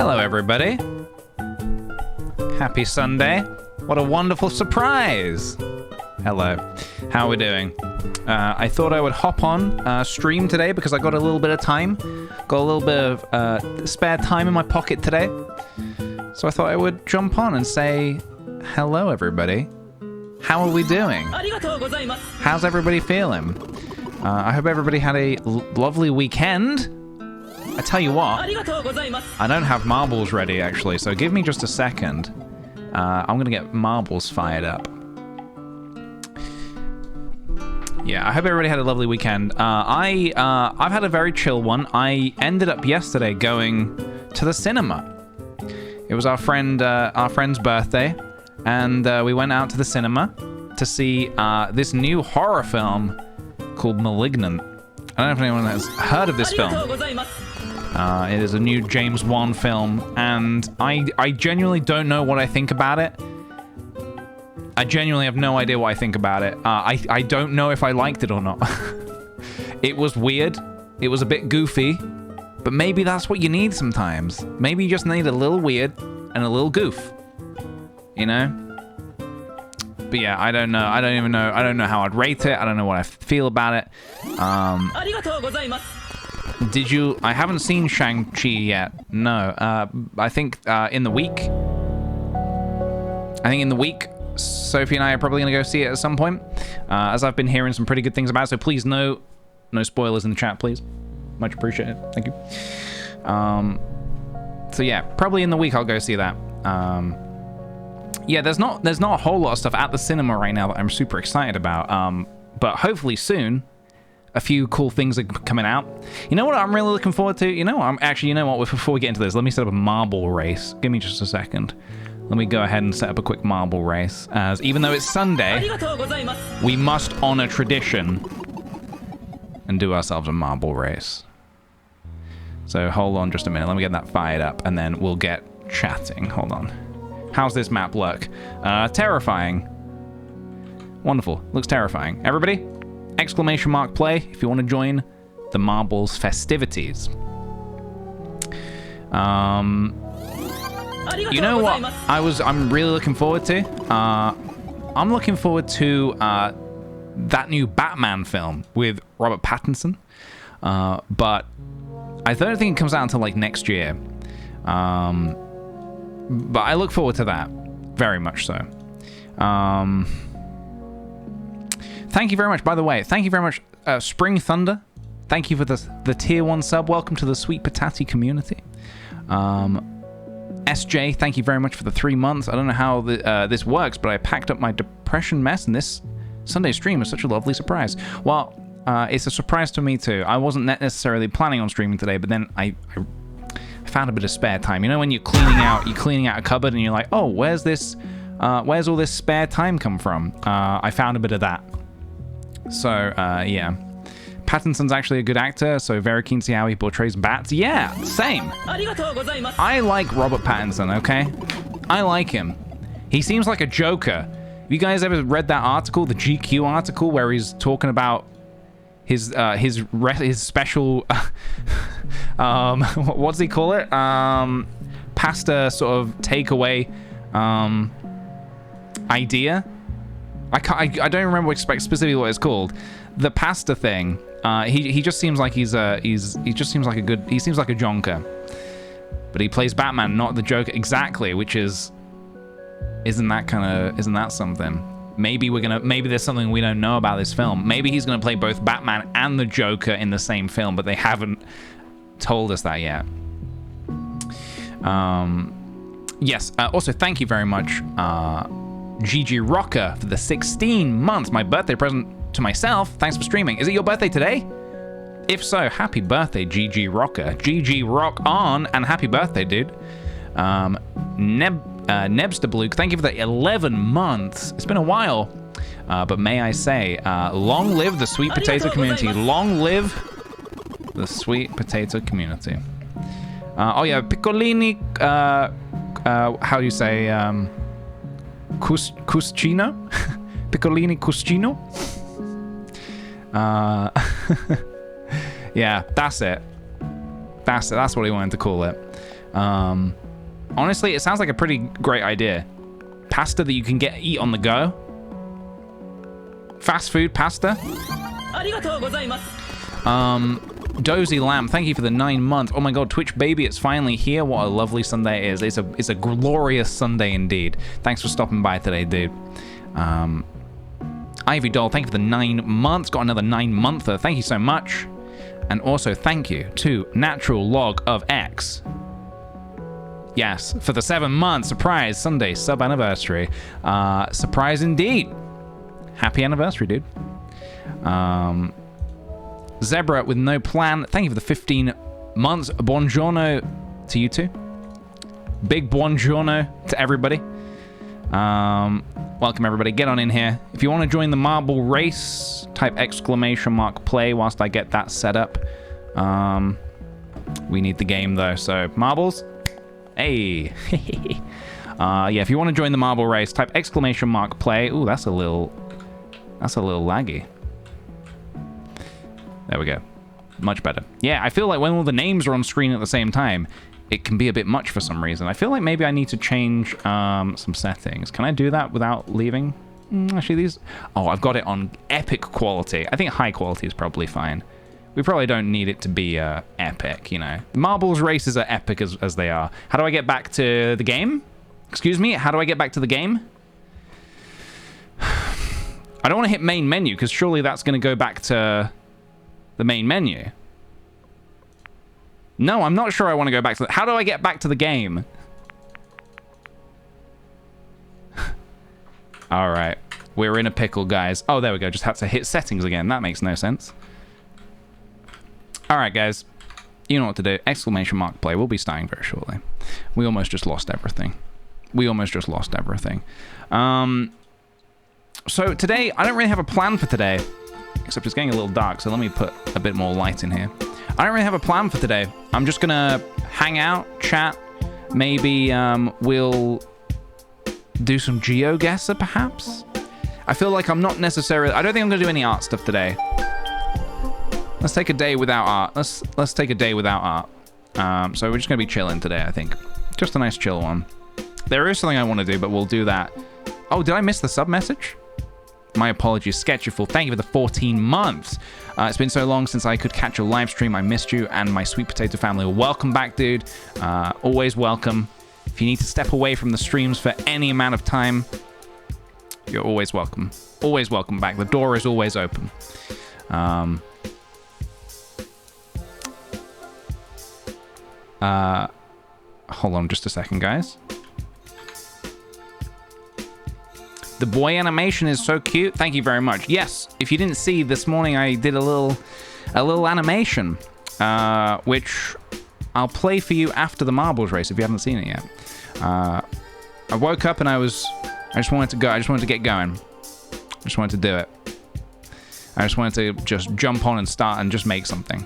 Hello, everybody. Happy Sunday. What a wonderful surprise. Hello. How are we doing? I thought I would hop on stream today because I got a little bit of time. Got a little bit of spare time in my pocket today. So I thought I would jump on and say hello, everybody. How are we doing? How's everybody feeling? I hope everybody had a lovely weekend. I tell you what, I don't have marbles ready, actually, so give me just a second. I'm going to get marbles fired up. Yeah, I hope everybody had a lovely weekend. I've had a very chill one. I ended up yesterday going to the cinema. It was our friend's birthday, and we went out to the cinema to see this new horror film called Malignant. I don't know if anyone has heard of this film. It is a new James Wan film, and I genuinely don't know what I think about it. I genuinely have no idea what I think about it. I don't know if I liked it or not. It was weird. It was a bit goofy, but maybe that's what you need sometimes. Maybe you just need a little weird and a little goof, you know? But yeah, I don't know. I don't even know. I don't know how I'd rate it. I don't know what I feel about it. Did you? I haven't seen Shang-Chi yet. No. I think in the week. Sophie and I are probably going to go see it at some point, as I've been hearing some pretty good things about it. So please, no spoilers in the chat, please. Much appreciated. Thank you. So yeah, probably in the week I'll go see that. Yeah, there's not a whole lot of stuff at the cinema right now that I'm super excited about. But hopefully soon, a few cool things are coming out. You know what I'm really looking forward to? You know what? Before we get into this, let me set up a marble race. Give me just a second. Let me go ahead and set up a quick marble race. As even though it's Sunday, we must honor tradition and do ourselves a marble race. So hold on just a minute. Let me get that fired up, and then we'll get chatting. Hold on. How's this map look? Terrifying. Wonderful. Looks terrifying. Everybody, exclamation mark play if you want to join the marbles festivities. You know what I'm really looking forward to? I'm looking forward to that new Batman film with Robert Pattinson. But I don't think it comes out until like next year. But I look forward to that very much so. Thank you very much, by the way. Thank you very much, Spring Thunder. Thank you for the tier 1 sub. Welcome to the Sweet Patati community. SJ, thank you very much for the 3 months. I don't know how this works, but I packed up my depression mess, and this Sunday stream is such a lovely surprise. Well, it's a surprise to me too. I wasn't necessarily planning on streaming today, but then I found a bit of spare time. You know when you're cleaning out a cupboard and you're like, oh, where's all this spare time come from? I found a bit of that. So yeah, Pattinson's actually a good actor, so very keen to see how he portrays bats. Yeah, same. I like Robert Pattinson, okay? I like him. He seems like a Joker. Have you guys ever read that article, the GQ article, where he's talking about his special what does he call it? Pasta sort of takeaway idea. I don't remember specifically what it's called. The pasta thing. He just seems like he seems like a jonker. But he plays Batman, not the Joker exactly, which isn't that something? Maybe there's something we don't know about this film. Maybe he's gonna play both Batman and the Joker in the same film, but they haven't told us that yet. Yes, also thank you very much, GG Rocker, for the 16 months. My birthday present to myself. Thanks for streaming. Is it your birthday today? If so, happy birthday, GG Rocker. GG Rock on, and happy birthday, dude. Nebstabluke, thank you for the 11 months. It's been a while, but may I say, long live the Sweet Potato community. Long live the Sweet Potato community. Oh yeah, Piccolini, how do you say, Cuscino? Piccolini Cuscino? Yeah, that's it. That's what he wanted to call it. Honestly, it sounds like a pretty great idea. Pasta that you can eat on the go. Fast food pasta. Dozy Lamb, thank you for the 9 months. Oh my god, Twitch baby, it's finally here. What a lovely Sunday it is. It's a glorious Sunday indeed. Thanks for stopping by today, dude. Ivy Doll, thank you for the 9 months. Got another 9-monther. Thank you so much. And also thank you to Natural Log of X. Yes, for the 7 months. Surprise, Sunday, sub anniversary. Surprise indeed. Happy anniversary, dude. Zebra with no plan. Thank you for the 15 months. Buongiorno to you too. Big buongiorno to everybody. Welcome everybody. Get on in here. If you want to join the marble race, type !play whilst I get that set up. We need the game though, so marbles. Hey. Yeah, if you want to join the marble race, type !play. Ooh, that's a little laggy. There we go. Much better. Yeah, I feel like when all the names are on screen at the same time, it can be a bit much for some reason. I feel like maybe I need to change some settings. Can I do that without leaving? Actually, these... Oh, I've got it on epic quality. I think high quality is probably fine. We probably don't need it to be epic, you know. Marbles races are epic as they are. How do I get back to the game? Excuse me? How do I get back to the game? I don't want to hit main menu, because surely that's going to go back to the main menu. No, I'm not sure I want to go back to the... How do I get back to the game? All right. We're in a pickle, guys. Oh, there we go. Just had to hit settings again. That makes no sense. All right, guys. You know what to do. !play. We'll be starting very shortly. We almost just lost everything. So today, I don't really have a plan for today. Except it's getting a little dark, so let me put a bit more light in here. I don't really have a plan for today. I'm just gonna hang out, chat. Maybe we'll do some GeoGuessr, perhaps? I feel like I'm not necessarily... I don't think I'm gonna do any art stuff today. Let's take a day without art. Let's take a day without art. So we're just gonna be chilling today, I think. Just a nice chill one. There is something I want to do, but we'll do that. Oh, did I miss the sub message? My apologies, Sketchful. Thank you for the 14 months. It's been so long since I could catch a live stream. I missed you and my sweet potato family. Welcome back, dude. Always welcome. If you need to step away from the streams for any amount of time, you're always welcome. Always welcome back. The door is always open. Hold on just a second, guys. The boy animation is so cute. Thank you very much. Yes, if you didn't see, this morning I did a little animation, which I'll play for you after the marbles race if you haven't seen it yet. I woke up and I just wanted to go. I just wanted to get going. I just wanted to do it. I just wanted to just jump on and start and just make something.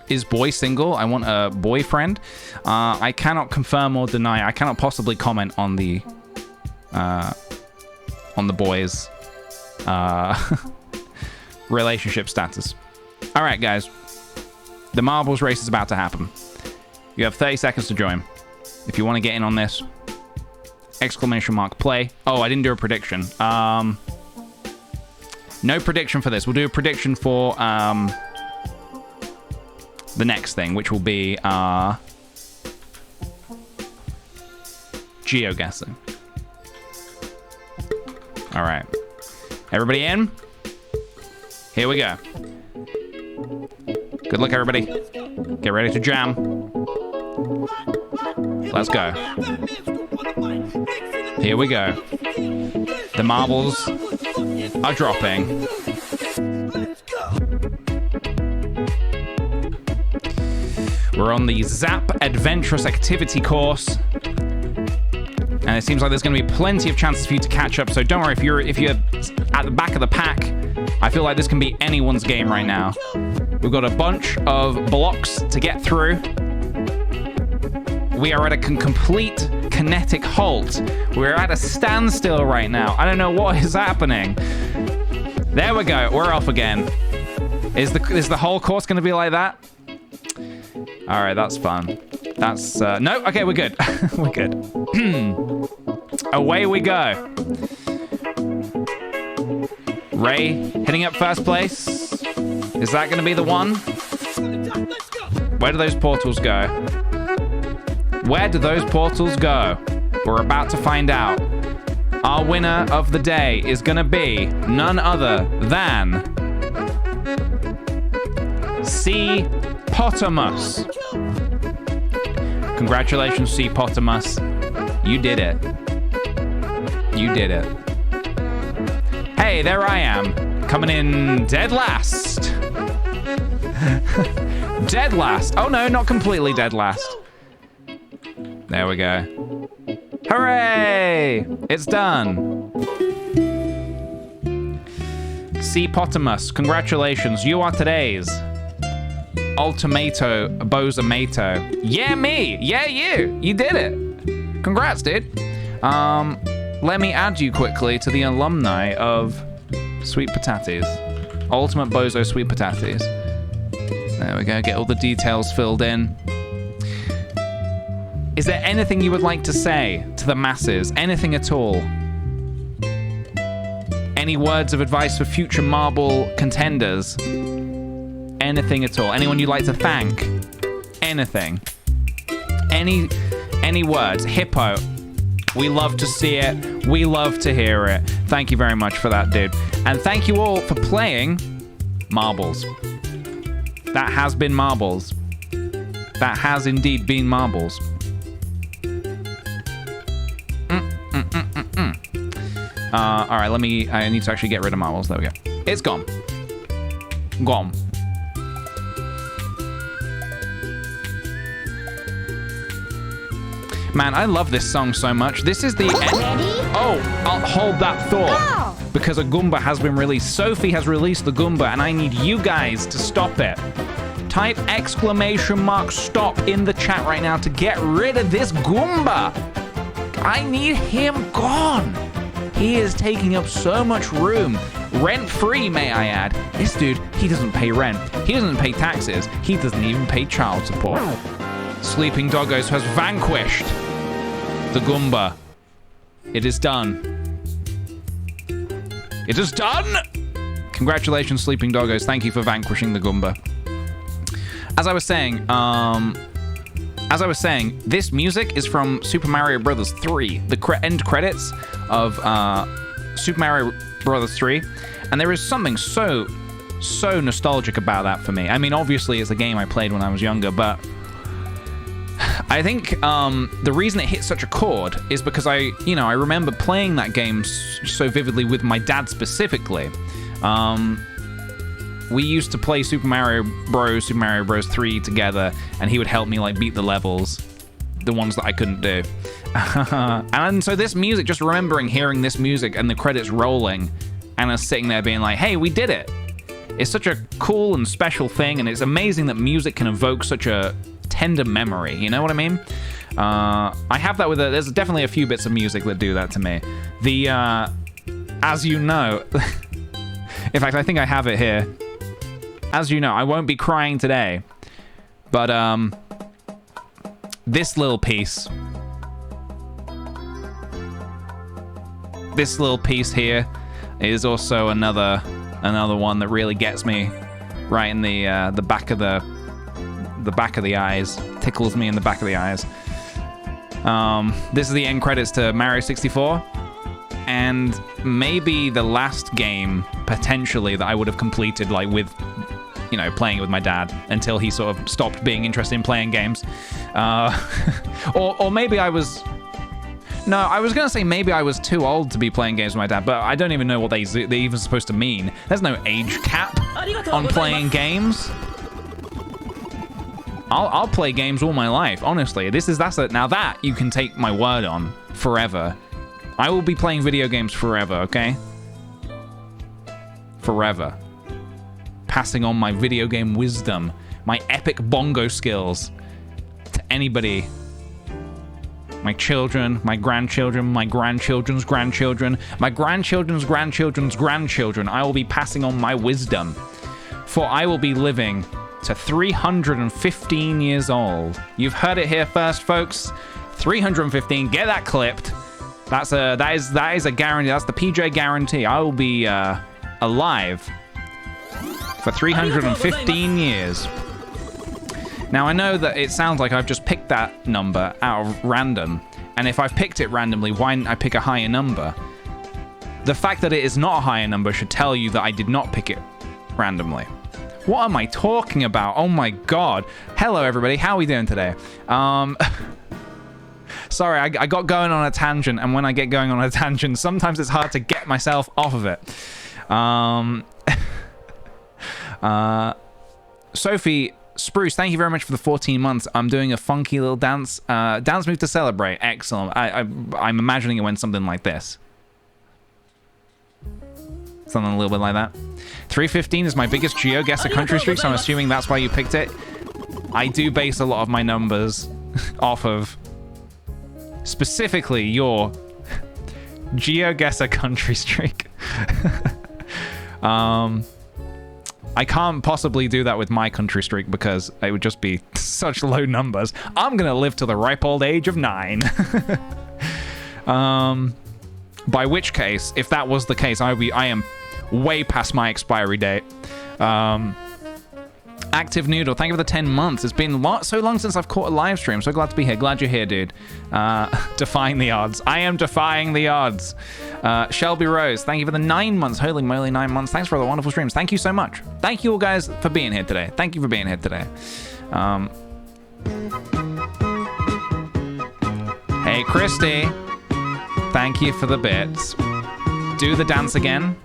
Is boy single? I want a boyfriend. I cannot confirm or deny. I cannot possibly comment on the boys' relationship status. All right, guys. The marbles race is about to happen. You have 30 seconds to join. If you want to get in on this, !play. Oh, I didn't do a prediction. No prediction for this. We'll do a prediction for the next thing, which will be GeoGuessing. All right. Everybody in? Here we go. Good luck, everybody. Get ready to jam. Let's go. Here we go. The marbles are dropping. We're on the Zap Adventurous Activity course. And it seems like there's going to be plenty of chances for you to catch up. So don't worry, if you're at the back of the pack, I feel like this can be anyone's game right now. We've got a bunch of blocks to get through. We are at a complete kinetic halt. We're at a standstill right now. I don't know what is happening. There we go. We're off again. Is the whole course going to be like that? All right, that's fun. That's, no, okay, we're good. We're good. Away we go. Ray hitting up first place. Is that going to be the one? Where do those portals go? Where do those portals go? We're about to find out. Our winner of the day is going to be none other than C-Potamus. Congratulations, C-Potamus. You did it. You did it. Hey, there I am, coming in dead last. Dead last. Oh no, not completely dead last. There we go. Hooray! It's done. C-Potamus, congratulations. You are today's Ultimato Bozamato. Yeah, me. Yeah, you. You did it. Congrats, dude. Let me add you quickly to the alumni of Sweet Potatoes. Ultimate Bozo Sweet Potatoes. There we go. Get all the details filled in. Is there anything you would like to say to the masses? Anything at all? Any words of advice for future marble contenders? Anything at all? Anyone you'd like to thank? Anything? Any words? Hippo. We love to see it. We love to hear it. Thank you very much for that, dude. And thank you all for playing Marbles. That has been Marbles. That has indeed been Marbles. All right, I need to actually get rid of Marbles. There we go. It's gone. Gone. Man, I love this song so much. This is the end. Oh, I'll hold that thought. Because a Goomba has been released. Sophie has released the Goomba, and I need you guys to stop it. Type !stop in the chat right now to get rid of this Goomba. I need him gone. He is taking up so much room. Rent-free, may I add. This dude, he doesn't pay rent. He doesn't pay taxes. He doesn't even pay child support. Sleeping Doggos has vanquished the Goomba. It is done. It is done! Congratulations, Sleeping Doggos. Thank you for vanquishing the Goomba. As I was saying, this music is from Super Mario Bros. 3, the end credits of Super Mario Bros. 3, and there is something so nostalgic about that for me. I mean, obviously, it's a game I played when I was younger, but I think the reason it hit such a chord is because I remember playing that game so vividly with my dad specifically. We used to play Super Mario Bros. 3 together, and he would help me like beat the levels, the ones that I couldn't do. And so this music, just remembering hearing this music and the credits rolling, and us sitting there being like, "Hey, we did it!" It's such a cool and special thing, and it's amazing that music can evoke such a tender memory. You know what I mean? I have that with there's definitely a few bits of music that do that to me. As you know, in fact, I think I have it here. As you know, I won't be crying today, but this little piece here is also another one that really gets me right in the back of the eyes, tickles me in the back of the eyes. This is the end credits to Mario 64, and maybe the last game potentially that I would have completed, like with, playing it with my dad until he sort of stopped being interested in playing games. Or maybe I was going to say maybe I was too old to be playing games with my dad, but I don't even know what they're even supposed to mean. There's no age cap on playing games. I'll play games all my life, honestly. Now that you can take my word on forever. I will be playing video games forever, okay? Forever. Passing on my video game wisdom, my epic bongo skills to anybody. My children, my grandchildren, my grandchildren's grandchildren, my grandchildren's grandchildren's grandchildren. I will be passing on my wisdom, for I will be living to 315 years old. You've heard it here first, folks. 315. Get that clipped. That is a guarantee. That's the PJ guarantee. I will be alive for 315 years. Now, I know that it sounds like I've just picked that number out of random. And if I've picked it randomly, why didn't I pick a higher number? The fact that it is not a higher number should tell you that I did not pick it randomly. What am I talking about? Oh my god. Hello, everybody. How are we doing today? Sorry, I got going on a tangent, and when I get going on a tangent, sometimes it's hard to get myself off of it. Sophie Spruce, thank you very much for the 14 months. I'm doing a funky little dance move to celebrate. Excellent. I'm imagining it went something like this. Something a little bit like that. 315 is my biggest GeoGuessr country streak, so I'm assuming that's why you picked it. I do base a lot of my numbers off of specifically your GeoGuessr country streak. I can't possibly do that with my country streak because it would just be such low numbers. I'm gonna live to the ripe old age of 9. By which case, if that was the case, I am way past my expiry date. Active Noodle, thank you for the 10 months. It's been so long since I've caught a live stream. So glad to be here. Glad you're here, dude. Defying the odds. I am defying the odds. Shelby Rose, thank you for the 9 months. Holy moly, 9 months. Thanks for all the wonderful streams. Thank you so much. Thank you all guys for being here today. Thank you for being here today. Hey, Christy. Thank you for the bits. Do the dance again.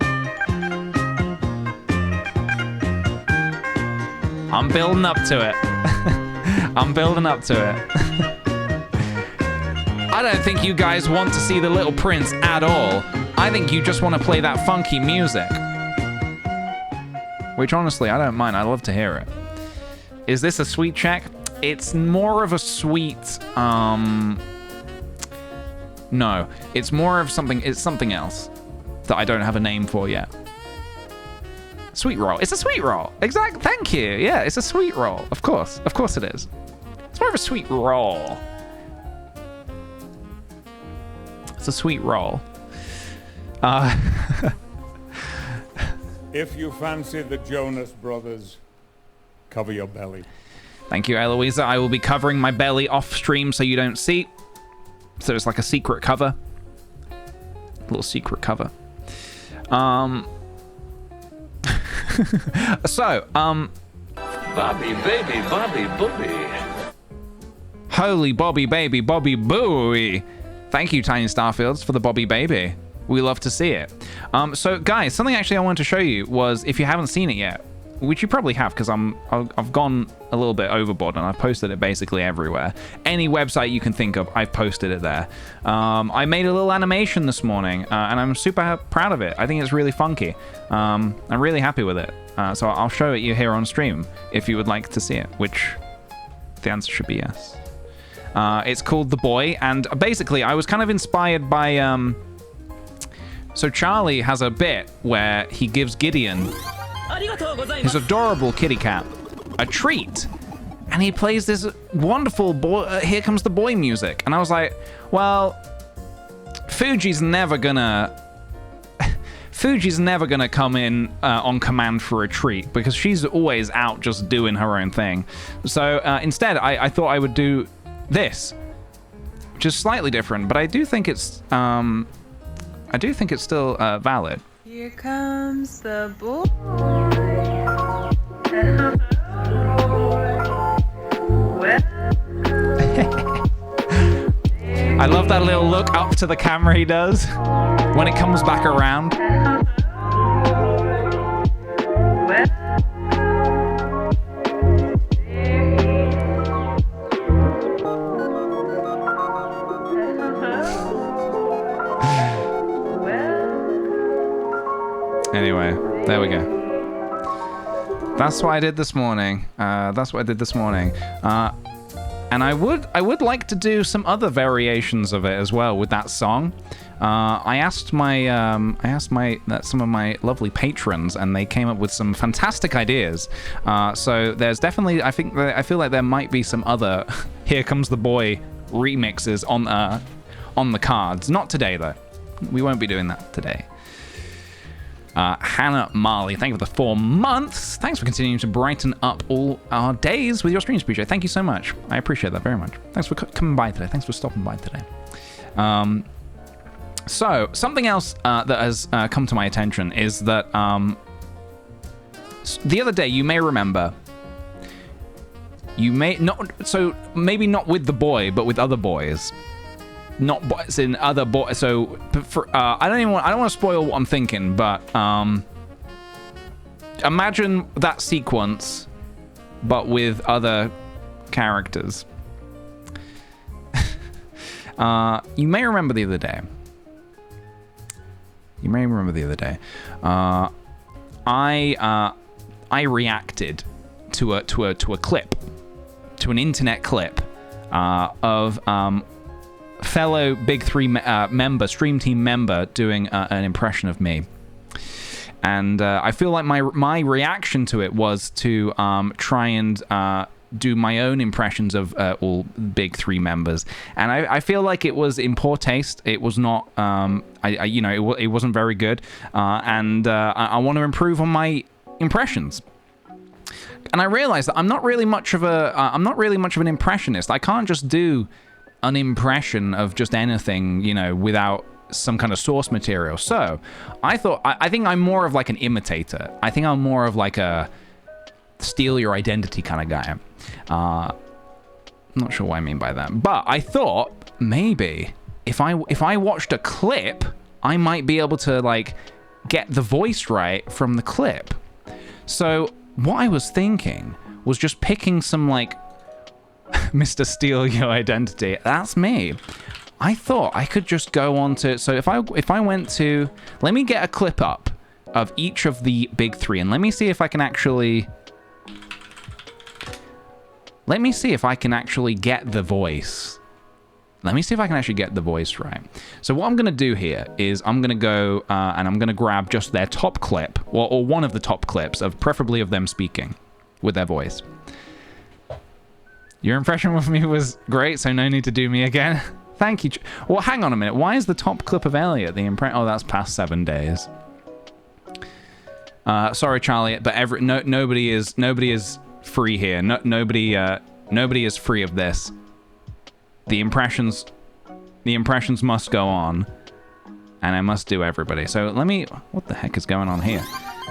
I'm building up to it. I'm building up to it. I don't think you guys want to see the Little Prince at all. I think you just want to play that funky music. Which honestly, I don't mind. I love to hear it. Is this a sweet check? It's more of a sweet, no. It's more of something, it's something else that I don't have a name for yet. Sweet roll. It's a sweet roll. Exactly. Thank you. Yeah, it's a sweet roll. Of course. Of course it is. It's more of a sweet roll. It's a sweet roll. If you fancy the Jonas Brothers, cover your belly. Thank you, Eloisa. I will be covering my belly off stream so you don't see. So it's like a secret cover. A little secret cover. So, Bobby, baby, Bobby, booey. Holy Bobby, baby, Bobby, booey. Thank you, Tiny Starfields, for the Bobby baby. We love to see it. So, guys, something actually I wanted to show you was, if you haven't seen it yet, which you probably have because I've gone a little bit overboard and I've posted it basically everywhere. Any website you can think of, I've posted it there. I made a little animation this morning and I'm super proud of it. I think it's really funky. I'm really happy with it. So I'll show it you here on stream if you would like to see it, which the answer should be yes. It's called The Boy, and basically I was kind of inspired by... So Charlie has a bit where he gives Gideon, his adorable kitty cat, a treat, and he plays this wonderful boy, Here Comes the Boy music, and I was like, well, Fuji's never gonna come in on command for a treat because she's always out just doing her own thing. So instead I thought I would do this, which is slightly different, but I do think it's still valid. Here comes the boy. I love that little look up to the camera he does when it comes back around. Anyway, there we go. That's what I did this morning. And I would like to do some other variations of it as well with that song. I asked some of my lovely patrons, and they came up with some fantastic ideas. So there's definitely, I feel like there might be some other "Here Comes the Boy" remixes on the cards. Not today though. We won't be doing that today. Hannah Marley, thank you for the 4 months. Thanks for continuing to brighten up all our days with your streams, PJ. Thank you so much. I appreciate that very much. Thanks for coming by today. Thanks for stopping by today. So, something else that has come to my attention is that the other day, you may remember, maybe not with the boy, but with other boys. Not boys in other boys. So I don't want to spoil what I'm thinking, but imagine that sequence, but with other characters. You may remember the other day. I reacted to a clip, to an internet clip of fellow Big 3 member, stream team member, doing an impression of me. And I feel like my reaction to it was to try and do my own impressions of all Big 3 members. And I feel like it was in poor taste. It was not, it wasn't very good. And I want to improve on my impressions. And I realized that I'm not really much of an impressionist. I can't just do an impression of just anything, without some kind of source material. So I thought, I think I'm more of like an imitator. I think I'm more of like a steal your identity kind of guy. I'm not sure what I mean by that, but I thought maybe if I watched a clip, I might be able to like get the voice right from the clip. So what I was thinking was just picking some like Mr. Steal Your Identity. That's me. I thought I could just go on to... So if I went to... Let me get a clip up of each of the Big 3, and let me see if I can actually... Let me see if I can actually get the voice. Let me see if I can actually get the voice right. So what I'm going to do here is I'm going to go and I'm going to grab just their top clip, or one of the top clips, preferably of them speaking with their voice. Your impression of me was great, so no need to do me again. Thank you. Well, hang on a minute. Why is the top clip of Elliot the impression? Oh, that's past 7 days. Sorry, Charlie, but nobody is free here. Nobody is free of this. The impressions must go on, and I must do everybody. So let me... What the heck is going on here?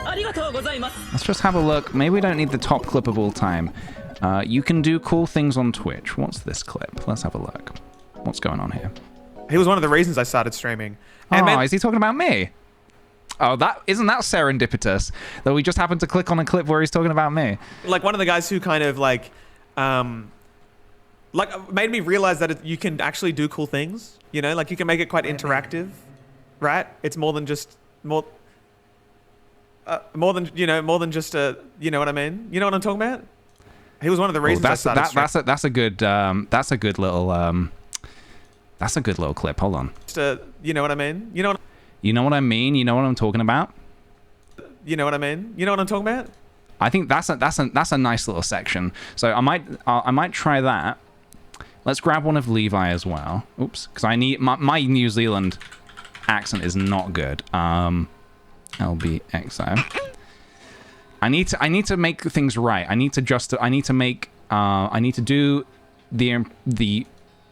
Let's just have a look. Maybe we don't need the top clip of all time. You can do cool things on Twitch. What's this clip? Let's have a look. What's going on here? He was one of the reasons I started streaming. And is he talking about me? Oh, isn't that serendipitous that we just happened to click on a clip where he's talking about me? Like one of the guys who kind of like made me realize that you can actually do cool things. Like you can make it quite interactive, right? It's more than just more than just a, you know what I mean? You know what I'm talking about? He was one of the reasons I started streaming. That's a good little clip. Hold on. You know what I mean? You know what I mean? You know what I'm talking about? You know what I mean? You know what I'm talking about? I think that's a nice little section. So I might try that. Let's grab one of Levi as well. Oops, because I need my New Zealand accent is not good. LBXO. I need to make things right. I need to do the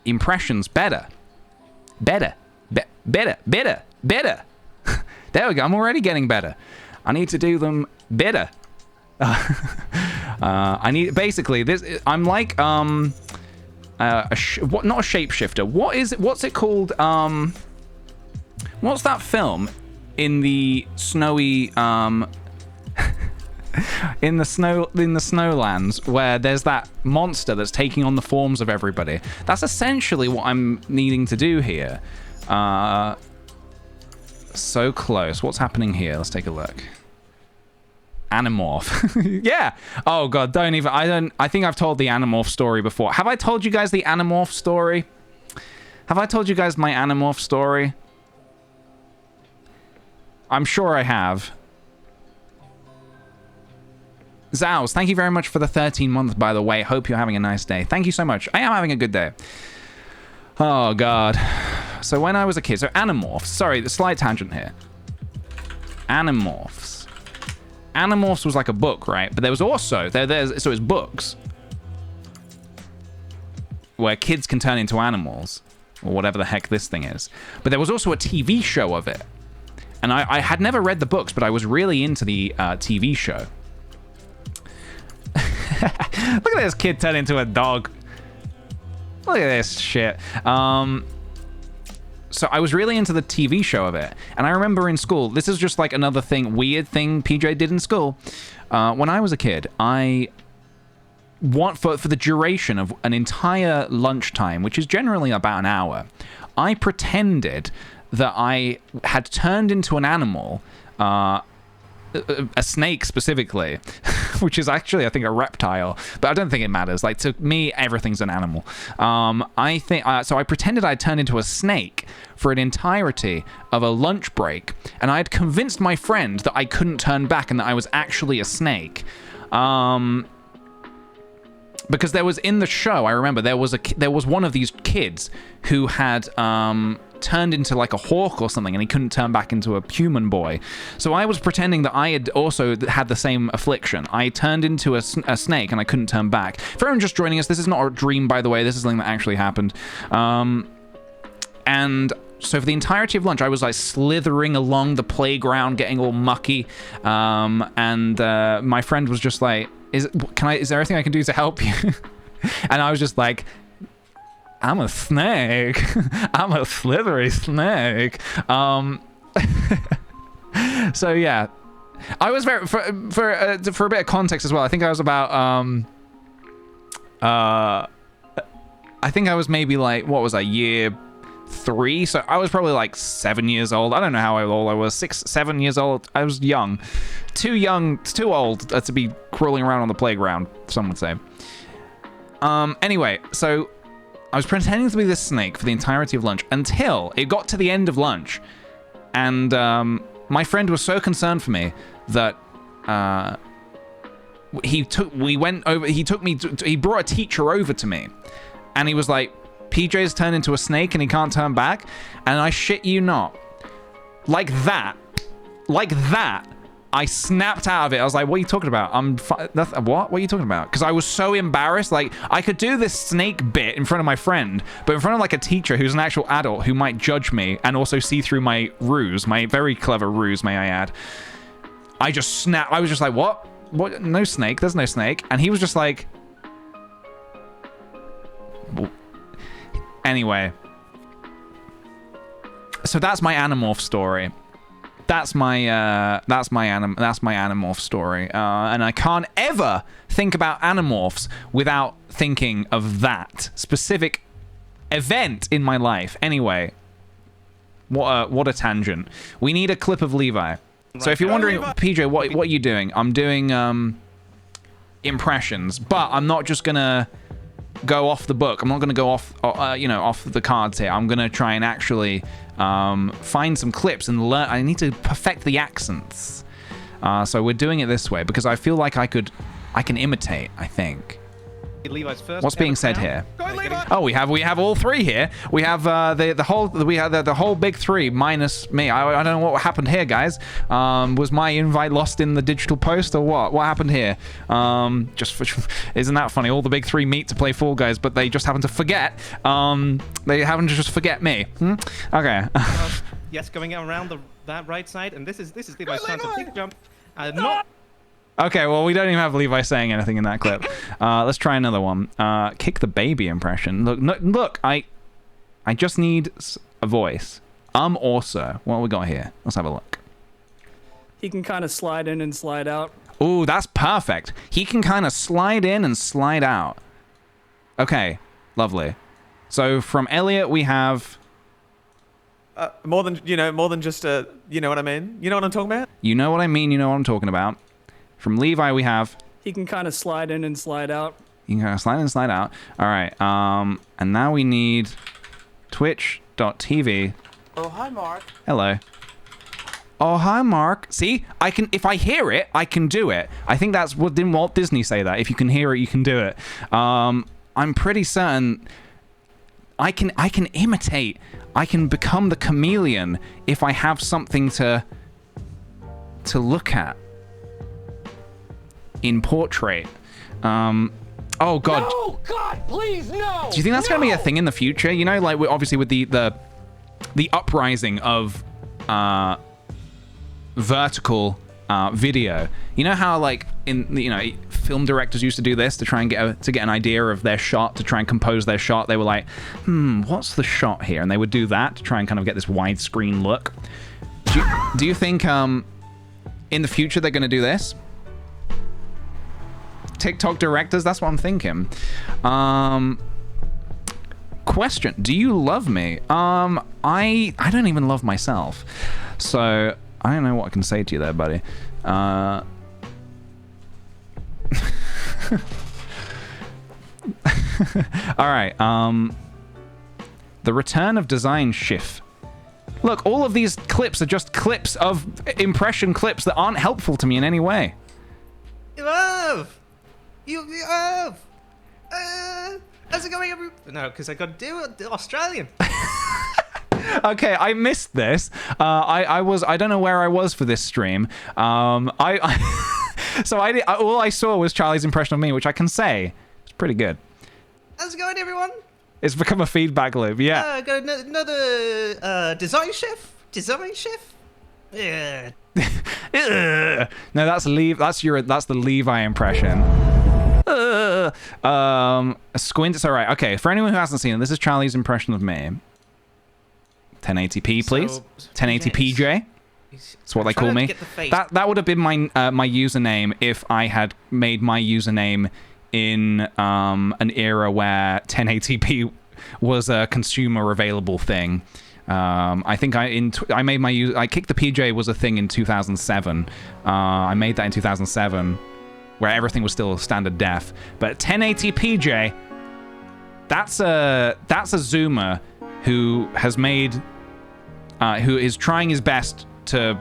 impressions better. Better. There we go. I'm already getting better. I need to do them better. I need basically this. I'm like not a shapeshifter. What's it called? What's that film in the snowy in the snowlands where there's that monster that's taking on the forms of everybody? That's essentially what I'm needing to do here. So close. What's happening here? Let's take a look. Animorph. Yeah. Oh god, I think I've told the Animorph story before. Have I told you guys the Animorph story? Have I told you guys my Animorph story? I'm sure I have. Zows, thank you very much for the 13 months, by the way. Hope you're having a nice day. Thank you so much. I am having a good day. Oh, God. So when I was a kid... So Animorphs. Sorry, the slight tangent here. Animorphs. Animorphs was like a book, right? But there was also... So it's books. Where kids can turn into animals. Or whatever the heck this thing is. But there was also a TV show of it. And I had never read the books, but I was really into the TV show. Look at this kid turn into a dog. Look at this shit. So I was really into the TV show of it. And I remember in school, this is just like another weird thing PJ did in school. When I was a kid, for the duration of an entire lunchtime, which is generally about an hour, I pretended that I had turned into an animal, a snake specifically, which is actually, I think, a reptile, but I don't think it matters. Like, to me, everything's an animal. I think so I pretended I'd turned into a snake for an entirety of a lunch break, and I had convinced my friend that I couldn't turn back and that I was actually a snake. Because there was, in the show, I remember there was one of these kids who had turned into like a hawk or something, and he couldn't turn back into a human boy. So I was pretending that I had also had the same affliction. I turned into a snake and I couldn't turn back. For everyone just joining us, this is not a dream, by the way. This is something that actually happened. And so for the entirety of lunch, I was like slithering along the playground, getting all mucky. And my friend was just like, is there anything I can do to help you? And I was just like, I'm a snake. I'm a slithery snake. So yeah, I was very for a bit of context as well. I think I was about I think I was maybe like, what was I, year 3? So I was probably like 7 years old. I don't know how old I was. 6, 7 years old. I was young, too old to be crawling around on the playground, some would say. Anyway, so I was pretending to be this snake for the entirety of lunch until it got to the end of lunch, and my friend was so concerned for me that he brought a teacher over to me, and he was like, PJ's turned into a snake and he can't turn back. And I shit you not, like that, I snapped out of it. I was like, what are you talking about? What are you talking about? Because I was so embarrassed. Like, I could do this snake bit in front of my friend, but in front of like a teacher who's an actual adult who might judge me and also see through my ruse, my very clever ruse, may I add. I just snapped. I was just like, what? No snake. There's no snake. And he was just like... Anyway. So that's my Animorph story. That's my Animorph story, and I can't ever think about Animorphs without thinking of that specific event in my life. Anyway, what a tangent. We need a clip of Levi. So if you're wondering, PJ, what are you doing? I'm doing impressions, but I'm not just gonna go off the book. I'm not gonna go off off the cards here. I'm gonna try and actually find some clips and learn. I need to perfect the accents. So we're doing it this way because I feel like I can imitate, I think. Levi's first. What's being said here? Oh, we have all three here. We have the whole big three minus me. I don't know what happened here, guys. Was my invite lost in the digital post or what? What happened here? Isn't that funny? All the big three meet to play Fall Guys, but they just happen to forget. They happen to just forget me. Okay. Yes, going around that right side, and this is Levi's chance to big jump. Not. Okay, well, we don't even have Levi saying anything in that clip. Let's try another one. Kick the baby impression. Look, I just need a voice. Also, what we got here? Let's have a look. He can kind of slide in and slide out. Ooh, that's perfect. He can kind of slide in and slide out. Okay, lovely. So from Elliot, we have... more than just a, you know what I mean? You know what I'm talking about? You know what I mean, you know what I'm talking about. From Levi, we have... He can kind of slide in and slide out. You can kind of slide in and slide out. All right. And now we need twitch.tv. Oh, hi, Mark. Hello. Oh, hi, Mark. See, I can. If I hear it, I can do it. I think that's what didn't Walt Disney say that? If you can hear it, you can do it. I'm pretty certain I can imitate. I can become the chameleon if I have something to look at in portrait. Oh God. No, God, please, no. Do you think that's going to be a thing in the future? You know, like obviously with the uprising of vertical video. You know how like film directors used to do this to try and get an idea of their shot, to try and compose their shot. They were like, what's the shot here? And they would do that to try and kind of get this widescreen look. Do you think in the future they're going to do this? TikTok directors, that's what I'm thinking. Question: do you love me? I don't even love myself, so I don't know what I can say to you there, buddy. All right. The return of design shift. Look, all of these clips are just clips of impression clips that aren't helpful to me in any way. You love. How's it going, No, because I got to do it Australian. Okay, I missed this. I don't know where I was for this stream. All I saw was Charlie's impression of me, which I can say it's pretty good. How's it going, everyone? It's become a feedback loop. Yeah. I got another design chef. Yeah. No, that's the Levi impression. Squint. It's all right. Okay, for anyone who hasn't seen it, this is Charlie's impression of me. 1080p, please. So, 1080pJ. That's what they call me. That would have been my my username if I had made my username in an era where 1080p was a consumer available thing. I think I made my kickthePJ was a thing in 2007. I made that in 2007, where everything was still standard def. But 1080pJ, that's a zoomer who has made who is trying his best to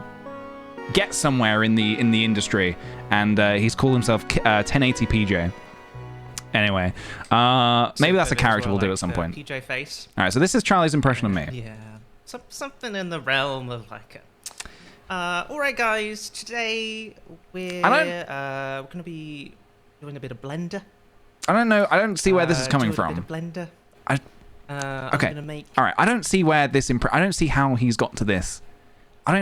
get somewhere in the industry, and he's called himself 1080pJ. Anyway, maybe that's a character we'll do at some point. PJ face. All right, so this is Charlie's impression of me. Yeah, something in the realm of like. All right, guys. Today we're gonna be doing a bit of Blender. I don't know. I don't see where this is coming from. A bit of Blender. Okay. I'm gonna make... All right. I don't see where this. I don't see how he's got to this. How?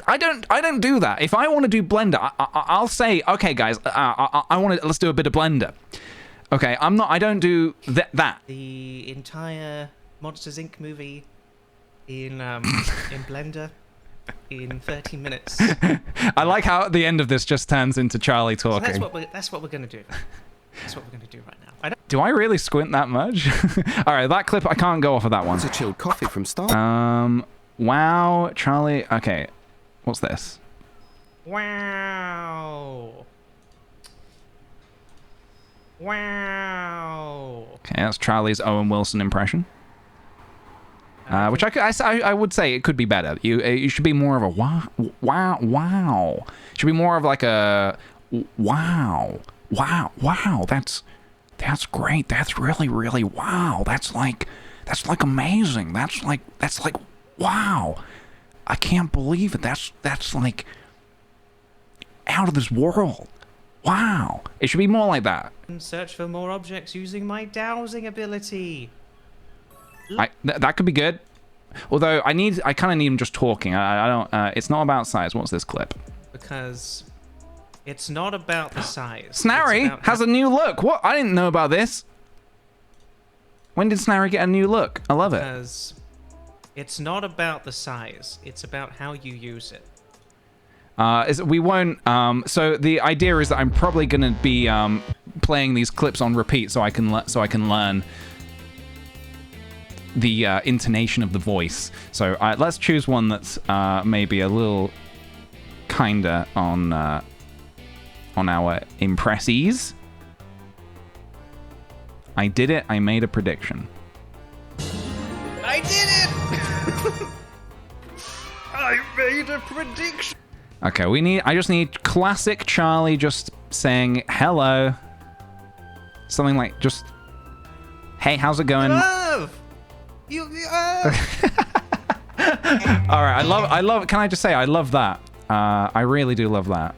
I don't do that. If I want to do Blender, I'll say, okay, guys, let's do a bit of Blender. Okay, I don't do that. The entire Monsters Inc. movie in Blender in 30 minutes. I like how at the end of this just turns into Charlie talking. So that's what we're gonna do. That's what we're gonna do right now. Do I really squint that much? All right, that clip I can't go off of that one. It's a chilled coffee from Star. Wow, Charlie. Okay, what's this? Wow. Okay, that's Charlie's Owen Wilson impression. Which I would say it could be better. You should be more of a wow. Should be more of like a wow. That's great. That's really wow. That's like amazing. That's like wow. I can't believe it. That's like out of this world. Wow. It should be more like that. Search for more objects using my dowsing ability. That could be good. Although I kind of need him just talking. I don't. It's not about size. What's this clip? Because it's not about the size. Snarry has a new look. What? I didn't know about this. When did Snarry get a new look? I love it. Because it's not about the size. It's about how you use it. We won't. So the idea is that I'm probably going to be playing these clips on repeat, so I can learn the intonation of the voice. So let's choose one that's maybe a little kinder on our impressies. I did it. I made a prediction. I did it! I made a prediction. Okay, I just need classic Charlie just saying hello. Something like just, hey, how's it going? Love! You All right, I love. Can I just say I love that? I really do love that.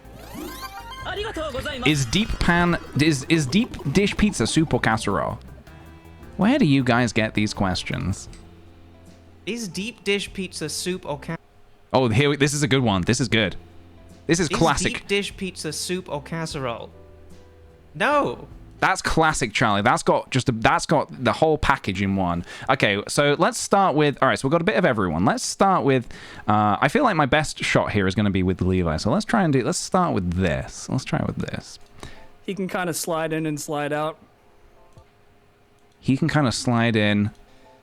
Is deep dish pizza soup or casserole? Where do you guys get these questions? Is deep dish pizza soup or casserole? Oh, this is a good one. This is good. This is classic. Deep dish pizza soup or casserole? No. That's classic Charlie. That's got the whole package in one. Okay, so let's start with. All right, so we've got a bit of everyone. Let's start with. I feel like my best shot here is going to be with Levi. So let's start with this. Let's try it with this. He can kind of slide in and slide out. He can kind of slide in.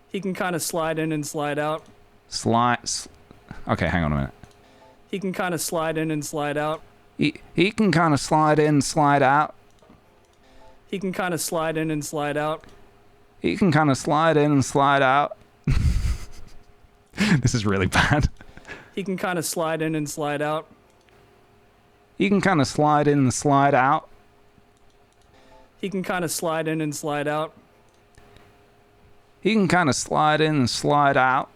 He can kind of slide in and slide out. Okay, hang on a minute. He can kind of slide in and slide out. He can kind of slide in, slide out. He can kind of slide in and slide out. He can kind of slide in and slide out. This is really bad. He can kind of slide in and slide out. He can kind of slide in and slide out. He can kind of slide in and slide out. He can kind of slide in and slide out.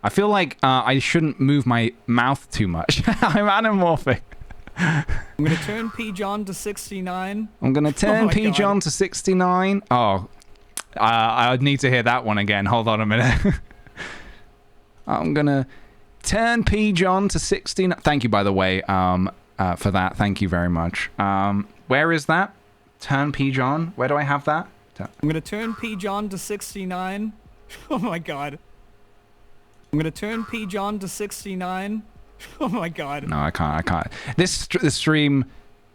I feel like I shouldn't move my mouth too much. I'm anamorphic. I'm gonna turn P. John to 69. I'm gonna turn P. God. John to 69. Oh, I need to hear that one again. Hold on a minute. I'm gonna turn P. John to 69. Thank you, by the way, for that. Thank you very much. Where is that? Turn P. John. Where do I have that? I'm gonna turn P. John to 69. Oh my God. I'm gonna turn P. John to 69. Oh my God. No, I can't. This stream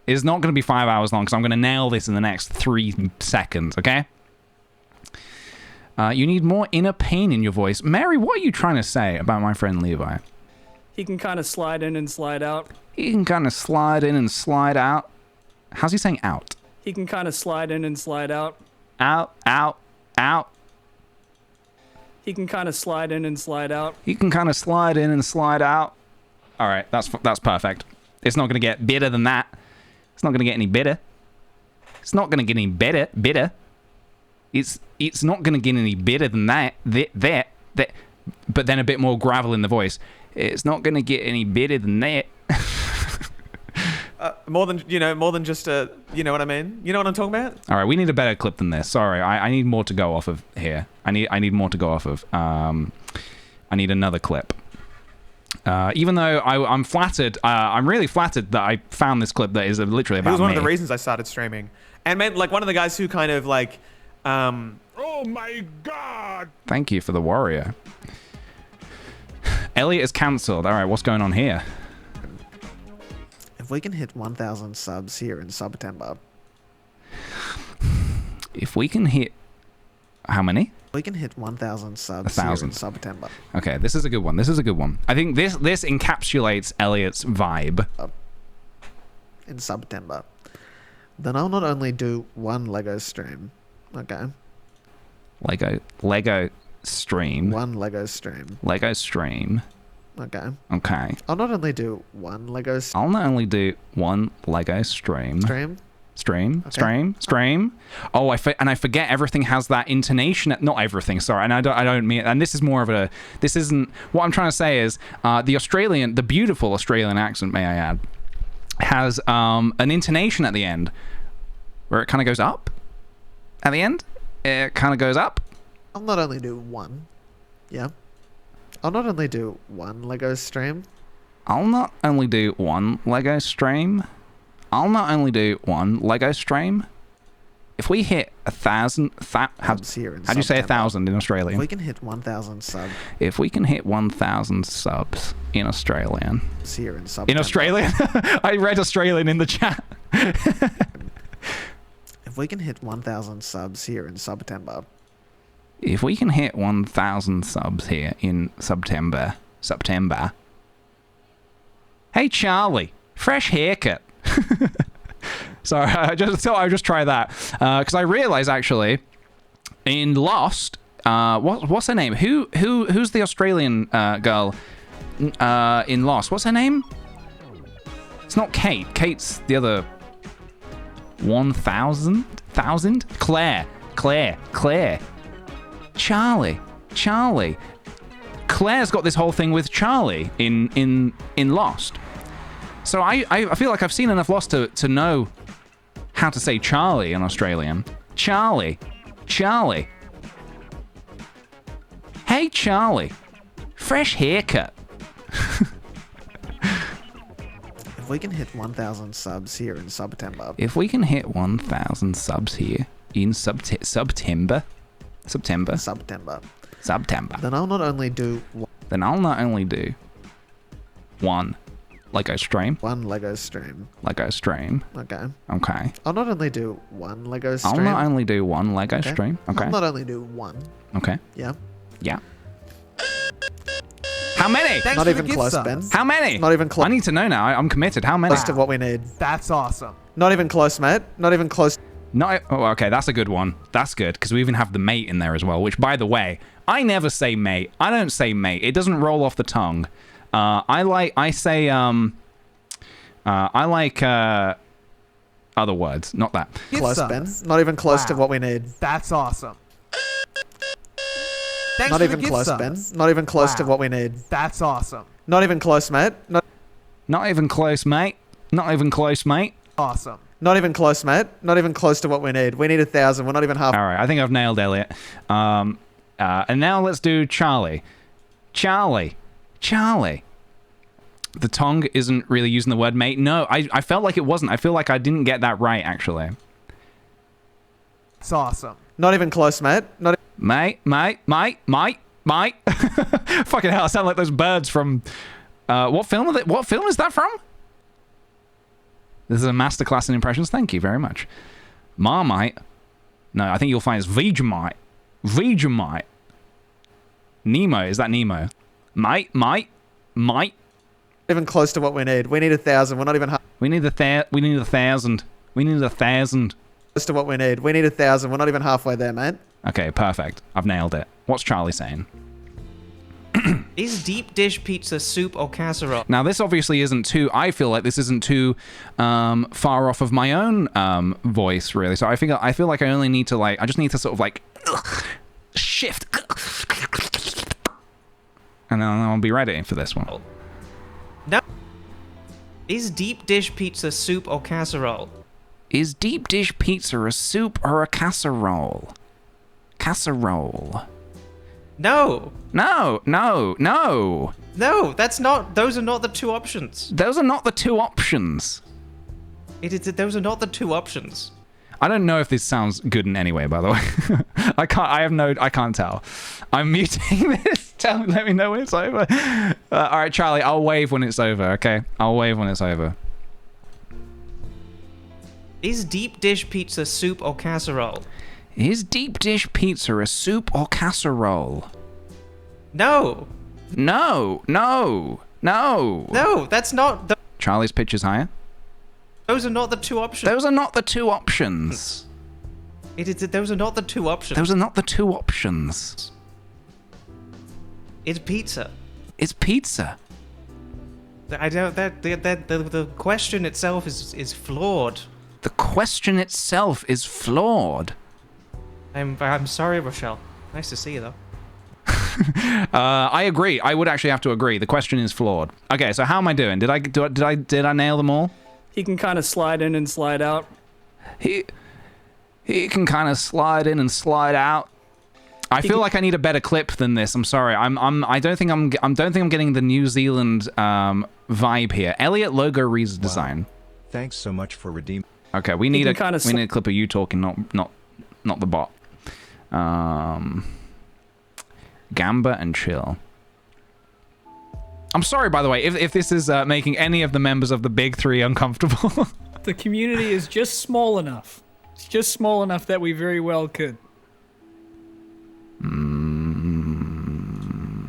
is not going to be 5 hours long because I'm going to nail this in the next 3 seconds, okay? You need more inner pain in your voice. Mary, what are you trying to say about my friend Levi? He can kind of slide in and slide out. He can kind of slide in and slide out. How's he saying out? He can kind of slide in and slide out. Out, out, out. He can kind of slide in and slide out. He can kind of slide in and slide out. All right, that's perfect. It's not going to get better than that. It's not going to get any better. It's not going to get any better. It's not going to get any better than that. That. But then a bit more gravel in the voice. It's not going to get any better than that. More than just a, you know what I mean? You know what I'm talking about? All right, we need a better clip than this. Sorry, I need more to go off of here. I need more to go off of. I need another clip. Even though I'm flattered, I'm really flattered that I found this clip that is literally about me. It was one of the reasons I started streaming. And man, like one of the guys who kind of like, Oh my God! Thank you for the warrior. Elliot is cancelled. All right, what's going on here? If we can hit 1,000 subs here in September. If we can hit... How many? We can hit 1,000 subs 1,000 here in September. Okay, this is a good one. This is a good one. I think this encapsulates Elliot's vibe. In September. Then I'll not only do one Lego stream. Okay. Lego stream. One Lego stream. Lego stream. Okay. Okay. I'll not only do one Lego I'll not only do one Lego stream. Stream. Oh, I forget everything has that intonation. Not everything, sorry. And I don't mean. And this is more of a. This isn't. What I'm trying to say is the beautiful Australian accent, may I add, has an intonation at the end, where it kind of goes up. At the end, it kind of goes up. I'll not only do one. Yeah. I'll not only do one Lego stream. I'll not only do one Lego stream. I'll not only do one Lego stream. If we hit 1,000, how do you say 1,000 in Australian? If we can hit 1,000 subs. If we can hit 1,000 subs in Australian. Here in September. In Australian? I read Australian in the chat. If we can hit 1,000 subs here in September. If we can hit 1,000 subs here in September. Hey, Charlie. Fresh haircut. Sorry, I thought I would just try that. Because I realized, actually, in Lost... what's her name? Who's the Australian girl in Lost? What's her name? It's not Kate. Kate's the other 1,000? Claire. Charlie. Claire's got this whole thing with Charlie in Lost. So I feel like I've seen enough Lost to know how to say Charlie in Australian. Charlie. Hey, Charlie. Fresh haircut. If we can hit 1,000 subs here in September. If we can hit 1,000 subs here in September. Then I'll not only do one Lego stream. one Lego stream. Okay. I'll not only do one Lego stream. I'll not only do one Lego stream. Okay. I'll not only do one. Okay. Yeah. Yeah. How many? Thanks not even close, Ben. How many? Not even close. I need to know now. I'm committed. How many? Close to what we need. That's awesome. Not even close, mate. Not even close. Oh, okay. That's a good one. That's good because we even have the mate in there as well. Which, by the way, I never say mate. I don't say mate. It doesn't roll off the tongue. I like other words. Not that. Close, Ben. Not even close to what we need. That's awesome. Thanks not for even the close, gift Ben. subs. Not even close to what we need. That's awesome. Not even close, mate. Not even close, mate. Not even close, mate. Awesome. Not even close, mate. Not even close to what we need. We need 1,000. We're not even half. All right. I think I've nailed Elliot. And now let's do Charlie. Charlie. The tongue isn't really using the word mate. No, I felt like it wasn't. I feel like I didn't get that right, actually. It's awesome. Not even close, mate. Not. Mate. Fucking hell, I sound like those birds from... what film is that from? This is a masterclass in impressions. Thank you very much. Marmite. No, I think you'll find it's Vegemite. Nemo. Is that Nemo? Mate. Even close to what we need. We need 1,000. We're not even half. We need 1,000. Close to what we need. We need 1,000. We're not even halfway there, mate. Okay, perfect. I've nailed it. What's Charlie saying? Is deep dish pizza soup or casserole? Now, this obviously isn't too... I feel like this isn't too far off of my own voice, really. So I feel like I only need to, like... I just need to sort of, like... shift. And then I'll be ready for this one. No. Is deep dish pizza soup or casserole? Is deep dish pizza a soup or a casserole? Casserole. No. No. No, that's not. Those are not the two options. Those are not the two options. Those are not the two options. I don't know if this sounds good in any way, by the way. I can't tell. I'm muting this. Let me know when it's over. All right, Charlie, I'll wave when it's over, okay? I'll wave when it's over. Is deep dish pizza soup or casserole? Is deep dish pizza a soup or casserole? No. No, that's not. Charlie's pitch is higher. Those are not the two options. Those are not the two options. Those are not the two options. Those are not the two options. It's pizza. It's pizza. I don't. The question itself is flawed. The question itself is flawed. I'm sorry, Rochelle. Nice to see you, though. I agree. I would actually have to agree. The question is flawed. Okay, so how am I doing? Did I nail them all? He can kind of slide in and slide out. He can kind of slide in and slide out. I feel like I need a better clip than this. I'm sorry. I don't think I'm getting the New Zealand vibe here. Elliot logo redesign. Wow. Thanks so much for redeeming. Okay, we need a clip of you talking, not the bot. Gamba and chill. I'm sorry, by the way, if this is making any of the members of the Big Three uncomfortable. The community is just small enough. It's just small enough that we very well could.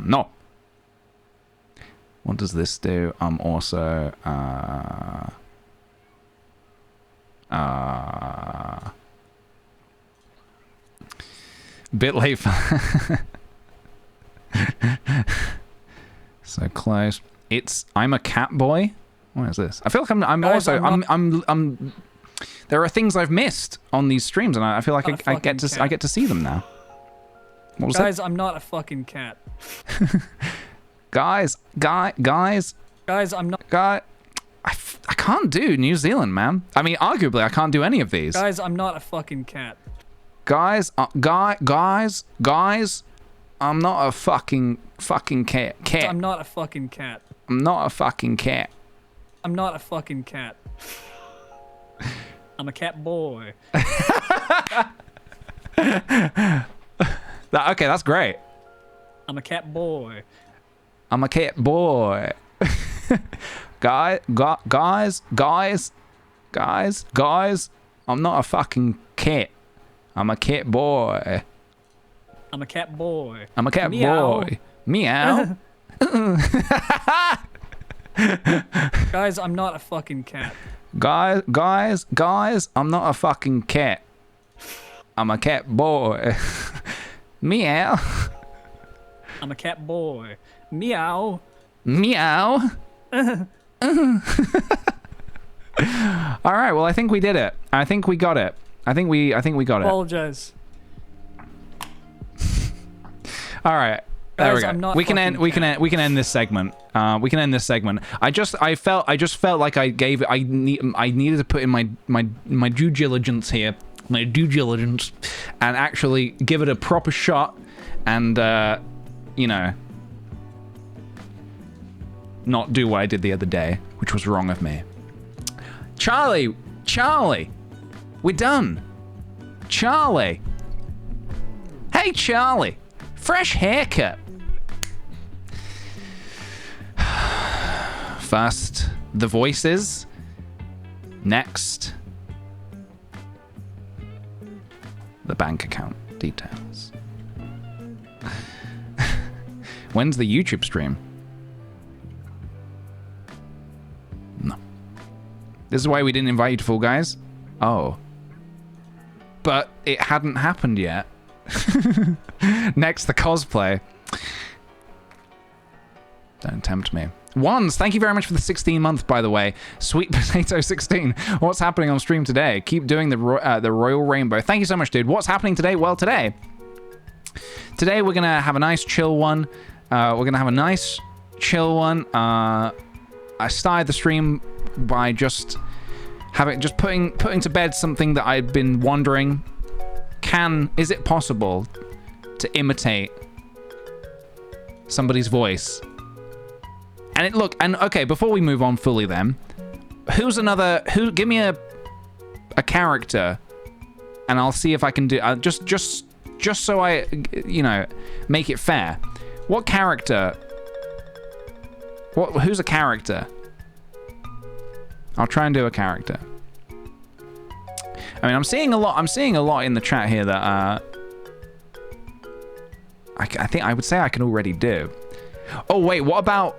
No. What does this do? I'm also bit late for so close. I'm a cat boy. What is this? I feel like I'm there are things I've missed on these streams, and I feel like I get to see them now. What was Guys, that? I'm not a fucking cat. Guys, I'm not. I can't do New Zealand, man. I mean, arguably, I can't do any of these. Guys, I'm not a fucking cat. Guys, guys, I'm not a fucking cat. I'm not a fucking cat. I'm not a fucking cat. I'm not a fucking cat. I'm a cat boy. Okay, that's great. I'm a cat boy. I'm a cat boy. guys, I'm not a fucking cat. I'm a cat boy. I'm a cat boy. I'm a cat Meow. boy. Meow. Guys, I'm not a fucking cat. Guys, I'm not a fucking cat. I'm a cat boy. Meow. I'm a cat boy. Meow. Meow. All right, well, I think we did it. I think we got it. I think we got it. Apologize. All right. There Guys, we go. I'm not We can fucking end this segment. We can end this segment. I just felt like I needed to put in my due diligence here, and actually give it a proper shot, and you know, not do what I did the other day, which was wrong of me. Charlie, we're done. Charlie. Hey, Charlie. Fresh haircut. First, the voices. Next, the bank account details. When's the YouTube stream? No. This is why we didn't invite you to Fall Guys. Oh. But it hadn't happened yet. Next, the cosplay. Don't tempt me. Wands, thank you very much for the 16 month, by the way. Sweet Potato 16. What's happening on stream today? Keep doing the Royal Rainbow. Thank you so much, dude. What's happening today? Well, today we're gonna have a nice chill one. I started the stream by just putting to bed something that I'd been wondering. Is it possible to imitate somebody's voice? And okay, before we move on fully then, give me a character, and I'll see if I can do, just so I, make it fair. What character, who's a character? I'll try and do a character. I mean, I'm seeing a lot in the chat here that, I would say I can already do. Oh, wait, what about,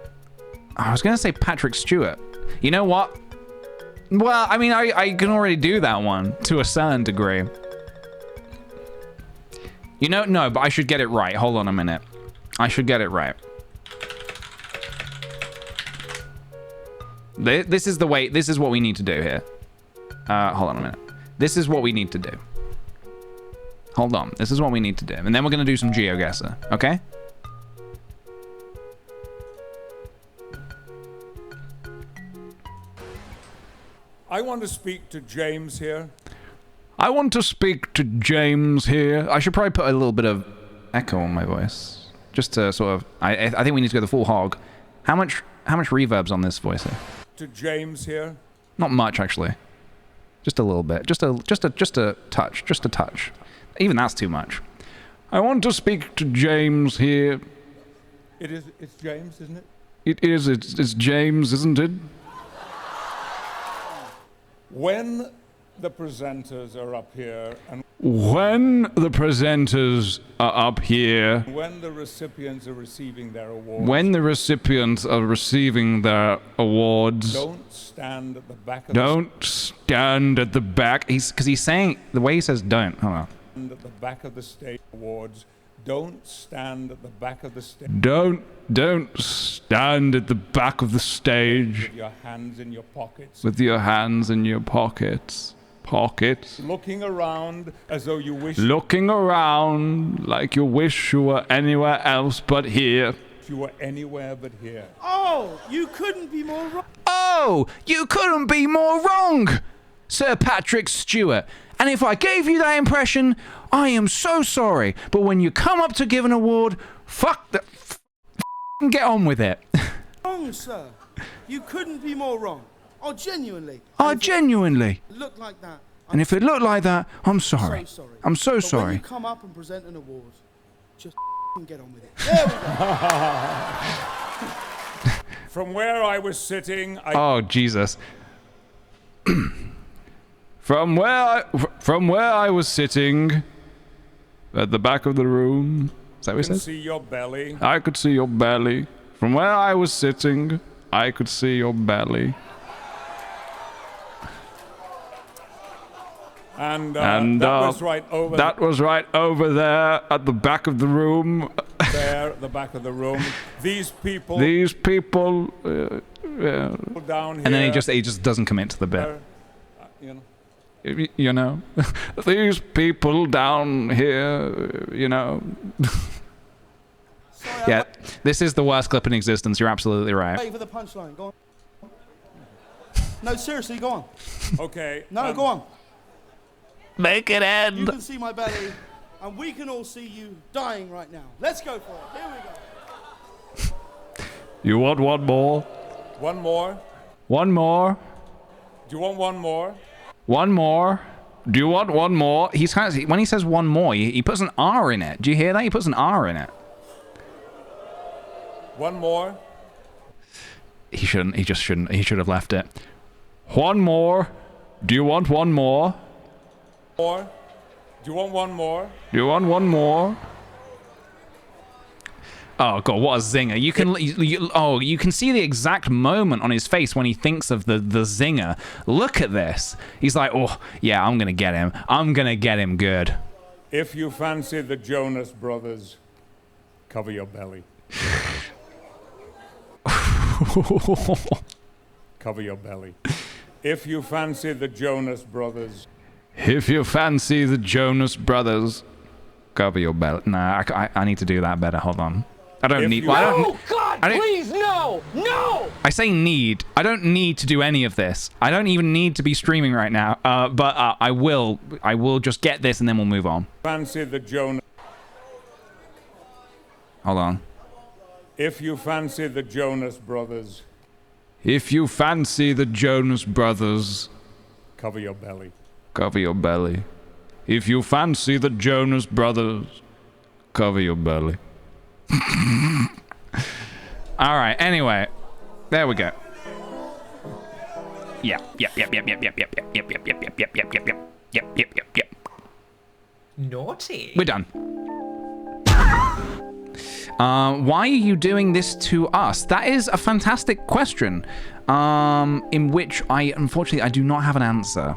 I was going to say Patrick Stewart. You know what? Well, I mean, I can already do that one to a certain degree. No, but I should get it right. Hold on a minute. I should get it right. This is what we need to do here. Hold on a minute. This is what we need to do. Hold on. This is what we need to do. And then we're going to do some GeoGuessr, okay? I want to speak to James here. I want to speak to James here. I should probably put a little bit of echo on my voice. Just to sort of... I think we need to go the full hog. How much reverb's on this voice here? To James here. Not much, actually. Just a little bit. Just a touch. Just a touch. Even that's too much. I want to speak to James here. It's James, isn't it? It is. It's James, isn't it? When the presenters are up here and when the presenters are up here, When the recipients are receiving their awards. when the recipients are receiving their awards, Don't stand at the back of don't stand at the back. Because he's saying, the way he says don't, hold on. at the back of the stage awards. Don't stand at the back of the stage. Don't stand at the back of the stage With your hands in your pockets. with your hands in your pockets. Looking around as though you wish Looking around like you wish you were anywhere else but here. you were anywhere but here. Oh, you couldn't be more wrong. Oh, you couldn't be more wrong, Sir Patrick Stewart. And if I gave you that impression, I am so sorry. But when you come up to give an award, get on with it. Wrong, sir. You couldn't be more wrong. Oh, genuinely. Genuinely. Look like that. And if it looked like that, I'm sorry. So sorry. I'm so But sorry. when you come up and present an award, just get on with it. There we go. From where I was sitting, Oh, Jesus. From where I was sitting at the back of the room. Is that what he can says? see your belly. I could see your belly. From where I was sitting, I could see your belly. And that was right over that was right over there at the back of the room. there at the back of the room. These people These people, down here. and then he just doesn't commit to the bit. You know. You know, these people down here, you know. Yeah, this is the worst clip in existence. You're absolutely right. Wait for the punchline. Go on. No, seriously, go on. Okay. No, go on. Make it end. You can see my belly, and we can all see you dying right now. Let's go for it. Here we go. You want one more? One more. One more? Do you want one more? One more? Do you want one more? He's kind of, when he says one more, he puts an R in it. Do you hear that? He puts an R in it. One more. He shouldn't. He just shouldn't. He should have left it. One more. Do you want one more? More. Do you want one more? Do you want one more? Oh god, what a zinger! You can you can see the exact moment on his face when he thinks of the zinger. Look at this. He's like, oh yeah, I'm gonna get him. I'm gonna get him good. If you fancy the Jonas Brothers, cover your belly. Cover your belly. If you fancy the Jonas Brothers. If you fancy the Jonas Brothers, cover your belly. Nah, I need to do that better. Hold on. I don't need. Oh God! Please, no, no! I say need. I don't need to do any of this. I don't even need to be streaming right now. But I will. I will just get this and then we'll move on. Fancy the Jonas. Hold on. If you fancy the Jonas Brothers. If you fancy the Jonas Brothers, cover your belly. Cover your belly. If you fancy the Jonas Brothers, cover your belly. All right. Anyway, there we go. Yep. Naughty. We're done. Why are you doing this to us? That is a fantastic question, in which unfortunately, I do not have an answer,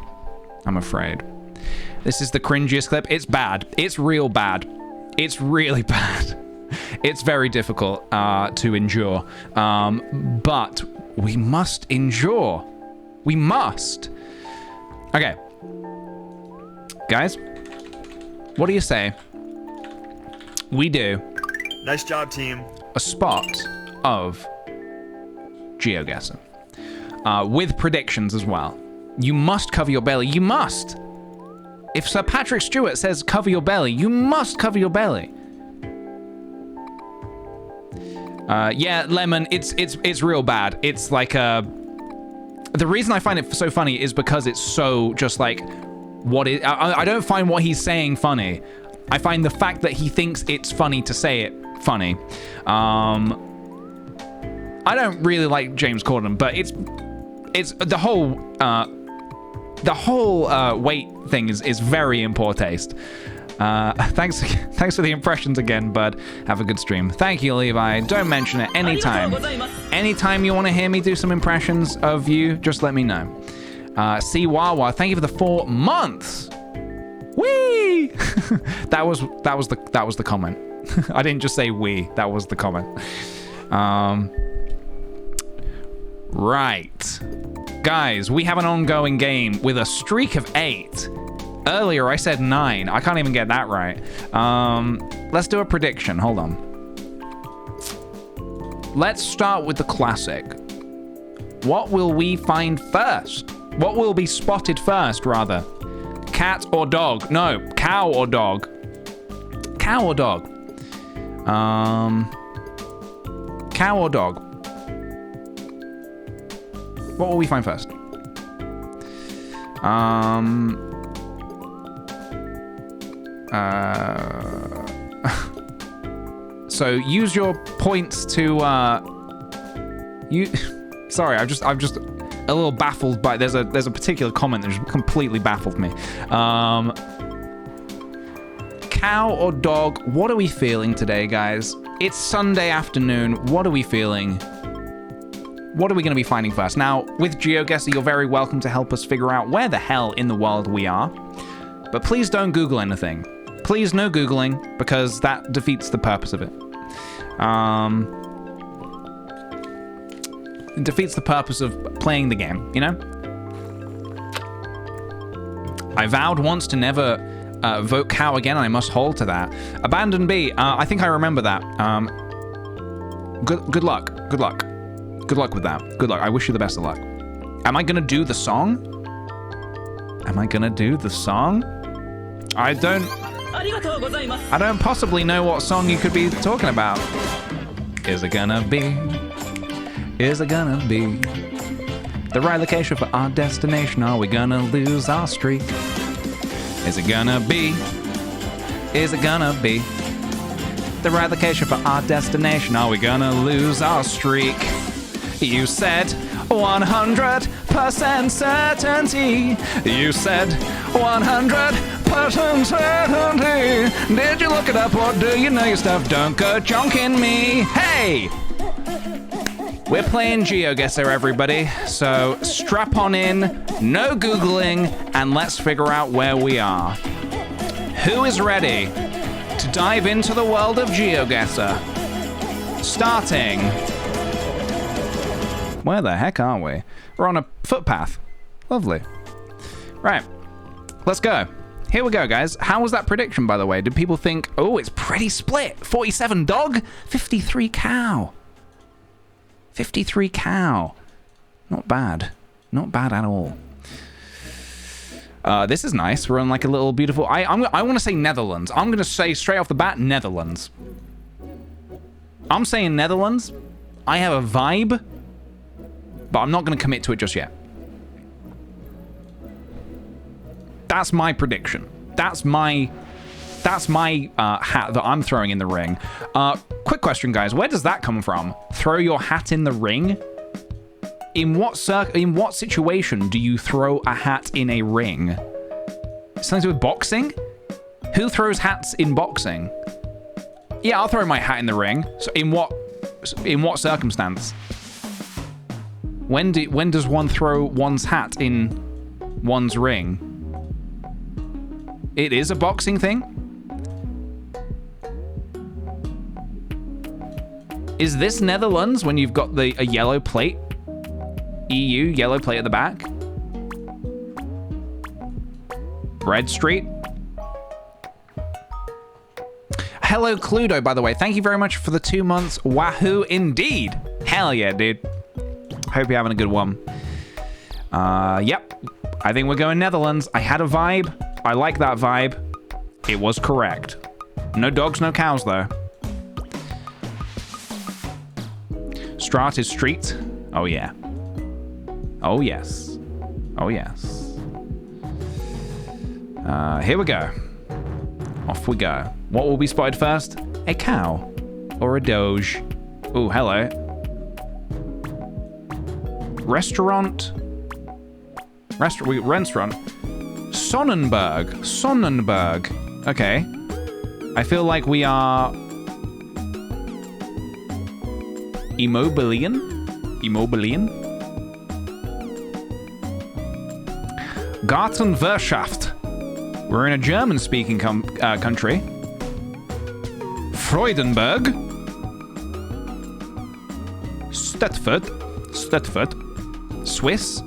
I'm afraid. This is the cringiest clip. It's bad. It's real bad. It's really bad. It's very difficult to endure, but we must endure. We must. Okay. Guys, what do you say we do Nice job, team. a spot of GeoGuessr with predictions as well? You must cover your belly. You must. If Sir Patrick Stewart says cover your belly, you must cover your belly. Yeah, Lemon, it's real bad. It's like the reason I find it so funny is because it's so just like I don't find what he's saying funny. I find the fact that he thinks it's funny to say it funny. I don't really like James Corden, but it's the whole the whole weight thing is very in poor taste. Thanks for the impressions again, bud. Have a good stream. Thank you, Levi. Don't mention it anytime. Anytime you want to hear me do some impressions of you, just let me know. C Wawa, thank you for the 4 months. Whee! that was the comment. I didn't just say we. That was the comment. Right, guys, we have an ongoing game with a streak of 8. Earlier I said 9. I can't even get that right. Let's do a prediction. Hold on. Let's start with the classic. What will we find first? What will be spotted first, rather? Cat or dog? No, cow or dog? Cow or dog? Cow or dog? What will we find first? So use your points to sorry, I'm just a little baffled by there's a particular comment that just completely baffled me. Cow or dog? What are we feeling today, guys? It's Sunday afternoon. What are we feeling? What are we going to be finding first? Now, with GeoGuessr, you're very welcome to help us figure out where the hell in the world we are. But please don't Google anything. Please no Googling, because that defeats the purpose of it. It defeats the purpose of playing the game, you know? I vowed once to never vote cow again, and I must hold to that. Abandon B, I think I remember that. Good luck. Good luck. Good luck with that. Good luck. I wish you the best of luck. Am I gonna do the song? Am I gonna do the song? I don't possibly know what song you could be talking about. Is it gonna be? Is it gonna be the right location for our destination? Are we gonna lose our streak? Is it gonna be? Is it gonna be the right location for our destination? Are we gonna lose our streak? You said 100% certainty. You said 100% certainty. Did you look it up or do you know your stuff? Don't go jonking me. Hey! We're playing GeoGuessr, everybody. So strap on in, no Googling, and let's figure out where we are. Who is ready to dive into the world of GeoGuessr? Starting... Where the heck are we? We're on a footpath. Lovely. Right. Let's go. Here we go, guys. How was that prediction, by the way? Did people think, oh, it's pretty split? 47 dog, 53 cow. 53 cow. Not bad. Not bad at all. This is nice. We're on like a little beautiful... I want to say Netherlands. I'm going to say straight off the bat, Netherlands. I'm saying Netherlands. I have a vibe, but I'm not going to commit to it just yet. That's my prediction. That's my hat that I'm throwing in the ring. Quick question, guys. Where does that come from? Throw your hat in the ring? In what situation do you throw a hat in a ring? Something to do with boxing? Who throws hats in boxing? Yeah, I'll throw my hat in the ring. So in what circumstance? When does one throw one's hat in one's ring? It is a boxing thing? Is this Netherlands when you've got a yellow plate? EU, yellow plate at the back? Red Street? Hello, Cluedo, by the way. Thank you very much for the 2 months. Wahoo, indeed. Hell yeah, dude. Hope you're having a good one. Yep. I think we're going Netherlands. I had a vibe. I like that vibe. It was correct. No dogs, no cows, though. Straat is street. Oh, yeah. Oh, yes. Oh, yes. Here we go. Off we go. What will be spotted first? A cow. Or a doge. Ooh, hello. Restaurant. Restaurant. Sonnenberg. Okay. I feel like we are... Immobilien? Gartenwirtschaft. We're in a German-speaking country. Freudenberg. Stedford. Swiss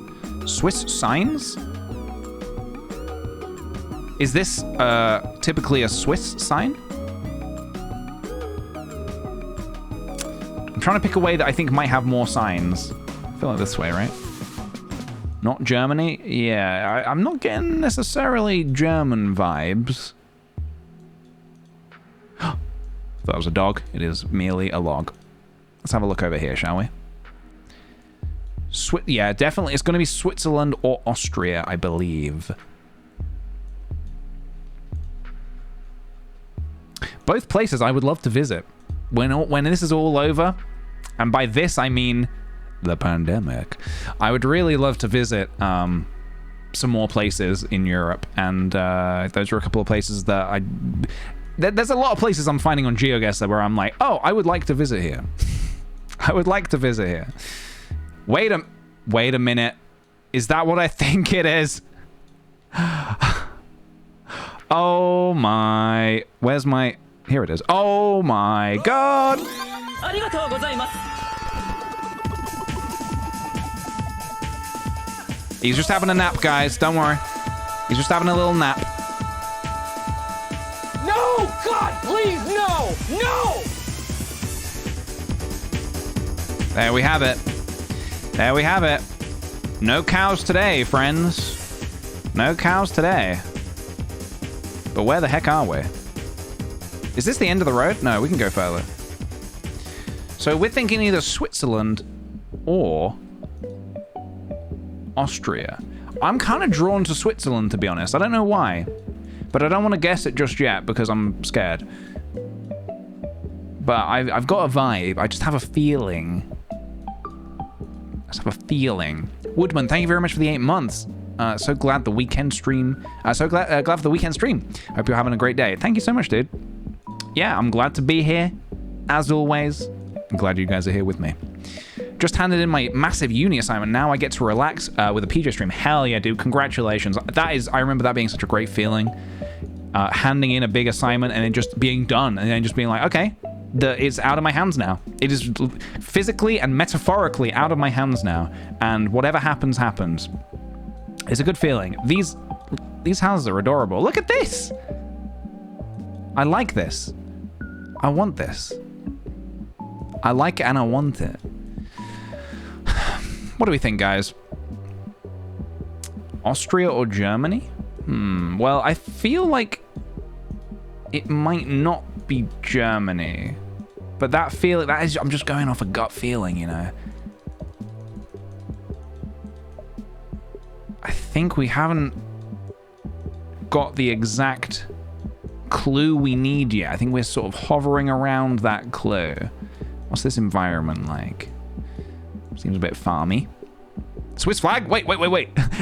signs. Is this typically a Swiss sign? I'm trying to pick a way that I think might have more signs. I feel like this way, right? Not Germany? Yeah, I'm not getting necessarily German vibes. That was a dog. It is merely a log. Let's have a look over here, shall we? Yeah, definitely. It's going to be Switzerland or Austria, I believe. Both places I would love to visit. When this is all over, and by this I mean the pandemic, I would really love to visit some more places in Europe, and those are a couple of places that there's a lot of places I'm finding on GeoGuessr where I'm like, oh, I would like to visit here. I would like to visit here. Wait a minute. Is that what I think it is? Oh my... Where's my... Here it is. Oh my god! He's just having a nap, guys. Don't worry. He's just having a little nap. No! God, please, no! No! There we have it. There we have it. No cows today, friends. No cows today. But where the heck are we? Is this the end of the road? No, we can go further. So we're thinking either Switzerland or Austria. I'm kind of drawn to Switzerland, to be honest. I don't know why. But I don't want to guess it just yet because I'm scared. But I've got a vibe. I just have a feeling. Woodman, thank you very much for the 8 months. So glad the weekend stream. Glad for the weekend stream. Hope you're having a great day. Thank you so much, dude. Yeah, I'm glad to be here. As always, I'm glad you guys are here with me. Just handed in my massive uni assignment. Now I get to relax with a PJ stream. Hell yeah, dude. Congratulations. I remember that being such a great feeling. Handing in a big assignment and then just being done. And then just being like, okay, it's out of my hands now. It is physically and metaphorically out of my hands now. And whatever happens, happens. It's a good feeling. These houses are adorable. Look at this. I like this. I want this. I like it and I want it. What do we think, guys? Austria or Germany? Well, I feel like it might not be Germany. But that is, I'm just going off a gut feeling, you know. I think we haven't got the exact clue we need yet. I think we're sort of hovering around that clue. What's this environment like? Seems a bit farmy. Swiss flag? Wait.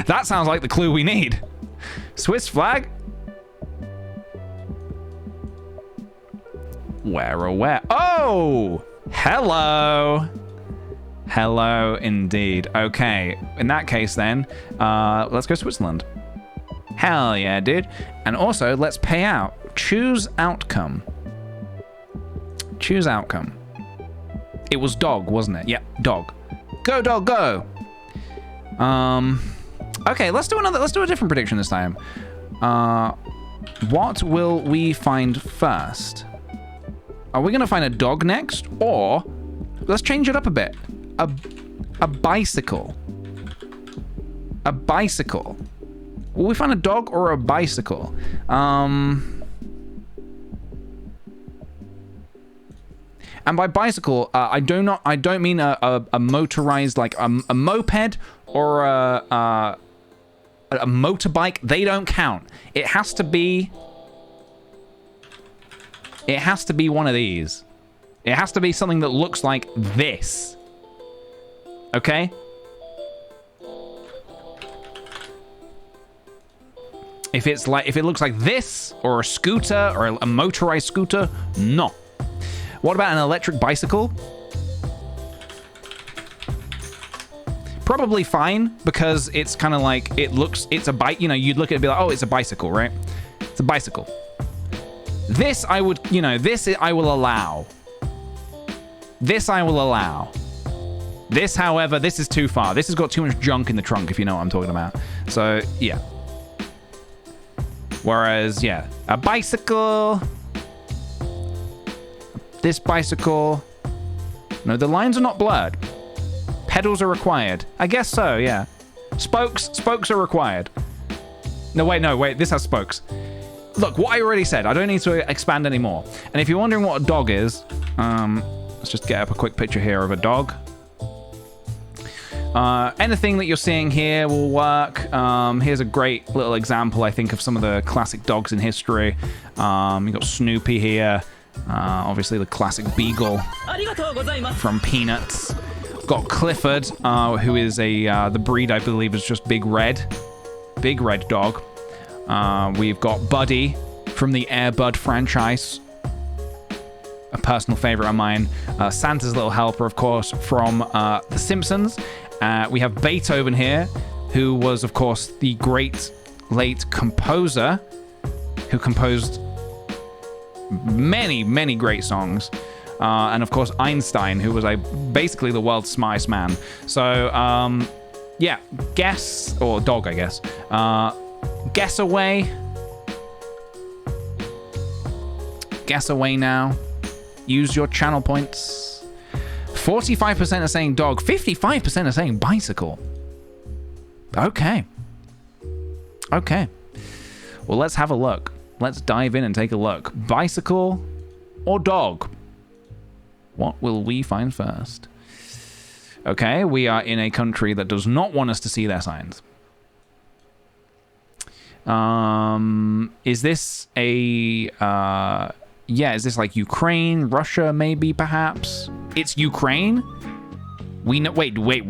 That sounds like the clue we need. Swiss flag? Where? Oh! Hello! Hello, indeed. Okay, in that case then, let's go Switzerland. Hell yeah, dude. And also, let's pay out. Choose outcome. Choose outcome. It was dog, wasn't it? Yep, dog. Go, dog, go! Okay, let's do a different prediction this time. What will we find first? Are we gonna find a dog next? Or, let's change it up a bit. A bicycle. A bicycle. Will we find a dog or a bicycle? And by bicycle, I don't mean a motorized, like a moped or a motorbike. They don't count. It has to be one of these. It has to be something that looks like this. Okay? If it looks like this, or a scooter, or a motorized scooter, no. What about an electric bicycle? Probably fine, because it's kind of like, it's a bike, you know, you'd look at it and be like, oh, it's a bicycle, right? It's a bicycle. This I would, you know, this I will allow. This I will allow. This, however, this is too far. This has got too much junk in the trunk, if you know what I'm talking about. So, yeah. Whereas, yeah, a bicycle. This bicycle. No, the lines are not blurred. Pedals are required. I guess so, yeah. Spokes are required. No, wait, this has spokes. Look, what I already said, I don't need to expand anymore. And if you're wondering what a dog is, let's just get up a quick picture here of a dog. Anything that you're seeing here will work. Here's a great little example, I think, of some of the classic dogs in history. You've got Snoopy here. Obviously the classic beagle from Peanuts. Got Clifford, who is the breed I believe is just big red dog. We've got Buddy from the Air Bud franchise, a personal favorite of mine. Santa's Little Helper, of course, from The Simpsons. We have Beethoven here, who was, of course, the great late composer who composed many, many great songs. And of course, Einstein, who was basically the world's smartest man. So, yeah, guess, or dog, I guess. Guess away. Guess away now. Use your channel points. 45% are saying dog, 55% are saying bicycle. Okay. Okay. Well, let's have a look. Let's dive in and take a look. Bicycle or dog? What will we find first? Okay, we are in a country that does not want us to see their signs. Is this is this like Ukraine, Russia, maybe, perhaps? It's Ukraine? We know, wait. We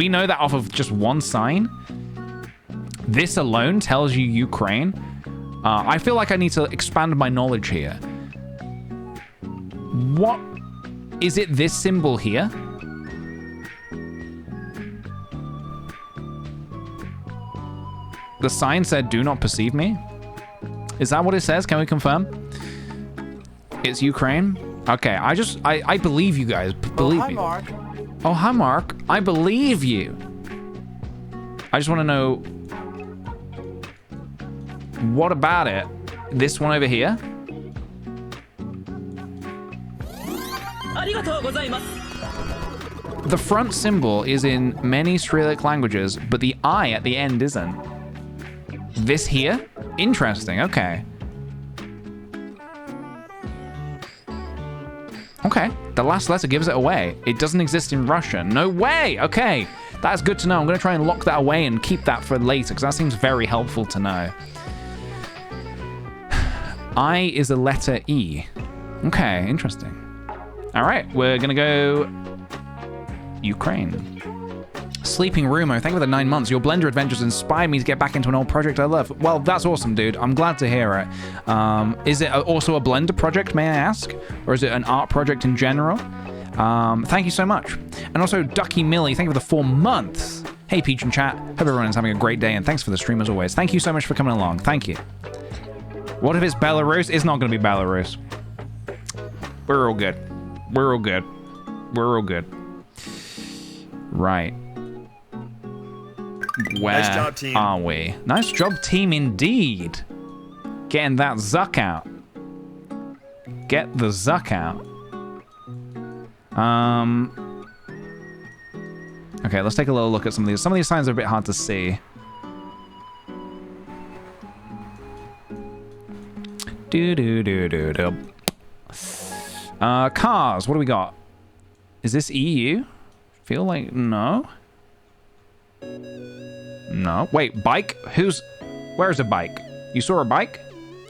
know that off of just one sign? This alone tells you Ukraine? I feel like I need to expand my knowledge here. What? Is it this symbol here? The sign said, do not perceive me. Is that what it says? Can we confirm? It's Ukraine? Okay, I believe you guys. Believe me. Mark. Oh, hi, Mark. I believe you. I just want to know, what about it? This one over here? The front symbol is in many Cyrillic languages, but the I at the end isn't. This here? Interesting, okay. Okay, the last letter gives it away. It doesn't exist in Russian. No way, okay. That's good to know. I'm gonna try and lock that away and keep that for later, because that seems very helpful to know. I is a letter E. Okay, interesting. All right, we're gonna go Ukraine. Sleeping Rumo, thank you for the 9 months. Your Blender adventures inspired me to get back into an old project I love. Well, that's awesome, dude. I'm glad to hear it. Is it also a Blender project, may I ask? Or is it an art project in general? Thank you so much. And also, Ducky Millie, thank you for the 4 months. Hey, Peach and chat. Hope everyone is having a great day, and thanks for the stream as always. Thank you so much for coming along. Thank you. What if it's Belarus? It's not going to be Belarus. We're all good. We're all good. We're all good. Right. Where nice job, team. Are we? Nice job, team, indeed. Getting that Zuck out. Get the Zuck out. Okay, let's take a little look at some of these. Some of these signs are a bit hard to see. Cars, what do we got? Is this EU? Feel like, no. No, wait, bike? Where's a bike? You saw a bike?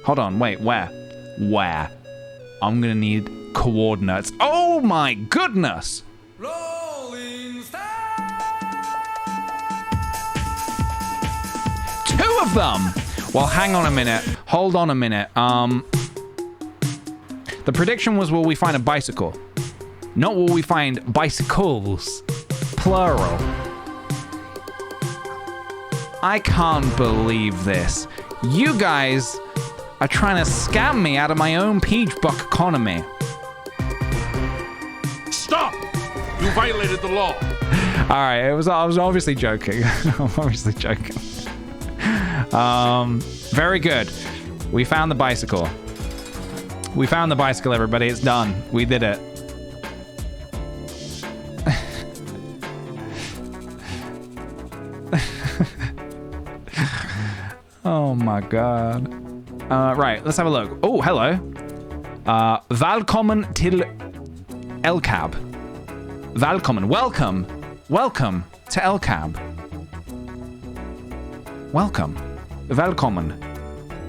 Hold on, wait, where? Where? I'm gonna need coordinates. Oh my goodness! Two of of them. Well, hang on a minute. Hold on a minute. The prediction was, will we find a bicycle? Not will we find bicycles. Plural. I can't believe this. You guys are trying to scam me out of my own peach buck economy. Stop! You violated the law. All right, I was obviously joking. I'm obviously joking. Very good. We found the bicycle. We found the bicycle, everybody. It's done. We did it. Oh my god. Right, let's have a look. Oh, hello. Välkommen till El-Cab. Välkommen. Welcome. Welcome to El-Cab. Welcome. Välkommen.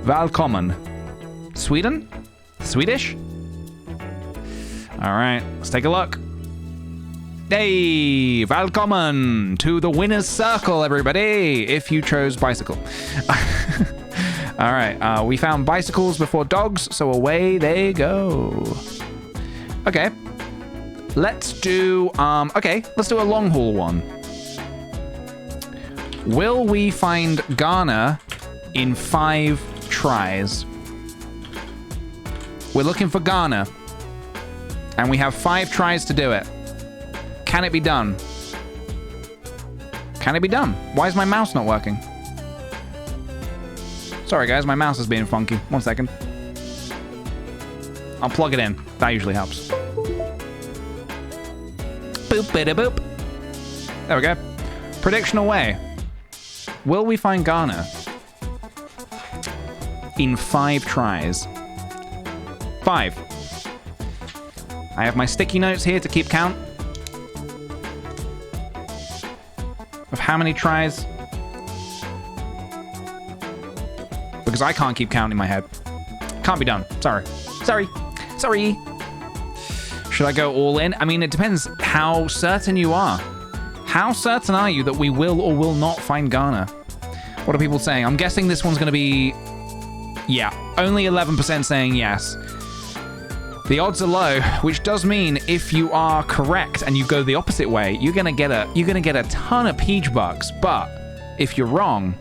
Välkommen. Sweden? Swedish? All right, let's take a look. Hey, welcome to the winner's circle, everybody, if you chose bicycle. All right, we found bicycles before dogs, so away they go. Okay, let's do, let's do a long haul one. Will we find Ghana in 5 tries? We're looking for Ghana, and we have 5 tries to do it. Can it be done? Can it be done? Why is my mouse not working? Sorry guys, my mouse is being funky. 1 second. I'll plug it in. That usually helps. Boop, bida, boop. There we go. Prediction away. Will we find Ghana in 5 tries? 5. I have my sticky notes here to keep count of how many tries, because I can't keep count in my head. Can't be done. Sorry. Sorry. Sorry. Should I go all in? I mean, it depends how certain you are. How certain are you that we will or will not find Ghana? What are people saying? I'm guessing this one's going to be... Yeah, only 11% saying yes. The odds are low, which does mean if you are correct and you go the opposite way, you're gonna get a ton of peach bucks. But if you're wrong,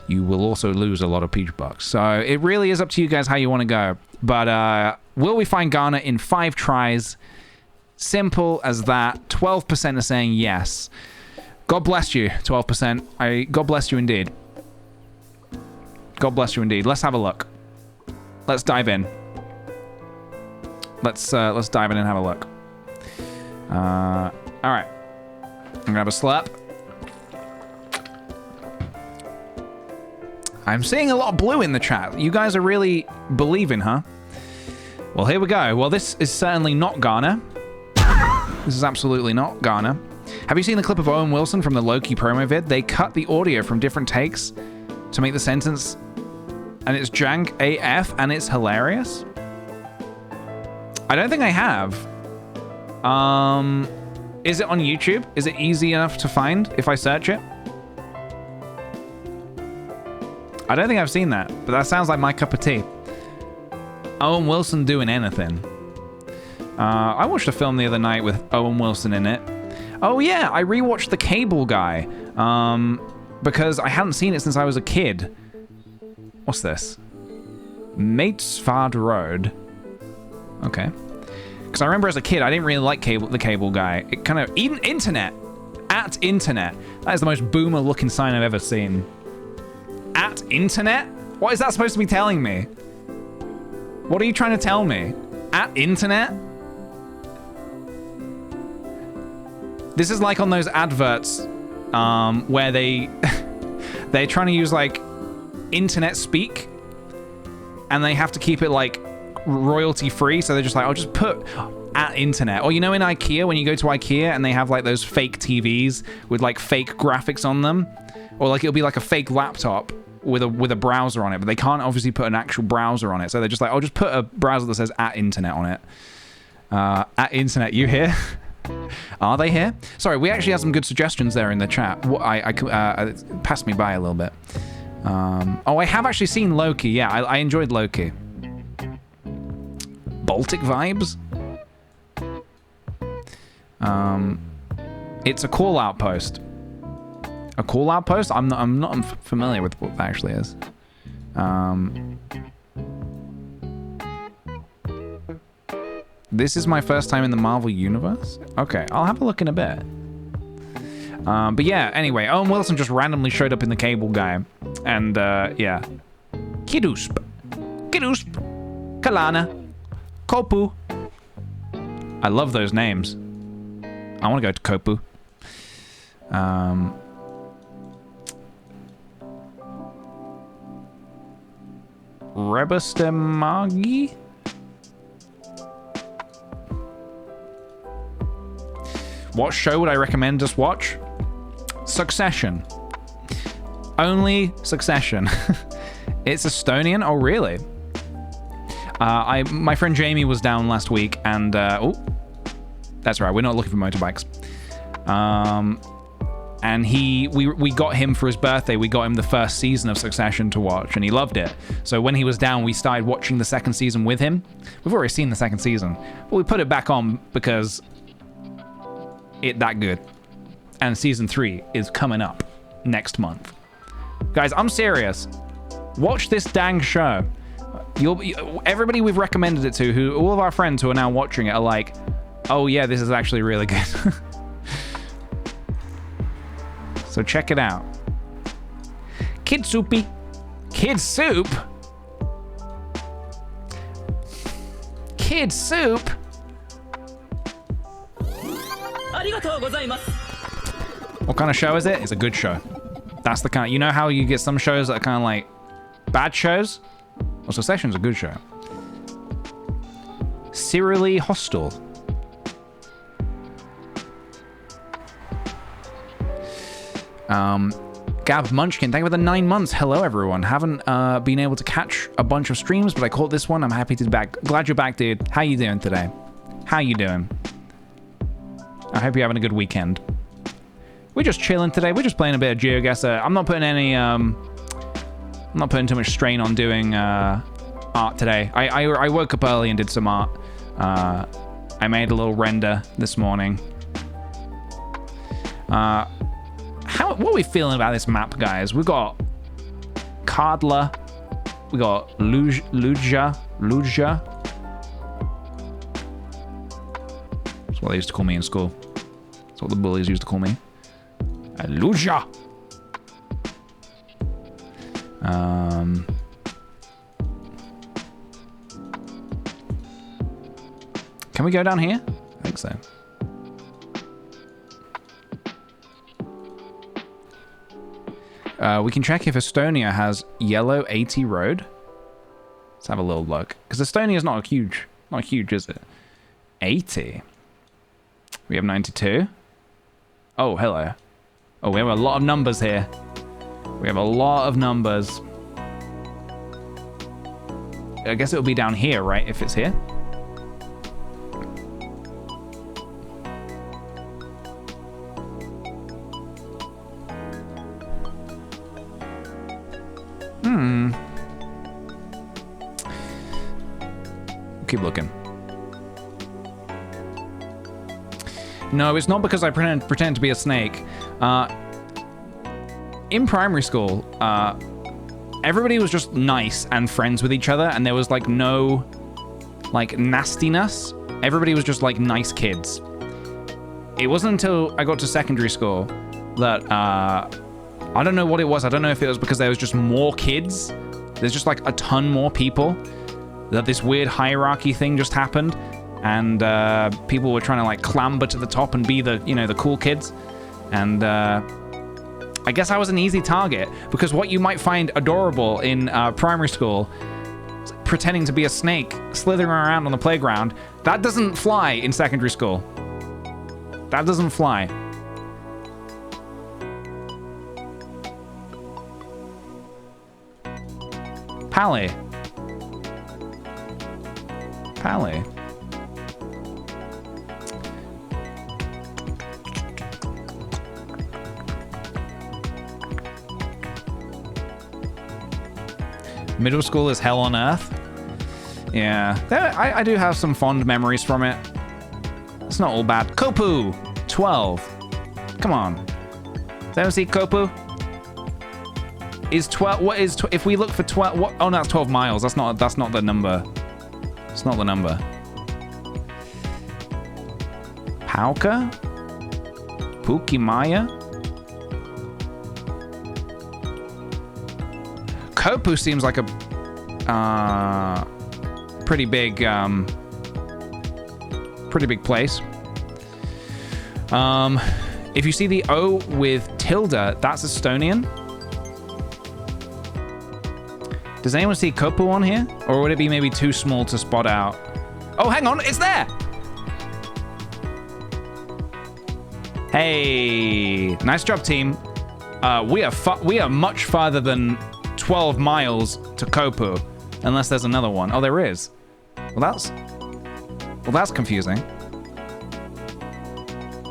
you will also lose a lot of peach bucks. So it really is up to you guys how you want to go. But will we find Ghana in 5 tries? Simple as that. 12% are saying yes. God bless you, 12%. God bless you indeed. God bless you indeed. Let's have a look. Let's dive in. Let's dive in and have a look. All right. I'm gonna have a slurp. I'm seeing a lot of blue in the chat. You guys are really believing, huh? Well, here we go. Well, this is certainly not Ghana. This is absolutely not Ghana. Have you seen the clip of Owen Wilson from the Loki promo vid? They cut the audio from different takes to make the sentence, and it's jank AF, and it's hilarious. I don't think I have. Is it on YouTube? Is it easy enough to find if I search it? I don't think I've seen that, but that sounds like my cup of tea. Owen Wilson doing anything. I watched a film the other night with Owen Wilson in it. Oh yeah, I rewatched The Cable Guy, because I hadn't seen it since I was a kid. What's this? Matesford Road. Okay. Because I remember as a kid, I didn't really like The Cable Guy. It kind of... Even Internet. At Internet. That is the most boomer-looking sign I've ever seen. At Internet? What is that supposed to be telling me? What are you trying to tell me? At Internet? This is like on those adverts where they're trying to use like internet speak, and they have to keep it like royalty free, so they're just like, I'll just put at Internet. Or you know in IKEA, when you go to IKEA and they have like those fake TVs with like fake graphics on them, or like it'll be like a fake laptop with a browser on it, but they can't obviously put an actual browser on it, so they're just like, I'll just put a browser that says at Internet on it. At Internet, you here? Are they here? Sorry, we actually had some good suggestions there in the chat. I passed me by a little bit. Oh, I have actually seen Loki. Yeah, I enjoyed Loki. Baltic vibes? It's a call outpost. A call outpost? I'm not familiar with what that actually is. This is my first time in the Marvel Universe? Okay, I'll have a look in a bit. But yeah, anyway, Owen Wilson just randomly showed up in the Cable Guy. And, yeah. Kidusp. Kalana. Kopu. I love those names. I want to go to Kopu. Rebustemagi? What show would I recommend us watch? Succession. Only Succession. It's Estonian? Oh, really? My friend Jamie was down last week, and oh, that's right. We're not looking for motorbikes. And we got him for his birthday. We got him the first season of Succession to watch, and he loved it. So when he was down, we started watching the second season with him. We've already seen the second season, but we put it back on because it's that good. And season 3 is coming up next month. Guys, I'm serious. Watch this dang show. Everybody we've recommended it to, all of our friends who are now watching it are like, oh yeah, this is actually really good. So check it out. Kid Soupy. Kid Soup? Kid Soup? What kind of show is it? It's a good show. That's the kind. You know how you get some shows that are kind of like bad shows? Well, Succession's a good show. Serially Hostile. Gab Munchkin, thank you for the 9 months. Hello, everyone. Haven't been able to catch a bunch of streams, but I caught this one. I'm happy to be back. Glad you're back, dude. How you doing today? How you doing? I hope you're having a good weekend. We're just chilling today. We're just playing a bit of GeoGuessr. I'm not putting any, I'm not putting too much strain on doing art today. I woke up early and did some art. I made a little render this morning. What are we feeling about this map, guys? We got Cardler. We got Luja. That's what they used to call me in school. That's what the bullies used to call me. Luja. Can we go down here? I think so. We can check if Estonia has yellow 80 road. Let's have a little look. Because Estonia is not huge, is it? 80. We have 92. Oh, hello. Oh, we have a lot of numbers here. We have a lot of numbers. I guess it'll be down here, right? If it's here. Keep looking. No, it's not because I pretend to be a snake. In primary school, everybody was just nice and friends with each other, and there was like no like nastiness. Everybody was just like nice kids. It wasn't until I got to secondary school that I don't know what it was. I don't know if it was because there was just more kids. There's just like a ton more people. That this weird hierarchy thing just happened, and people were trying to like clamber to the top and be the, you know, the cool kids. And I guess I was an easy target, because what you might find adorable in primary school, pretending to be a snake, slithering around on the playground, that doesn't fly in secondary school. That doesn't fly. Pally. Middle school is hell on earth. Yeah, I do have some fond memories from it. It's not all bad. Kopu, 12. Come on. Does anyone see Kopu? Is 12? What is? If we look for 12? What? Oh, no, that's 12 miles. That's not the number. It's not the number. Pauka? Pukimaya? Kopu seems like a pretty big place. If you see the O with tilde, that's Estonian. Does anyone see Kopu on here? Or would it be maybe too small to spot out? Oh, hang on, it's there! Hey, nice job, team. We are much farther than 12 miles to Kopu, unless there's another one. Oh, there is. Well, that's confusing.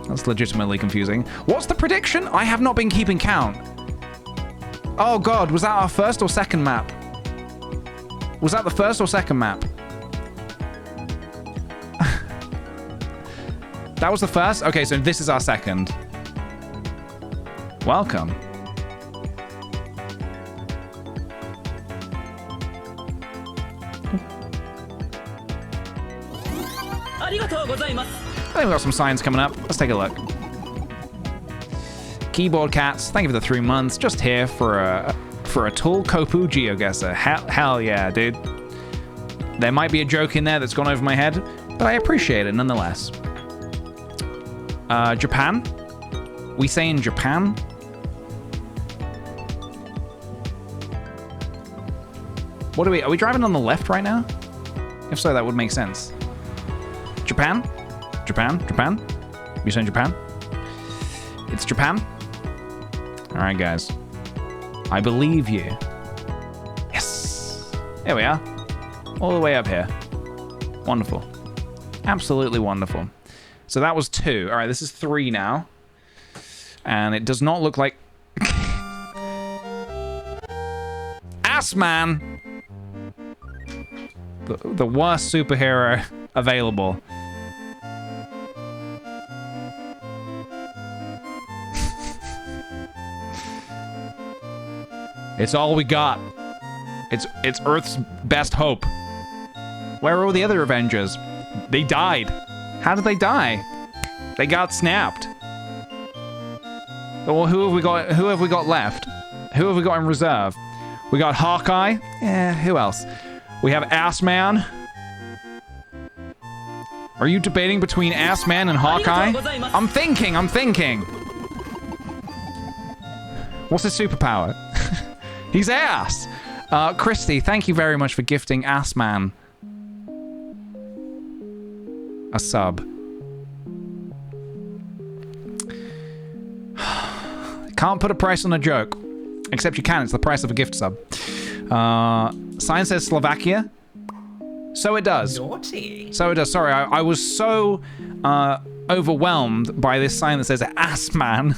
That's legitimately confusing. What's the prediction? I have not been keeping count. Oh God, was that our first or second map? Was that the first or second map? That was the first? Okay, so this is our second. Welcome. I think we've got some signs coming up. Let's take a look. Keyboard Cats, thank you for the 3 months. Just here for a tall Kopu GeoGuessr. Hell yeah, dude. There might be a joke in there that's gone over my head, but I appreciate it nonetheless. Japan? We say in Japan? Are we driving on the left right now? If so, that would make sense. Japan? Japan? You saying Japan? It's Japan? All right, guys. I believe you. Yes. There we are. All the way up here. Wonderful. Absolutely wonderful. So that was 2. All right, this is 3 now. And it does not look like... Ass Man! The worst superhero available. It's all we got. It's Earth's best hope. Where are all the other Avengers? They died. How did they die? They got snapped. Well, who have we got? Who have we got left? Who have we got in reserve? We got Hawkeye. Who else? We have Ass Man. Are you debating between Ass Man and Hawkeye? I'm thinking. What's his superpower? He's ass. Christy, thank you very much for gifting Ass Man a sub. Can't put a price on a joke. Except you can, it's the price of a gift sub. Sign says Slovakia. So it does. Naughty. So it does. Sorry, I was so overwhelmed by this sign that says Ass Man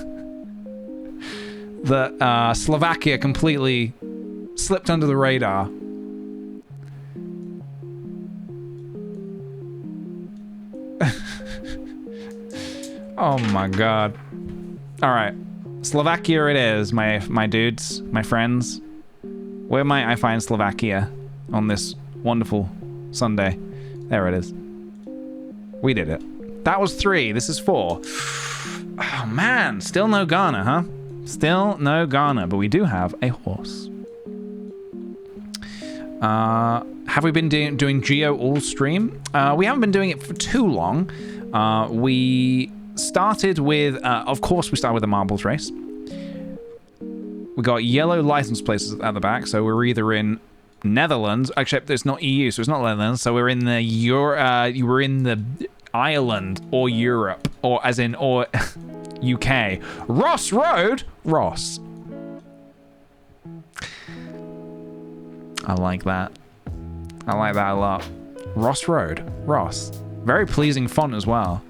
that Slovakia completely slipped under the radar. Oh my god. Alright. Slovakia it is, my dudes, my friends. Where might I find Slovakia on this wonderful Sunday? There it is. We did it. That was 3. This is 4. Oh man, still no Ghana, huh? Still no Ghana, but we do have a horse. Have we been doing Geo all stream? We haven't been doing it for too long. We started with, of course, we started with the marbles race. We got yellow license plates at the back, so we're either in Netherlands, except it's not EU, so it's not Netherlands. So we're in the we're in the Ireland or Europe, or as in or UK. Ross Road, Ross. I like that. I like that a lot. Ross Road, Ross. Very pleasing font as well.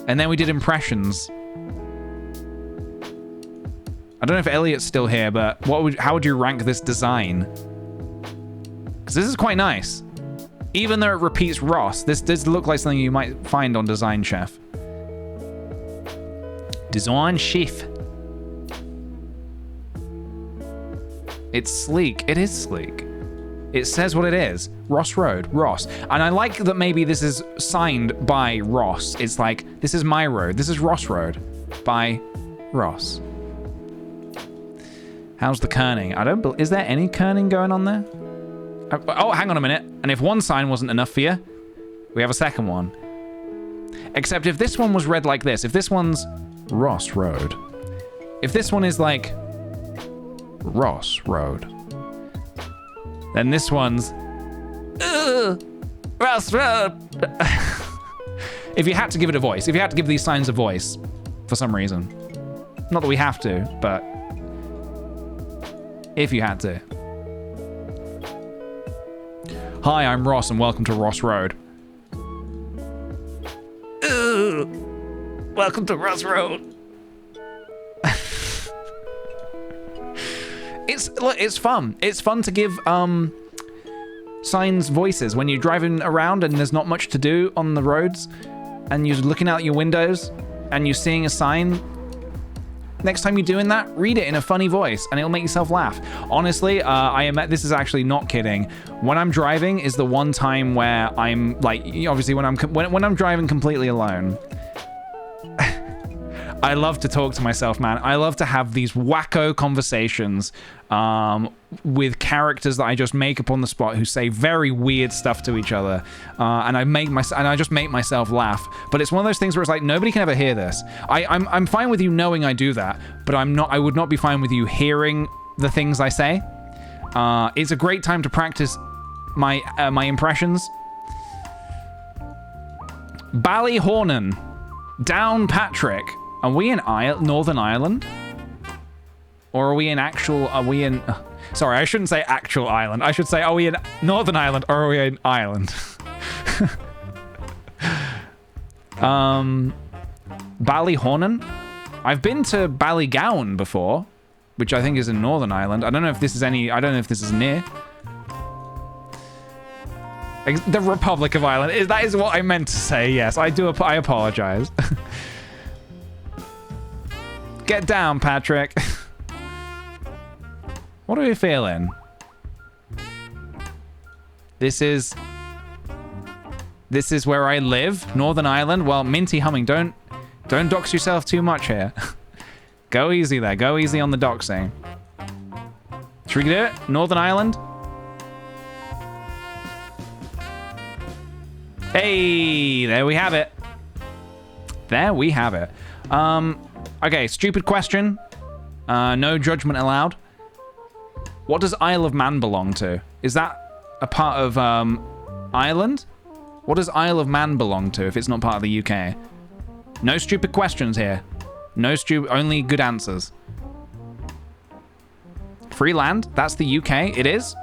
And then we did impressions. I don't know if Elliot's still here, but how would you rank this design? Because this is quite nice. Even though it repeats Ross, this does look like something you might find on Design Chef. Design Chef. It's sleek. It is sleek. It says what it is. Ross Road, Ross. And I like that maybe this is signed by Ross. It's like, this is my road. This is Ross Road by Ross. How's the kerning? Is there any kerning going on there? Oh, hang on a minute. And if one sign wasn't enough for you, we have a second one. Except if this one was read like this, if this one's Ross Road, if this one is like Ross Road, then this one's Ross Road. If you had to give it a voice, if you had to give these signs a voice for some reason, not that we have to, but if you had to. Hi, I'm Ross, and welcome to Ross Road. Welcome to Ross Road. It's fun. It's fun to give signs voices when you're driving around and there's not much to do on the roads, and you're looking out your windows and you're seeing a sign. Next time you're doing that, read it in a funny voice and it'll make yourself laugh. Honestly, this is actually not kidding. When I'm driving is the one time where I'm like, obviously when I'm driving completely alone, I love to talk to myself, man. I love to have these wacko conversations with characters that I just make up on the spot who say very weird stuff to each other, and I just make myself laugh. But it's one of those things where it's like nobody can ever hear this. I'm fine with you knowing I do that, but I would not be fine with you hearing the things I say. It's a great time to practice my impressions. Ballyhornan, Down Patrick. Are we in Northern Ireland? Or are we in sorry, I shouldn't say actual Ireland. I should say, are we in Northern Ireland or are we in Ireland? Ballyhornan? I've been to Ballygowan before, which I think is in Northern Ireland. I don't know if this is near. The Republic of Ireland. That is what I meant to say, yes. I apologize. Get down, Patrick. What are we feeling? This is where I live, Northern Ireland. Well, Minty Humming, don't dox yourself too much here. Go easy there. Go easy on the doxing. Should we do it? Northern Ireland? Hey, there we have it. There we have it. Okay, stupid question. No judgment allowed. What does Isle of Man belong to? Is that a part of Ireland? What does Isle of Man belong to if it's not part of the UK? No stupid questions here. Only good answers. Free land? That's the UK. It is?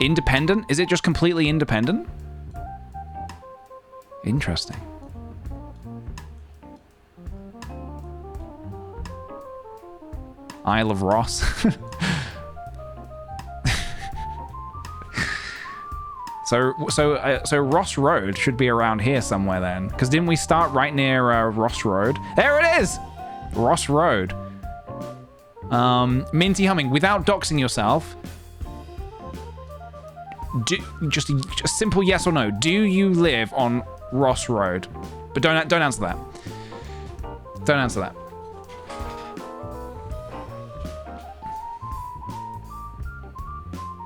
Independent? Is it just completely independent? Interesting. Isle of Ross. So Ross Road should be around here somewhere then, because didn't we start right near Ross Road? There it is, Ross Road. Minty Humming, without doxing yourself. Just a simple yes or no. Do you live on Ross Road? But don't answer that. Don't answer that.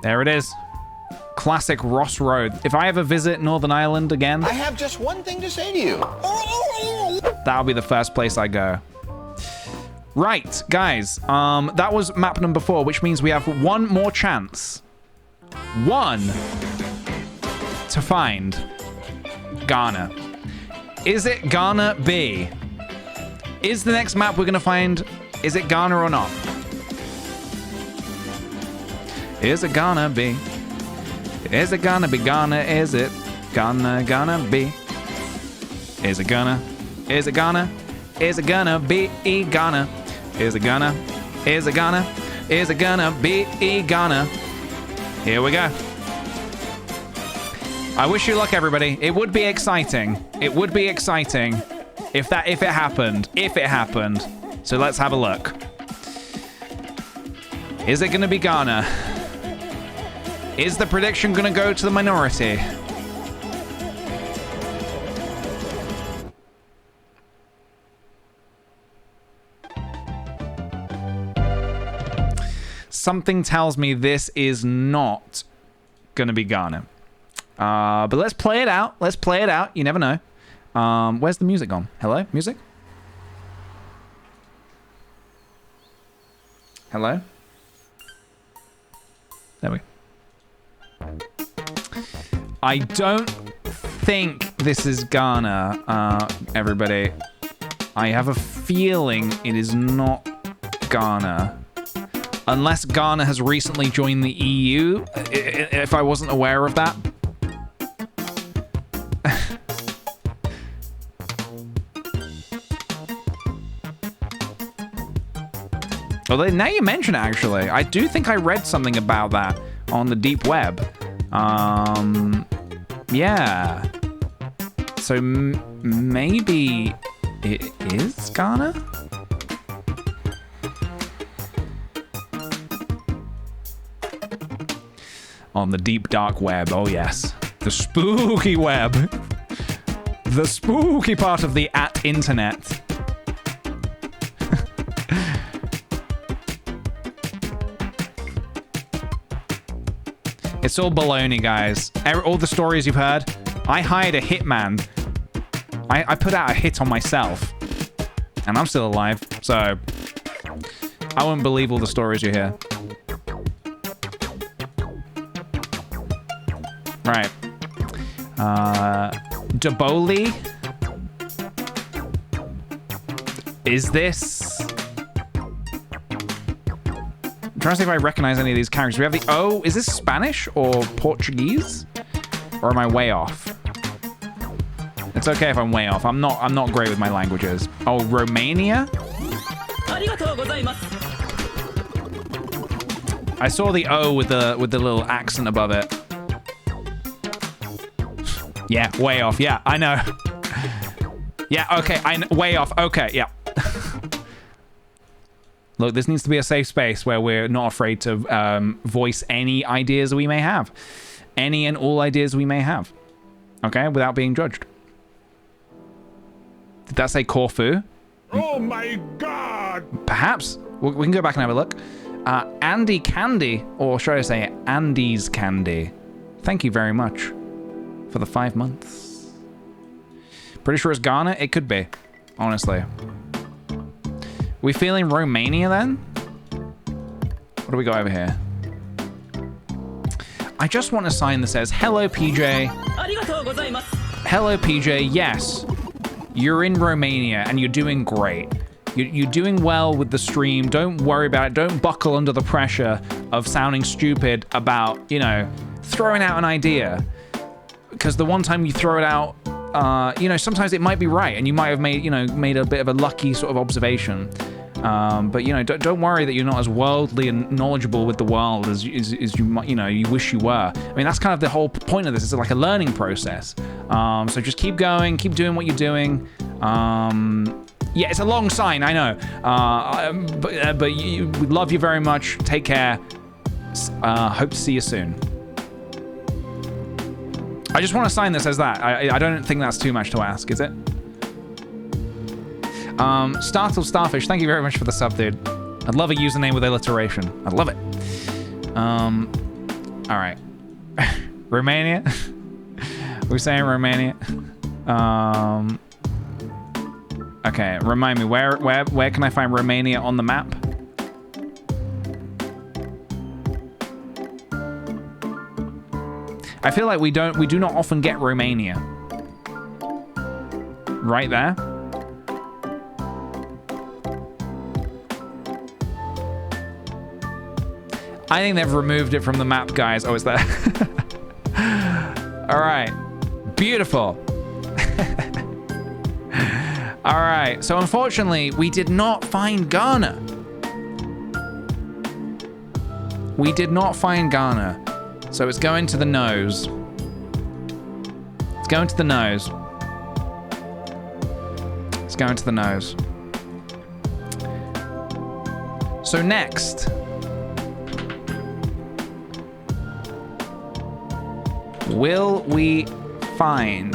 There it is. Classic Ross Road. If I ever visit Northern Ireland again, I have just one thing to say to you. That'll be the first place I go. Right, guys. That was map number 4, which means we have one more chance. One to find Ghana. Is it Ghana B? Is the next map we're gonna find, is it Ghana or not? Is it Ghana B? Is it gonna be Ghana? Is it gonna be? Is it gonna? Is it gonna? Is it gonna be Ghana? Is it gonna? Is it gonna? Is it gonna be Ghana? Here we go. I wish you luck, everybody. It would be exciting. It would be exciting if it happened. If it happened. So let's have a look. Is it gonna be Ghana? Is the prediction gonna go to the minority? Something tells me this is not gonna be Ghana. But let's play it out. Let's play it out. You never know. Where's the music gone? Hello? Music? Hello? There we go. I don't think this is Ghana, everybody. I have a feeling it is not Ghana. Unless Ghana has recently joined the EU, if I wasn't aware of that. Although now you mention it, actually, I do think I read something about that on the deep web. Yeah. So maybe it is Ghana? On the deep dark web, oh yes. The spooky web. The spooky part of the internet. It's all baloney, guys. All the stories you've heard. I hired a hitman. I put out a hit on myself. And I'm still alive, so I wouldn't believe all the stories you hear. Right. Daboli? Is this? I'm trying to see if I recognize any of these characters. We have the O. Is this Spanish or Portuguese? Or am I way off? It's okay if I'm way off. I'm not great with my languages. Oh, Romania? I saw the O with the little accent above it. Yeah, way off. Yeah, I know. Yeah, okay. Way off. Okay, yeah. Look, this needs to be a safe space where we're not afraid to voice any ideas we may have. Any and all ideas we may have. Okay? Without being judged. Did that say Corfu? Oh my god! Perhaps. We can go back and have a look. Andy Candy, or should I say Andy's Candy. Thank you very much for the 5 months. Pretty sure it's Ghana? It could be, honestly. We feeling Romania then? What do we got over here? I just want a sign that says, hello PJ. Hello PJ, yes. You're in Romania and you're doing great. You're doing well with the stream. Don't worry about it. Don't buckle under the pressure of sounding stupid about, you know, throwing out an idea. Because the one time you throw it out, you know, sometimes it might be right, and you might have made a bit of a lucky sort of observation. But you know, don't worry that you're not as worldly and knowledgeable with the world as you might, you wish you were. I mean, that's kind of the whole point of this. It's like a learning process. So just keep going, keep doing what you're doing. Yeah, it's a long sign, I know. But we love you very much. Take care. Hope to see you soon. I just want a sign that says that. I don't think that's too much to ask, is it? Startled Starfish, thank you very much for the sub, dude. I'd love a username with alliteration. I'd love it. All right. Romania? We're saying Romania. Okay, remind me, where can I find Romania on the map? I feel like we do not often get Romania. Right there. I think they've removed it from the map, guys. Oh, it's there. All right. Beautiful. All right. So unfortunately, we did not find Ghana. We did not find Ghana. So it's going to the nose. It's going to the nose. It's going to the nose. So next. Will we find...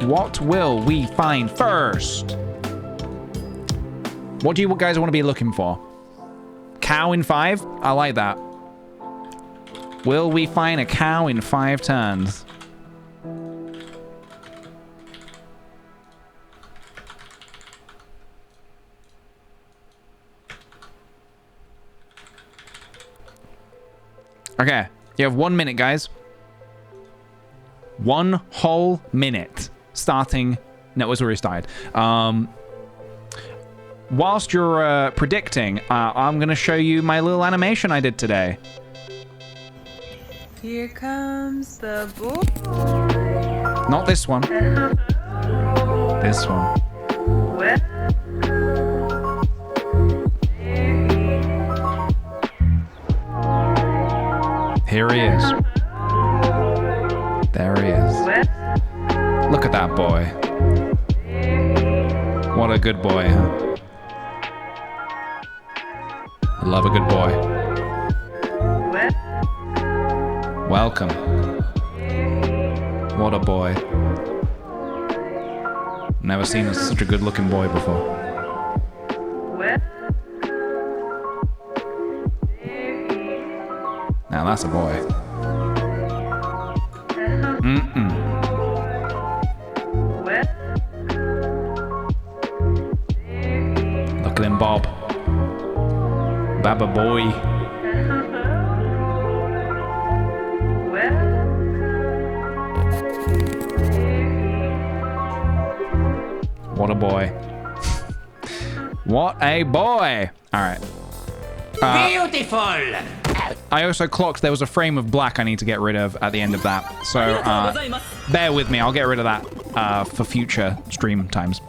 what will we find first? What do you guys want to be looking for? Cow in 5? I like that. Will we find a cow in 5 turns? Okay, you have 1 minute, guys. 1 whole minute. Starting... No, it's already started. Whilst you're predicting, I'm going to show you my little animation I did today. Here comes the boy. Not this one. This one. Here he is. There he is. Look at that boy. What a good boy, huh? I love a good boy. Welcome. What a boy. Never seen such a good looking boy before. Now that's a boy. Look at him, Bob. Baba boy. What a boy. What a boy. All right. Beautiful. I also clocked there was a frame of black I need to get rid of at the end of that. So bear with me. I'll get rid of that for future stream times.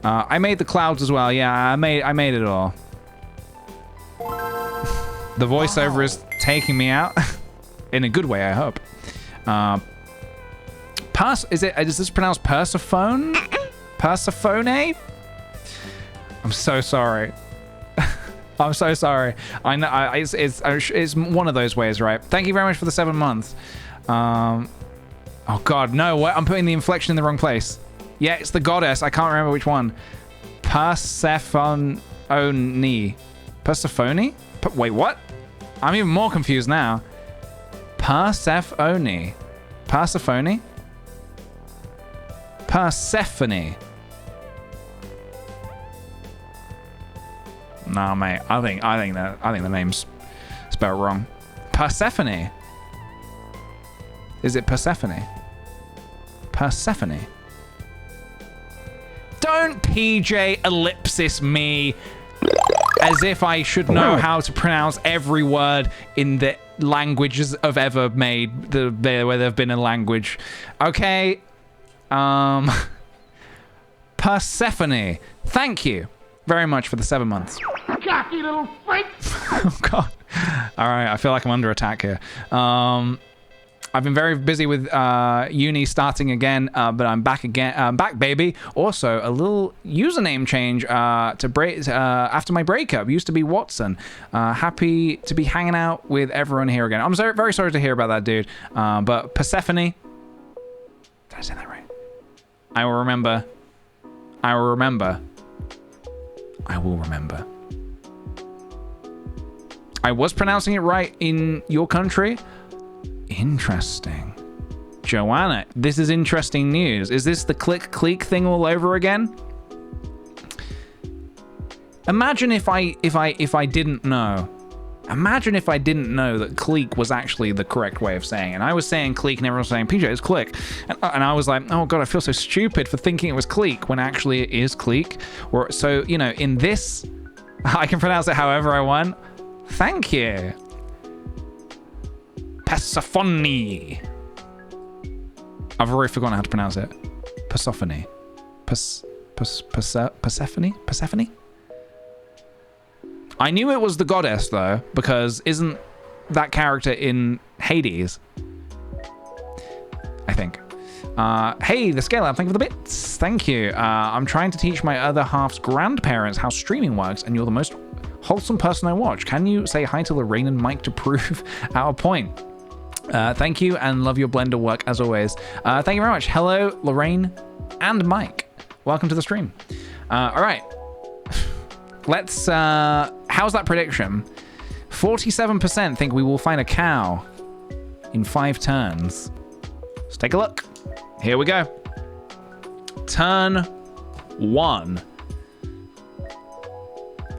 I made the clouds as well. Yeah, I made it all. The voiceover is taking me out in a good way, I hope. Is this pronounced Persephone? Persephone? I'm so sorry. I'm so sorry. I know it's one of those ways, right? Thank you very much for the 7 months. Oh God, no! What? I'm putting the inflection in the wrong place. Yeah, it's the goddess. I can't remember which one. Persephone. Persephone? Wait, what? I'm even more confused now. Persephone. Persephone? Persephone. Nah, mate. I think the name's spelled wrong. Persephone. Is it Persephone? Persephone. Don't PJ ellipsis me as if I should know how to pronounce every word in the languages I've ever made, where there've been a language. Okay. Persephone. Thank you very much for the 7 months. Cocky little freak. Oh God. All right, I feel like I'm under attack here. I've been very busy with uni starting again, but I'm back again. I'm back, baby. Also, a little username change after my breakup. Used to be Watson. Happy to be hanging out with everyone here again. I'm very sorry to hear about that, dude. But Persephone. Did I say that right? I will remember. I will remember. I will remember. I was pronouncing it right in your country. Interesting. Joanna, this is interesting news. Is this the click thing all over again? Imagine if I didn't know. Imagine if I didn't know that clique was actually the correct way of saying it. And I was saying clique and everyone was saying PJ, it's click. And I was like, oh God, I feel so stupid for thinking it was clique when actually it is clique. So, you know, in this, I can pronounce it however I want. Thank you. Persephone. I've already forgotten how to pronounce it. Persephone. Persephone? I knew it was the goddess, though, because isn't that character in Hades? I think. Hey, the Scale Up, thank you for the bits. Thank you. I'm trying to teach my other half's grandparents how streaming works, and you're the most wholesome person I watch. Can you say hi to Lorraine and Mike to prove our point? Thank you, and love your Blender work as always. Thank you very much. Hello, Lorraine and Mike. Welcome to the stream. All right. Let's, how's that prediction? 47% think we will find a cow in 5 turns. Let's take a look. Here we go. Turn 1.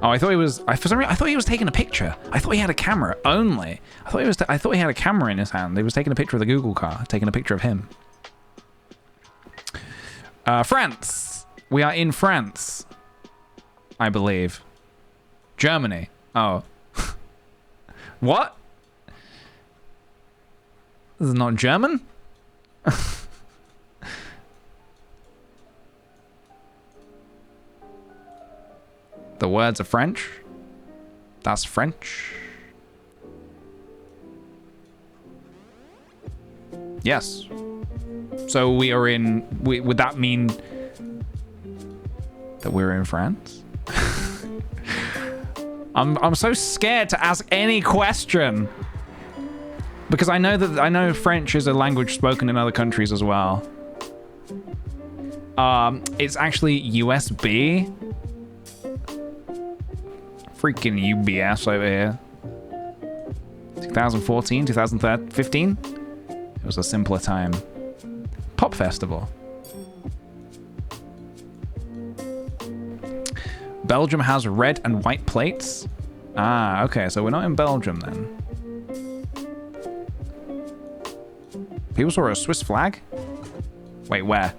Oh, I thought he was. For some reason, I thought he was taking a picture. I thought he had a camera only. I thought he had a camera in his hand. He was taking a picture of the Google car, taking a picture of him. France. We are in France, I believe. Germany. Oh. What? This is not German? The words are French. That's French. Yes. So we are in... would that mean that we're in France? I'm so scared to ask any question. Because I know French is a language spoken in other countries as well. It's actually USB. Freaking UBS over here. 2014, 2015. It was a simpler time. Pop Festival. Belgium has red and white plates. Ah, okay, so we're not in Belgium then. People saw a Swiss flag? Wait, where?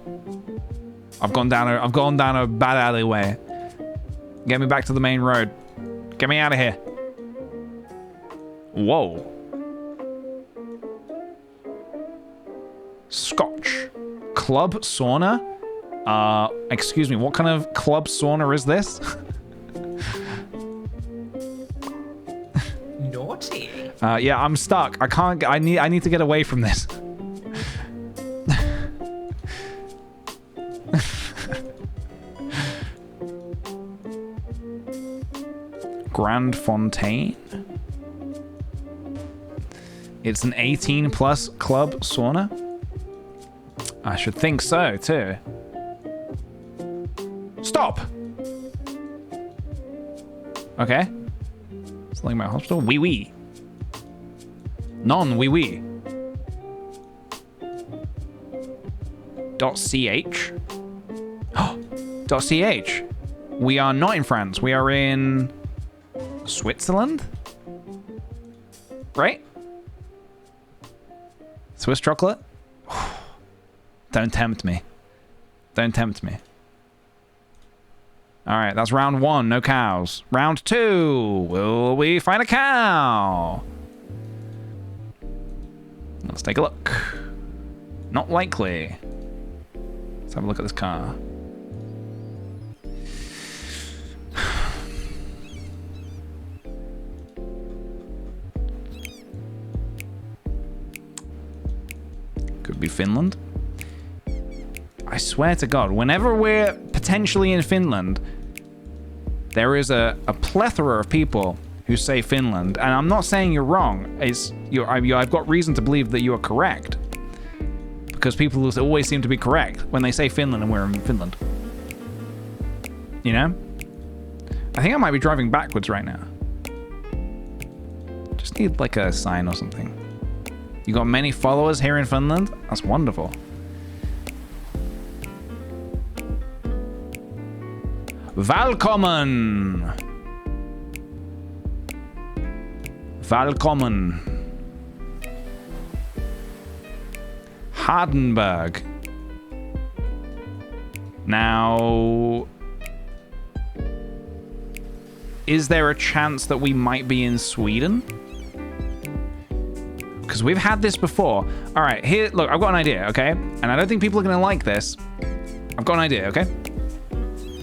I've gone down a bad alleyway. Get me back to the main road. Get me out of here. Whoa. Scotch. Club sauna? Excuse me, what kind of club sauna is this? Naughty. Yeah, I'm stuck. I can't, I need to get away from this. Grand Fontaine. It's an 18 plus club sauna. I should think so too. Stop. Okay. Something about hospital. Wee wee. Non wee wee. .ch. .ch. We are not in France. We are in Switzerland? Right? Swiss chocolate? Don't tempt me. Don't tempt me. All right, that's round 1, no cows. Round 2, will we find a cow? Let's take a look. Not likely. Let's have a look at this car. Could be Finland. I swear to God, whenever we're potentially in Finland, there is a plethora of people who say Finland, and I'm not saying you're wrong. I've got reason to believe that you are correct, because people always seem to be correct when they say Finland and we're in Finland. You know? I think I might be driving backwards right now. Just need like a sign or something. You got many followers here in Finland? That's wonderful. Välkommen! Välkommen. Hardenberg. Now, is there a chance that we might be in Sweden? Because we've had this before. All right, here, look, I've got an idea, okay? And I don't think people are going to like this, I've got an idea, okay?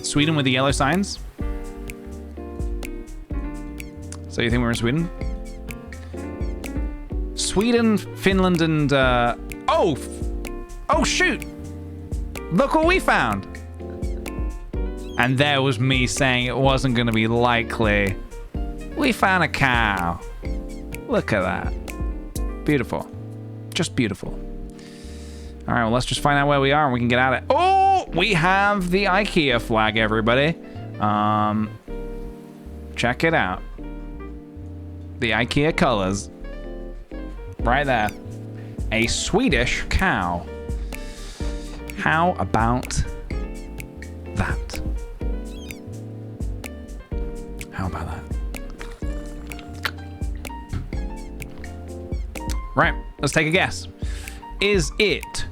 Sweden with the yellow signs. So you think we're in Sweden? Sweden, Finland, and oh shoot! Look what we found. And there was me saying it wasn't going to be likely. We found a cow. Look at that. Beautiful. Just beautiful. All right, well, let's just find out where we are and we can get at it. Oh, we have the IKEA flag, everybody. Check it out. The IKEA colors. Right there. A Swedish cow. How about that? How about that? Right, let's take a guess. Is it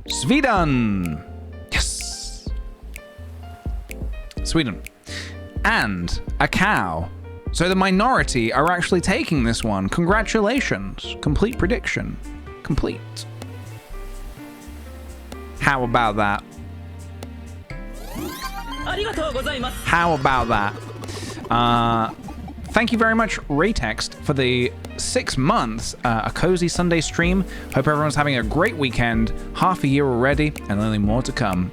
Sweden? Yes. Sweden. And a cow. So the minority are actually taking this one. Congratulations. Complete prediction. Complete. How about that? How about that? Thank you very much, Raytext, for the 6 months, a cozy Sunday stream. Hope everyone's having a great weekend. Half a year already, and only more to come.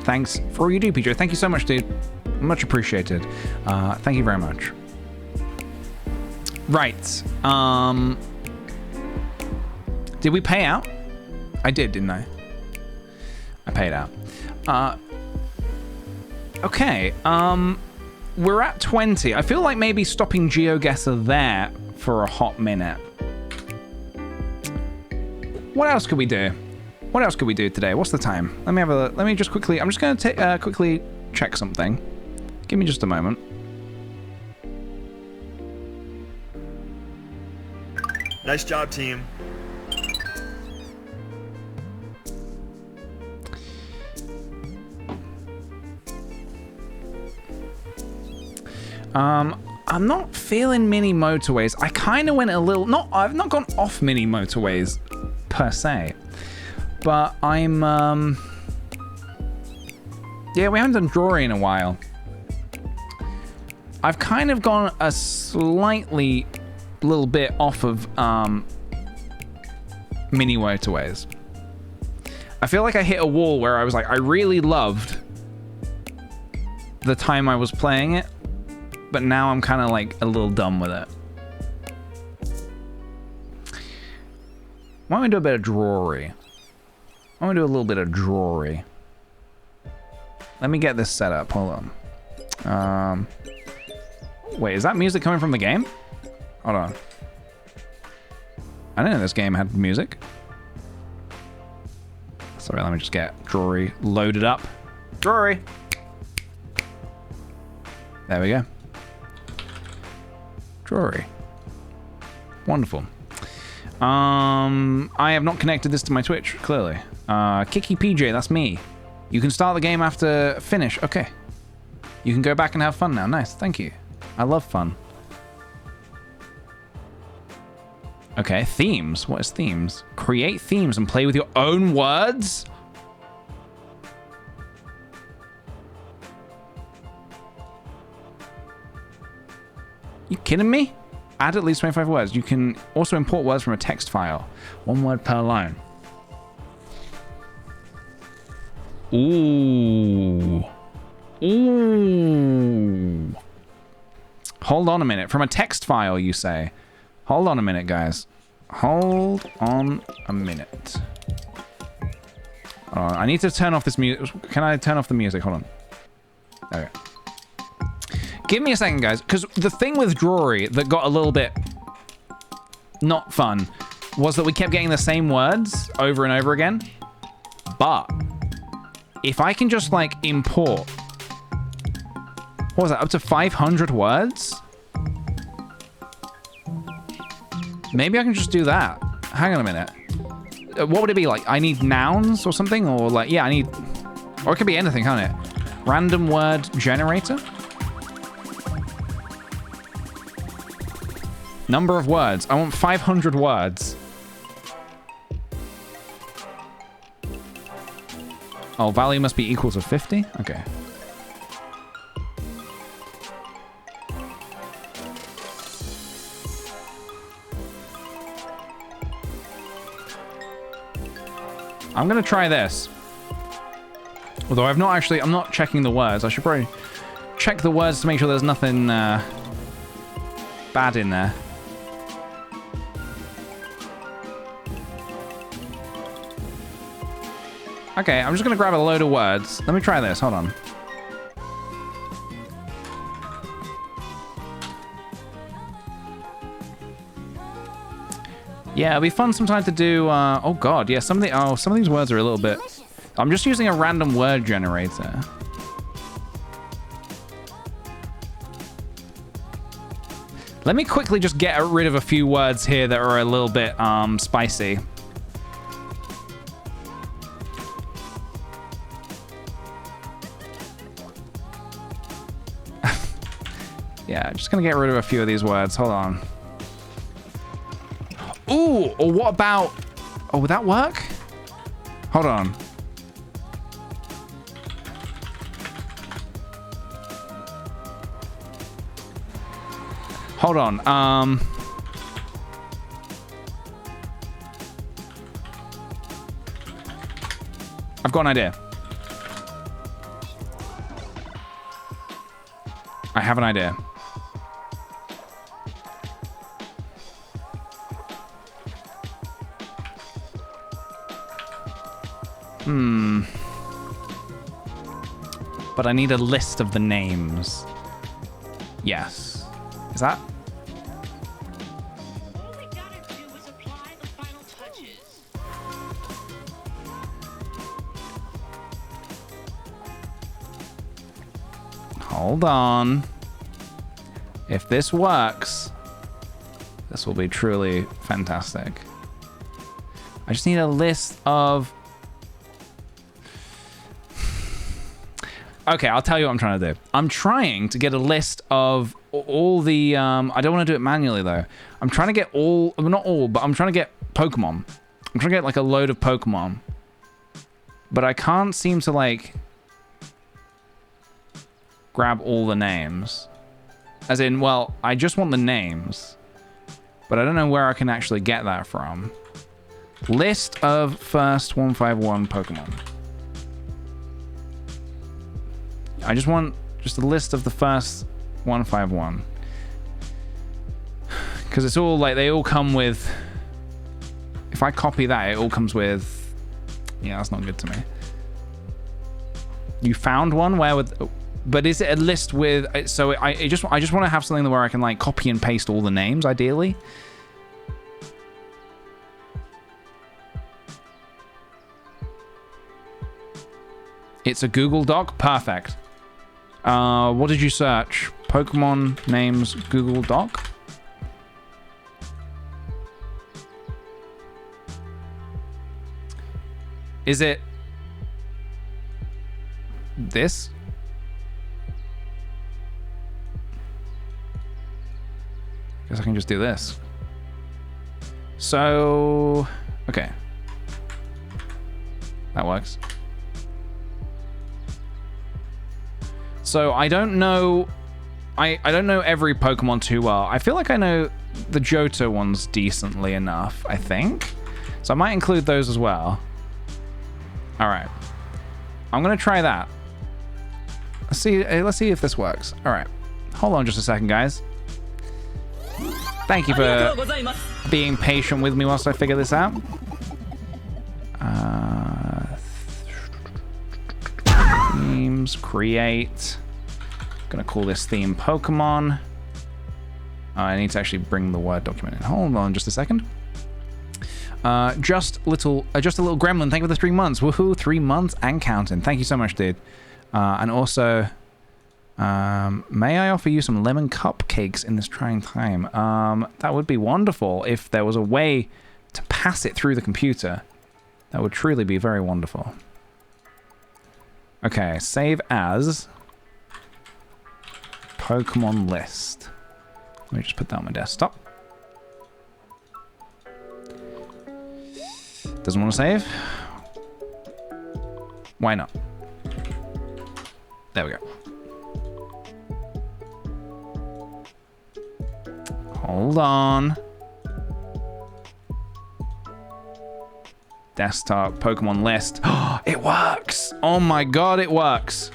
Thanks for all you do, PJ. Thank you so much, dude. Much appreciated. Thank you very much. Right. Did we pay out? I did, didn't I? I paid out. Okay. We're at 20. I feel like maybe stopping GeoGuessr there for a hot minute. What else could we do? What else could we do today? What's the time? Let me just quickly. I'm just going to quickly check something. Give me just a moment. Nice job, team. I'm not feeling mini motorways. I kind of went a little, I've not gone off mini motorways per se, but I'm, yeah, we haven't done jewelry in a while. I've kind of gone a slightly little bit off of, mini motorways. I feel like I hit a wall where I was like, I really loved the time I was playing it, but now I'm kind of like a little done with it. Why don't we do a bit of jewelry? Why don't we do a little bit of jewelry? Let me get this set up. Hold on. Wait, is that music coming from the game? Hold on. I didn't know this game had music. Sorry, let me just get jewelry loaded up. Jewelry. There we go. Jewelry. Wonderful. I have not connected this to my Twitch, clearly. kickthePJ, that's me. You can start the game after finish. Okay. You can go back and have fun now. Nice, thank you. I love fun. Okay, themes. What is themes? Create themes and play with your own words? You kidding me? Add at least 25 words. You can also import words from a text file. 1 word per line. Ooh. Ooh. Hold on a minute. From a text file, you say. Hold on a minute, guys. Hold on a minute. I need to turn off this music. Can I turn off the music? Hold on. Okay. Give me a second, guys, because the thing with jewelry that got a little bit not fun was that we kept getting the same words over and over again. But if I can just like import, what was that, up to 500 words? Maybe I can just do that. Hang on a minute. What would it be like? I need nouns or something, or like, yeah, I need, or it could be anything, can't it? Random word generator. Number of words. I want 500 words. Oh, value must be equal to 50? Okay. I'm gonna try this. Although I'm not checking the words. I should probably check the words to make sure there's nothing bad in there. Okay, I'm just gonna grab a load of words. Let me try this, hold on. Yeah, it'll be fun sometime to do, oh god, yeah, some of these words are a little bit... I'm just using a random word generator. Let me quickly just get rid of a few words here that are a little bit, spicy. Yeah, just gonna get rid of a few of these words, hold on. Ooh, or what about... Oh, would that work? Hold on. Hold on, I've got an idea. I have an idea. But I need a list of the names. Yes. Is that? Hold on. If this works, this will be truly fantastic. I just need a list of... Okay, I'll tell you what I'm trying to do. I'm trying to get a list of all the... I don't want to do it manually, though. I'm trying to get all... Well, not all, but I'm trying to get Pokemon. I'm trying to get, like, a load of Pokemon. But I can't seem to, like... grab all the names. As in, well, I just want the names. But I don't know where I can actually get that from. List of first 151 Pokemon. I just want just a list of the first 151. Because it's all like, they all come with... If I copy that, it all comes with... Yeah, that's not good to me. You found one? Where would... But is it a list with... So I just want to have something where I can like copy and paste all the names, ideally. It's a Google Doc? Perfect. What did you search? Pokemon names Google Doc? Is it... this? Guess I can just do this. So... Okay. That works. So I don't know... I don't know every Pokemon too well. I feel like I know the Johto ones decently enough, I think. So I might include those as well. Alright. I'm gonna try that. Let's see if this works. Alright. Hold on just a second, guys. Thank you for being patient with me whilst I figure this out. Themes, create. Gonna call this theme Pokemon. I need to actually bring the Word document in. Hold on just a second. Just a little gremlin. Thank you for the 3 months. Woohoo, 3 months and counting. Thank you so much, dude. And also, may I offer you some lemon cupcakes in this trying time? That would be wonderful if there was a way to pass it through the computer. That would truly be very wonderful. Okay, save as Pokemon list. Let me just put that on my desktop. Doesn't want to save. Why not? There we go. Hold on. Desktop Pokemon list. It works. Oh my god, it works.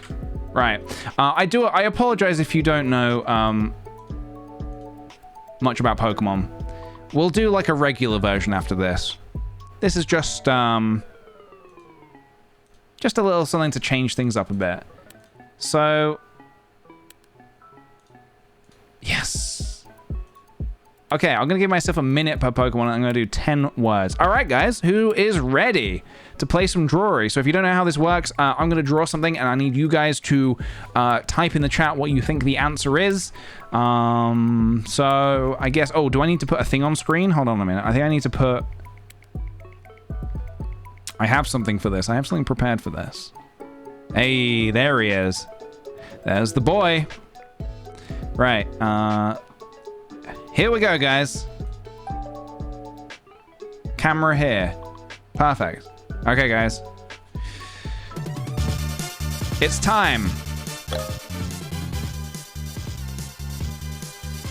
Right. I apologize if you don't know much about Pokemon. We'll do like a regular version after this. This is just a little something to change things up a bit. So, yes. Okay, I'm gonna give myself a minute per Pokemon. I'm gonna do 10 words. All right, guys, who is ready to play some drawery? So if you don't know how this works, I'm gonna draw something, and I need you guys to type in the chat what you think the answer is. So I guess. Oh, do I need to put a thing on screen? Hold on a minute. I think I need to put. I have something for this. I have something prepared for this. Hey, there he is. There's the boy. Right. Here we go, guys. Camera here. Perfect. Okay, guys. It's time.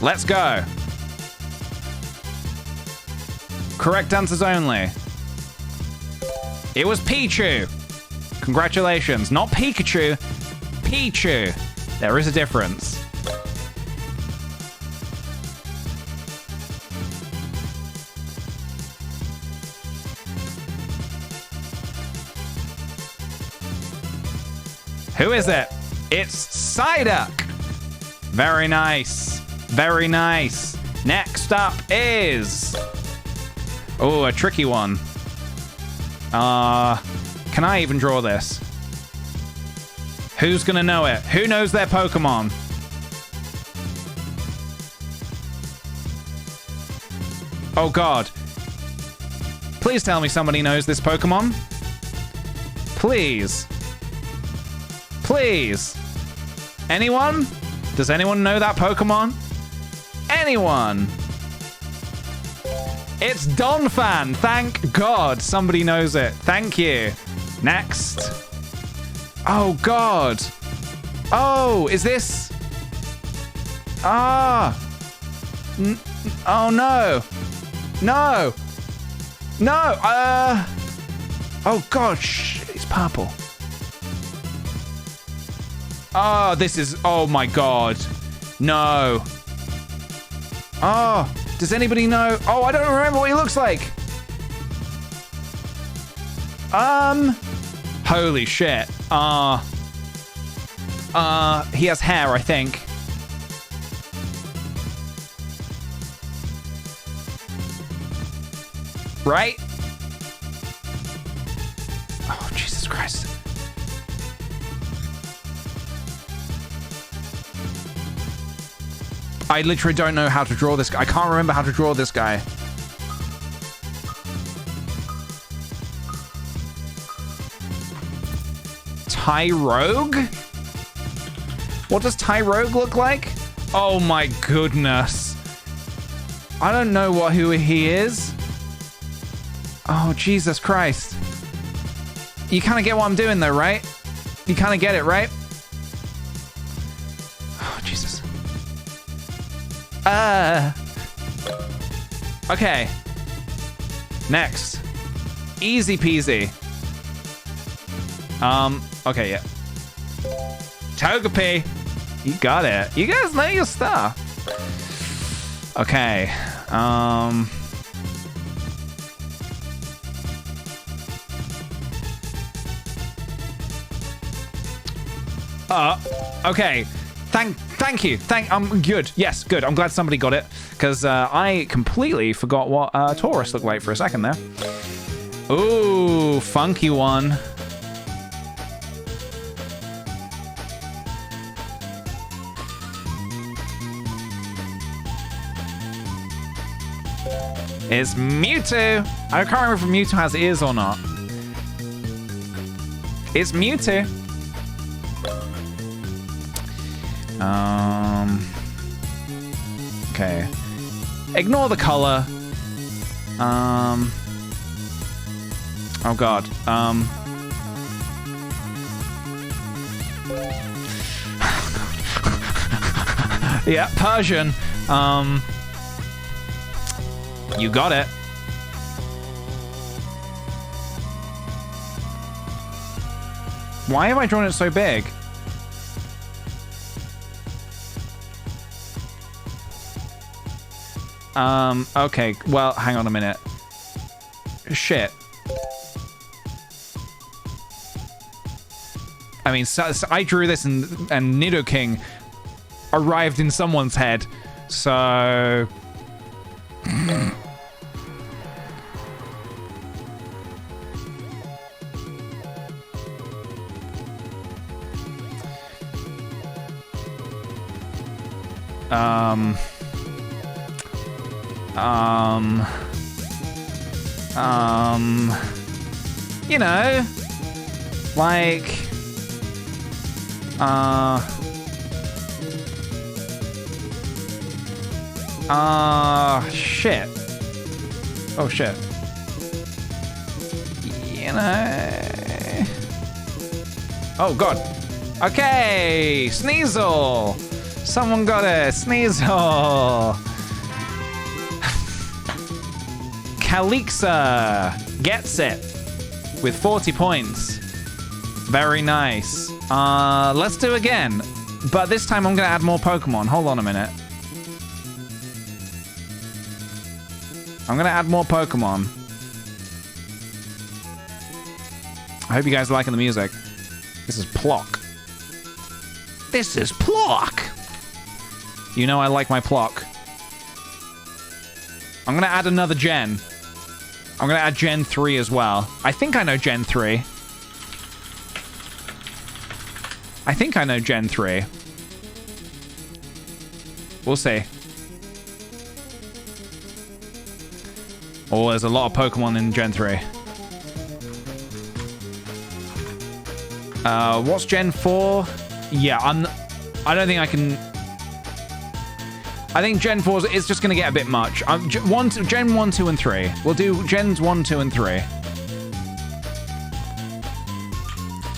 Let's go. Correct answers only. It was Pichu. Congratulations. Not Pikachu. Pichu. There is a difference. Who is it? It's Psyduck. Very nice. Very nice. Next up is... Oh, a tricky one. Can I even draw this? Who's gonna know it? Who knows their Pokemon? Oh god. Please tell me somebody knows this Pokemon. Please. Please. Anyone? Does anyone know that Pokemon? Anyone? It's Donphan. Thank God somebody knows it. Thank you. Next. Oh, God. Oh, is this... Ah. Oh, no. No. No. Oh, gosh. It's purple. Oh, this is... Oh, my God. No. Oh, does anybody know? Oh, I don't remember what he looks like. Holy shit. He has hair, I think. Right? Oh, Jesus Christ. I literally don't know how to draw this guy. I can't remember how to draw this guy. Tyrogue? What does Tyrogue look like? Oh my goodness. I don't know who he is. Oh, Jesus Christ. You kind of get what I'm doing though, right? You kind of get it, right? Oh, Jesus. Okay. Next. Easy peasy. Okay, yeah. Togepi. You got it. You guys know your stuff. Okay. Okay. Thank you. I'm good. Yes, good. I'm glad somebody got it because I completely forgot what Taurus looked like for a second there. Ooh, funky one. It's Mewtwo. I can't remember if Mewtwo has ears or not. It's Mewtwo. Okay. Ignore the color. Oh god. Yeah, Persian. You got it. Why have I drawn it so big? Okay, well, hang on a minute. Shit. I mean, so I drew this and Nidoking arrived in someone's head, so... you know, like, shit. Oh, shit. You know. Oh, God. Okay, Sneasel. Someone got it. Sneasel. Calixa gets it with 40 points. Very nice. Let's do again. But this time I'm going to add more Pokemon. Hold on a minute. I'm going to add more Pokemon. I hope you guys are liking the music. This is Plock. This is Plock. You know I like my Plock. I'm going to add another gen. I'm going to add Gen 3 as well. I think I know Gen 3. I think I know Gen 3. We'll see. Oh, there's a lot of Pokemon in Gen 3. What's Gen 4? Yeah, I don't think I can... I think Gen 4 is just going to get a bit much. Gen 1, 2, and 3. We'll do Gens 1, 2, and 3.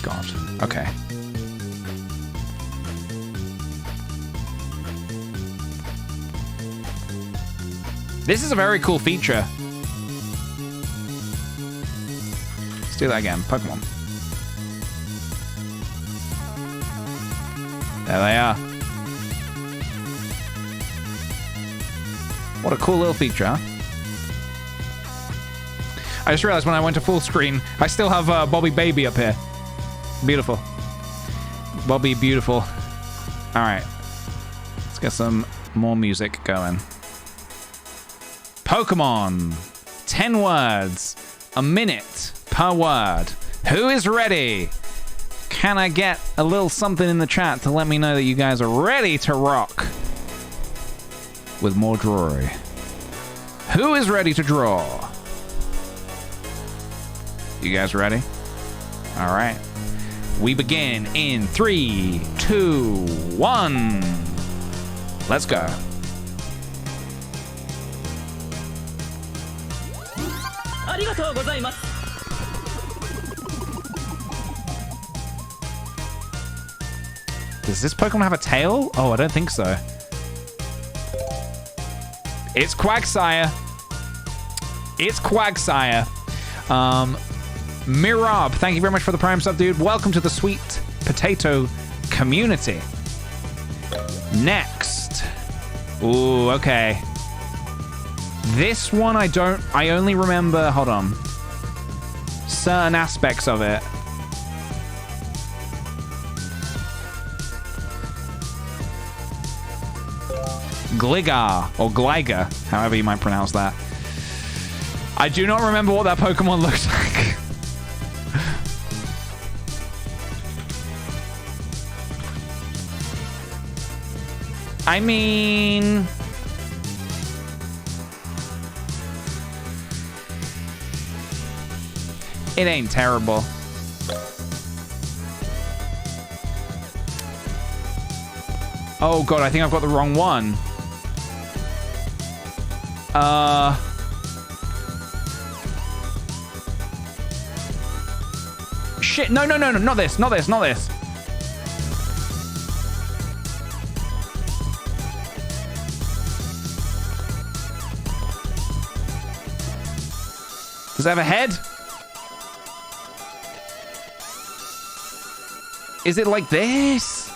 God. Okay. This is a very cool feature. Let's do that again. Pokemon. There they are. What a cool little feature, huh? I just realized when I went to full screen, I still have Bobby Baby up here. Beautiful. Bobby Beautiful. All right. Let's get some more music going. Pokemon. 10 words. A minute per word. Who is ready? Can I get a little something in the chat to let me know that you guys are ready to rock with more drawing? Who is ready to draw? You guys ready? All right. We begin in 3, 2, 1. Let's go. Does this Pokemon have a tail? Oh, I don't think so. It's Quagsire. It's Quagsire. Mirab, thank you very much for the Prime sub, dude. Welcome to the Sweet Potato community. Next. Ooh, okay. This one I only remember, hold on, certain aspects of it. Gligar, or Gligar, however you might pronounce that. I do not remember what that Pokemon looks like. I mean... it ain't terrible. Oh god, I think I've got the wrong one. Shit, no, not this. Does it have a head? Is it like this?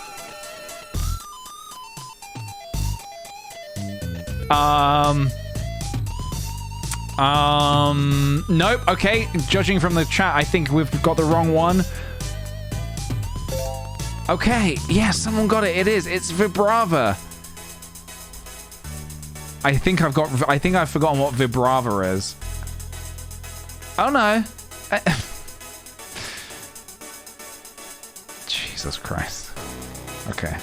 Nope. Okay, judging from the chat, I think we've got the wrong one. Okay, yeah, someone got it. It is. It's Vibrava. I think I've forgotten what Vibrava is. Oh no. Jesus Christ. Okay.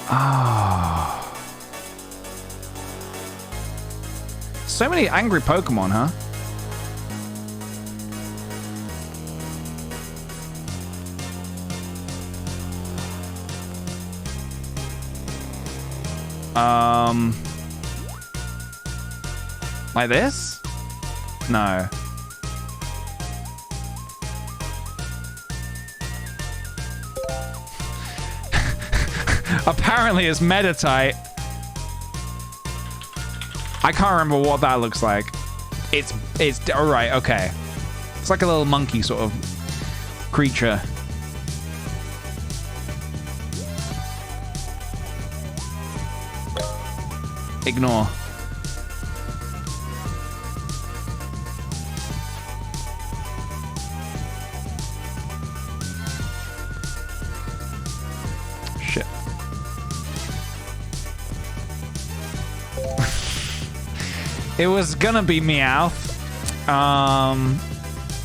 Ah. Oh. So many angry Pokemon, huh? Like this? No. Apparently it's Meditite. I can't remember what that looks like. It's all right, okay. It's like a little monkey sort of creature. Ignore. Shit. It was gonna be Meowth.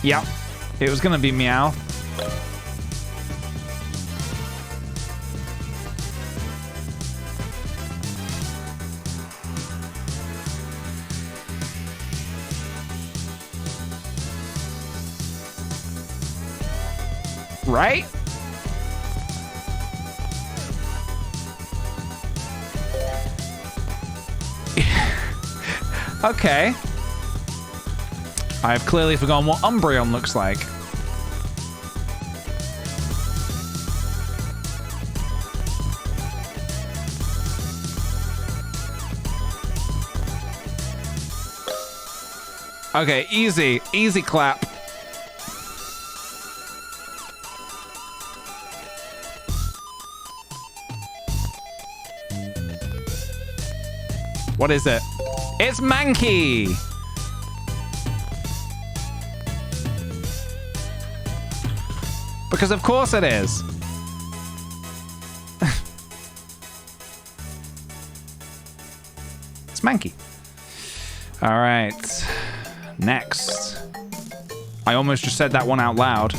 Yep. It was gonna be Meowth. Right? Okay. I've clearly forgotten what Umbreon looks like. Okay, easy. Easy clap. What is it? It's Mankey! Because of course it is. It's Mankey. All right. Next. I almost just said that one out loud.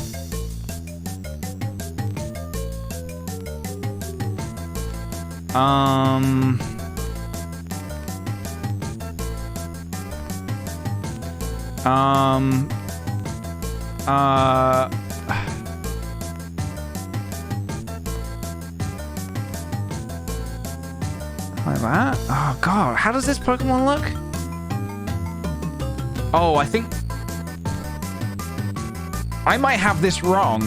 Like that? Oh god, how does this Pokemon look? Oh, I think I might have this wrong.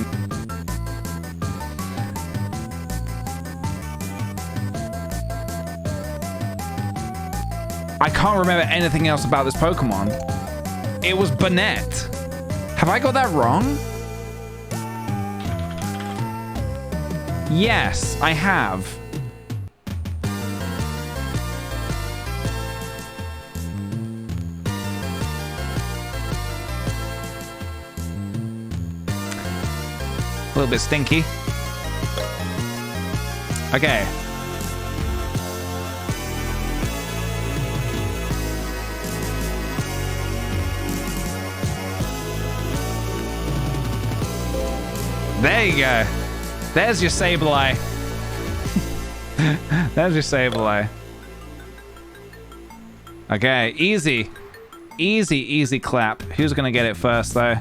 I can't remember anything else about this Pokemon. It was Banette. Have I got that wrong? Yes, I have. A little bit stinky. Okay. There you go. There's your Sableye. There's your Sableye. Okay, easy. Easy, easy clap. Who's gonna get it first, though?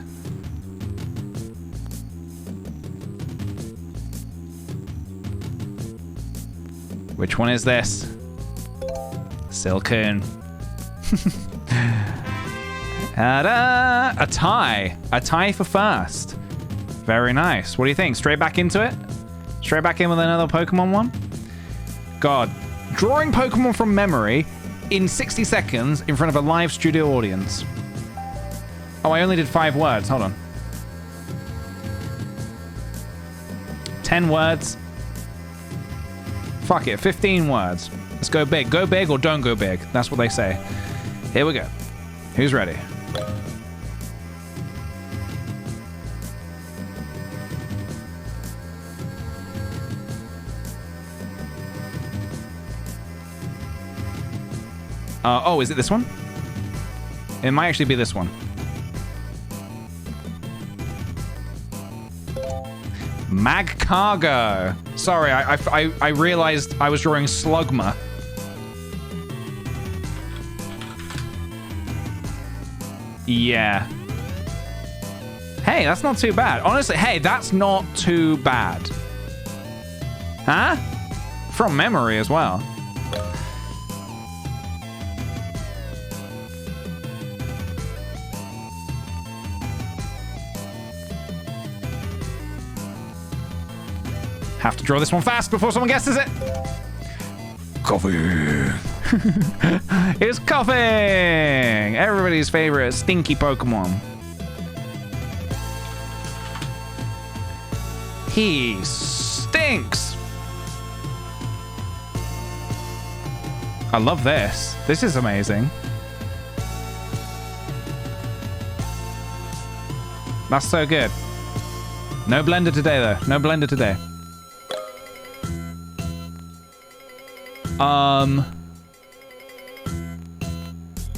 Which one is this? Silcoon. Ta-da! A tie. A tie for first. Very nice. What do you think? Straight back into it? Straight back in with another Pokemon one? God. Drawing Pokemon from memory in 60 seconds in front of a live studio audience. Oh, I only did 5 words. Hold on. 10 words. Fuck it, 15 words. Let's go big. Go big or don't go big. That's what they say. Here we go. Who's ready? Oh, is it this one? It might actually be this one. Mag Cargo. Sorry, I realized I was drawing Slugma. Yeah. Hey, that's not too bad. Honestly, hey, that's not too bad. Huh? From memory as well. Have to draw this one fast before someone guesses it. Coffee. It's coughing. Everybody's favorite stinky Pokemon. He stinks. I love this. This is amazing. That's so good. No blender today, though. No blender today.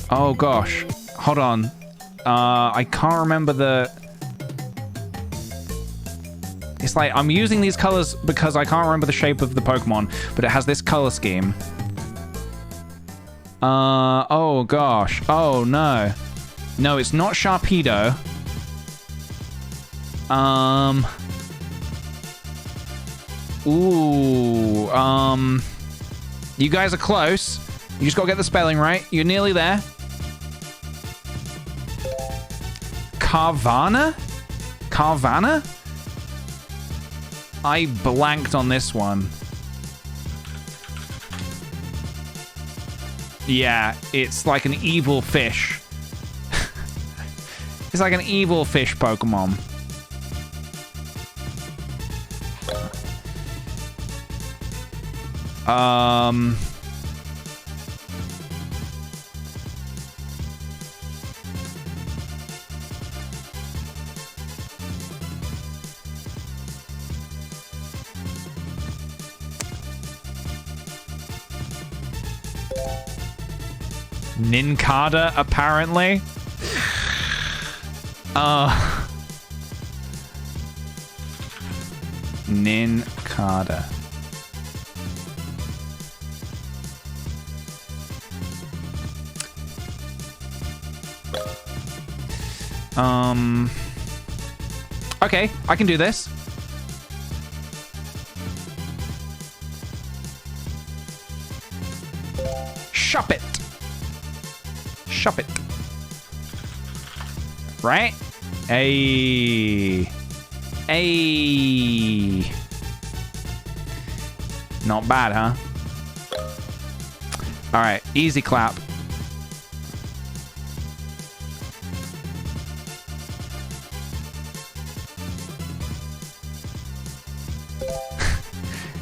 Oh gosh. Hold on. I can't remember the... It's like, I'm using these colors because I can't remember the shape of the Pokemon, but it has this color scheme. Oh gosh. Oh no. No, it's not Sharpedo. Ooh, you guys are close. You just gotta get the spelling right. You're nearly there. Carvana? Carvana? I blanked on this one. Yeah, it's like an evil fish. It's like an evil fish Pokemon. Nincada, apparently. Nincada. Okay, I can do this. Shop it. Shop it. Right? Hey. Hey. Not bad, huh? All right, easy clap.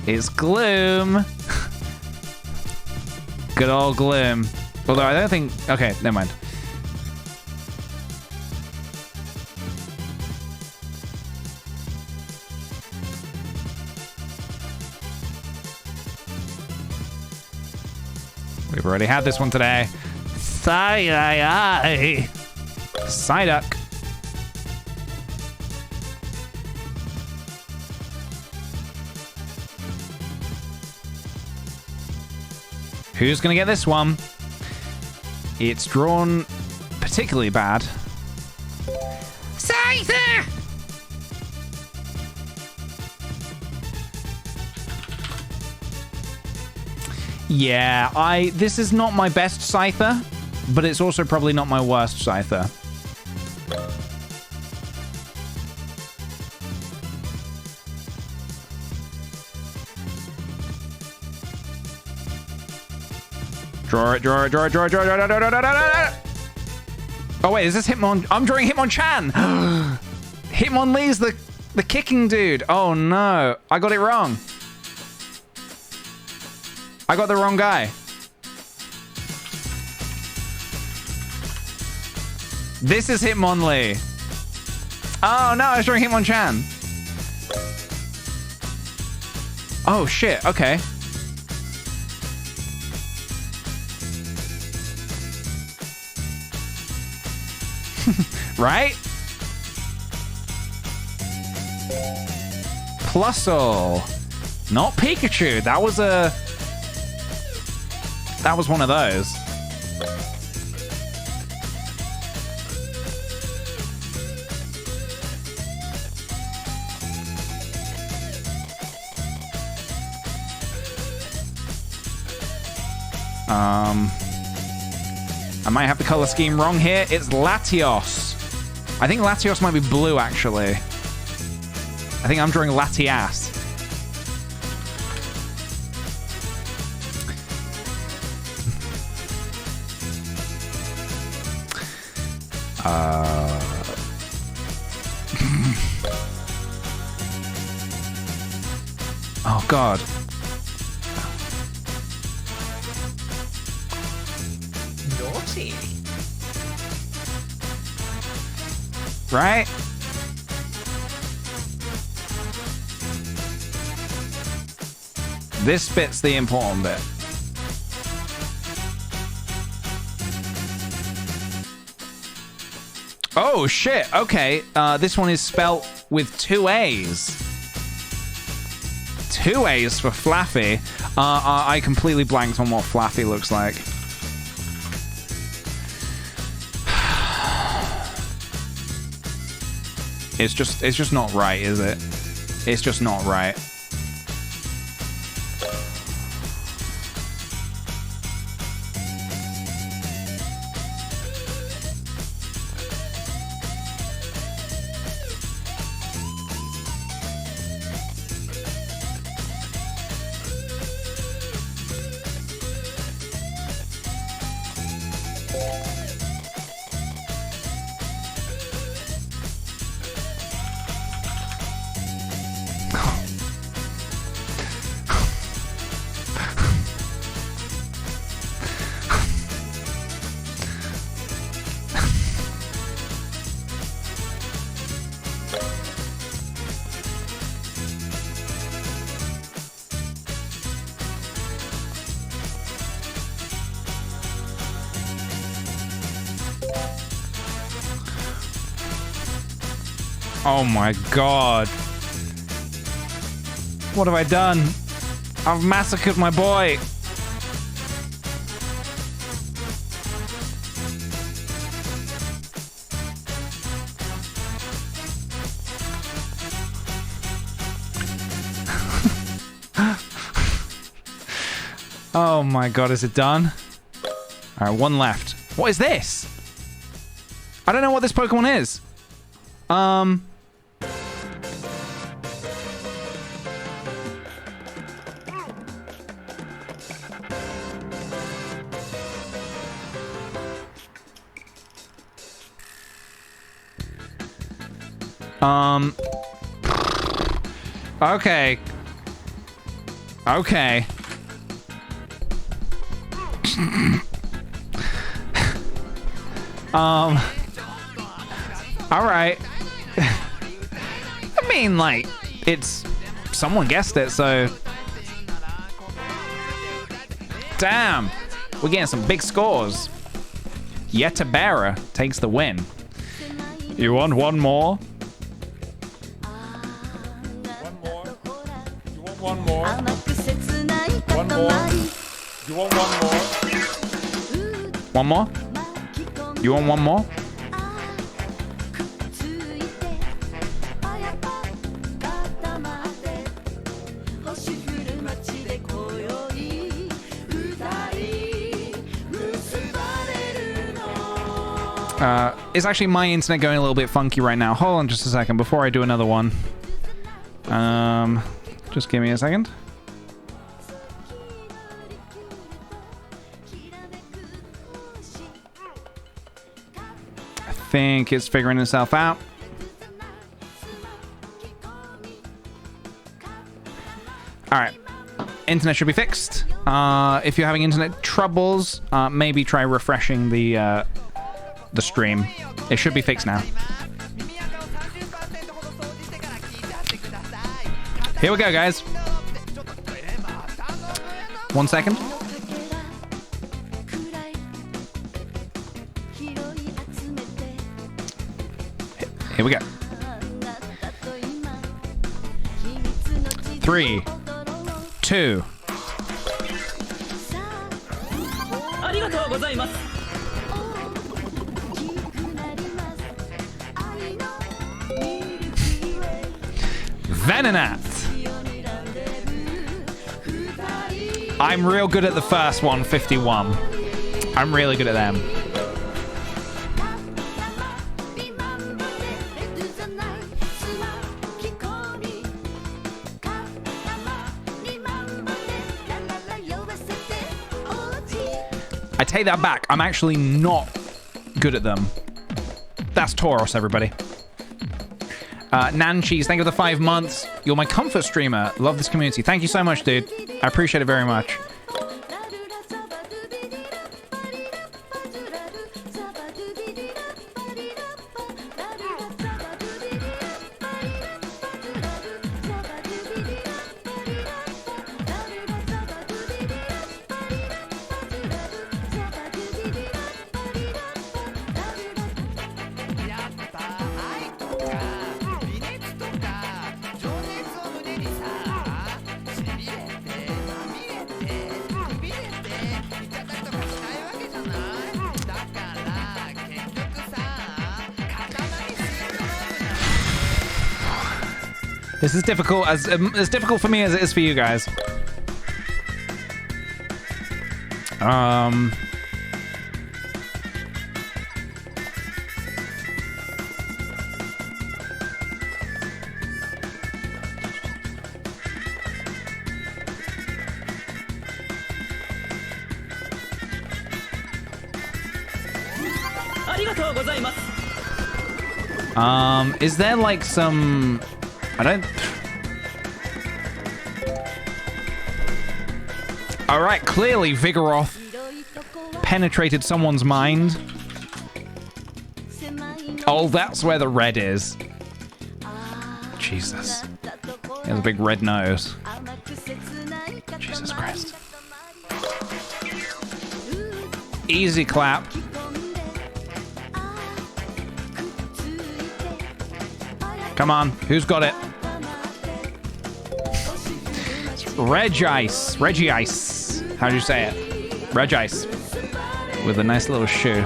It's Gloom. Good old Gloom. Although I don't think... Okay, never mind. We've already had this one today. Psyduck. Psyduck. Who's gonna get this one? It's drawn particularly bad. Scyther! Yeah, this is not my best Scyther, but it's also probably not my worst Scyther. Draw it, draw it, draw it, draw it, draw it, draw it, draw it, draw it, draw it. Oh wait, is this Hitmon? I'm drawing Hitmonchan. Hitmonlee's the kicking dude. Oh no, I got it wrong. I got the wrong guy. This is Hitmonlee. Oh no, I was drawing Hitmonchan. Oh shit, okay. Right? Plusle. Not Pikachu. That was one of those. I might have the color scheme wrong here. It's Latios. I think Latios might be blue, actually. I think I'm drawing Latias. Oh, God. Naughty. Right? This bit's the important bit. Oh, shit. Okay. This one is spelt with 2 A's. 2 A's for Flaffy. I completely blanked on what Flaffy looks like. It's just not right, is it? It's just not right. Oh my god. What have I done? I've massacred my boy. Oh my god, is it done? Alright, one left. What is this? I don't know what this Pokemon is. Okay. Okay. All right. I mean, like, it's someone guessed it, so damn, we're getting some big scores. Yetabera takes the win. You want one more? One more. One more. You want one more? One more? You want one more? It's actually my internet going a little bit funky right now. Hold on just a second before I do another one. Just give me a second. think it's figuring itself out. Alright. Internet should be fixed. If you're having internet troubles, maybe try refreshing the stream. It should be fixed now. Here we go, guys. 1 second. Here we go. 3, 2. Venonat. I'm real good at the first one, 51. I'm really good at them. I take that back. I'm actually not good at them. That's Tauros, everybody. Nan Cheese, thank you for the 5 months. You're my comfort streamer. Love this community. Thank you so much, dude. I appreciate it very much. This is difficult, as difficult for me as it is for you guys. Is there like some... I don't... Alright, clearly Vigoroth penetrated someone's mind. Oh, that's where the red is. Jesus. He has a big red nose. Jesus Christ. Easy clap. Come on, who's got it? Regice. Regice. How do you say it? Regice. With a nice little shoe.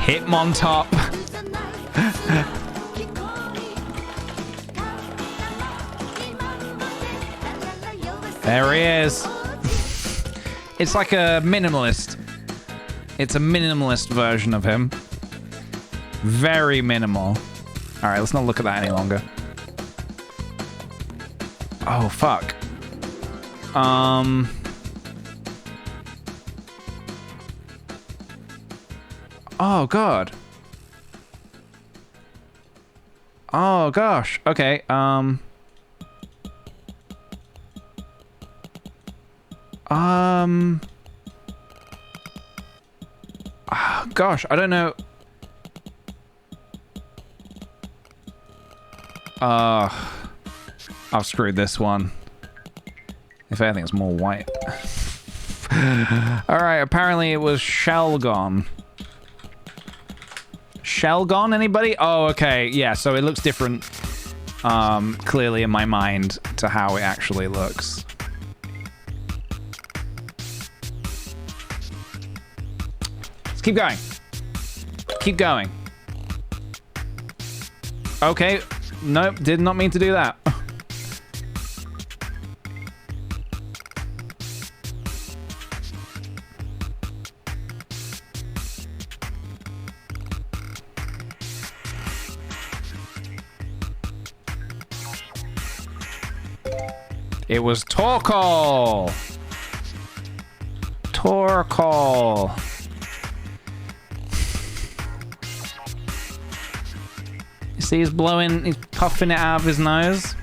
Hitmontop. There he is. It's like a minimalist. It's a minimalist version of him. Very minimal. All right, let's not look at that any longer. Oh, fuck. Oh, God. Oh, gosh. Okay, gosh, I don't know. I've screwed this one. If anything, it's more white. Alright, apparently it was Shelgon. Shelgon, anybody? Oh, okay, yeah, so it looks different, clearly in my mind to how it actually looks. Let's keep going. Keep going. Okay. Nope, did not mean to do that. It was Torkoal. Torkoal. You see, he's blowing, he's puffing it out of his nose.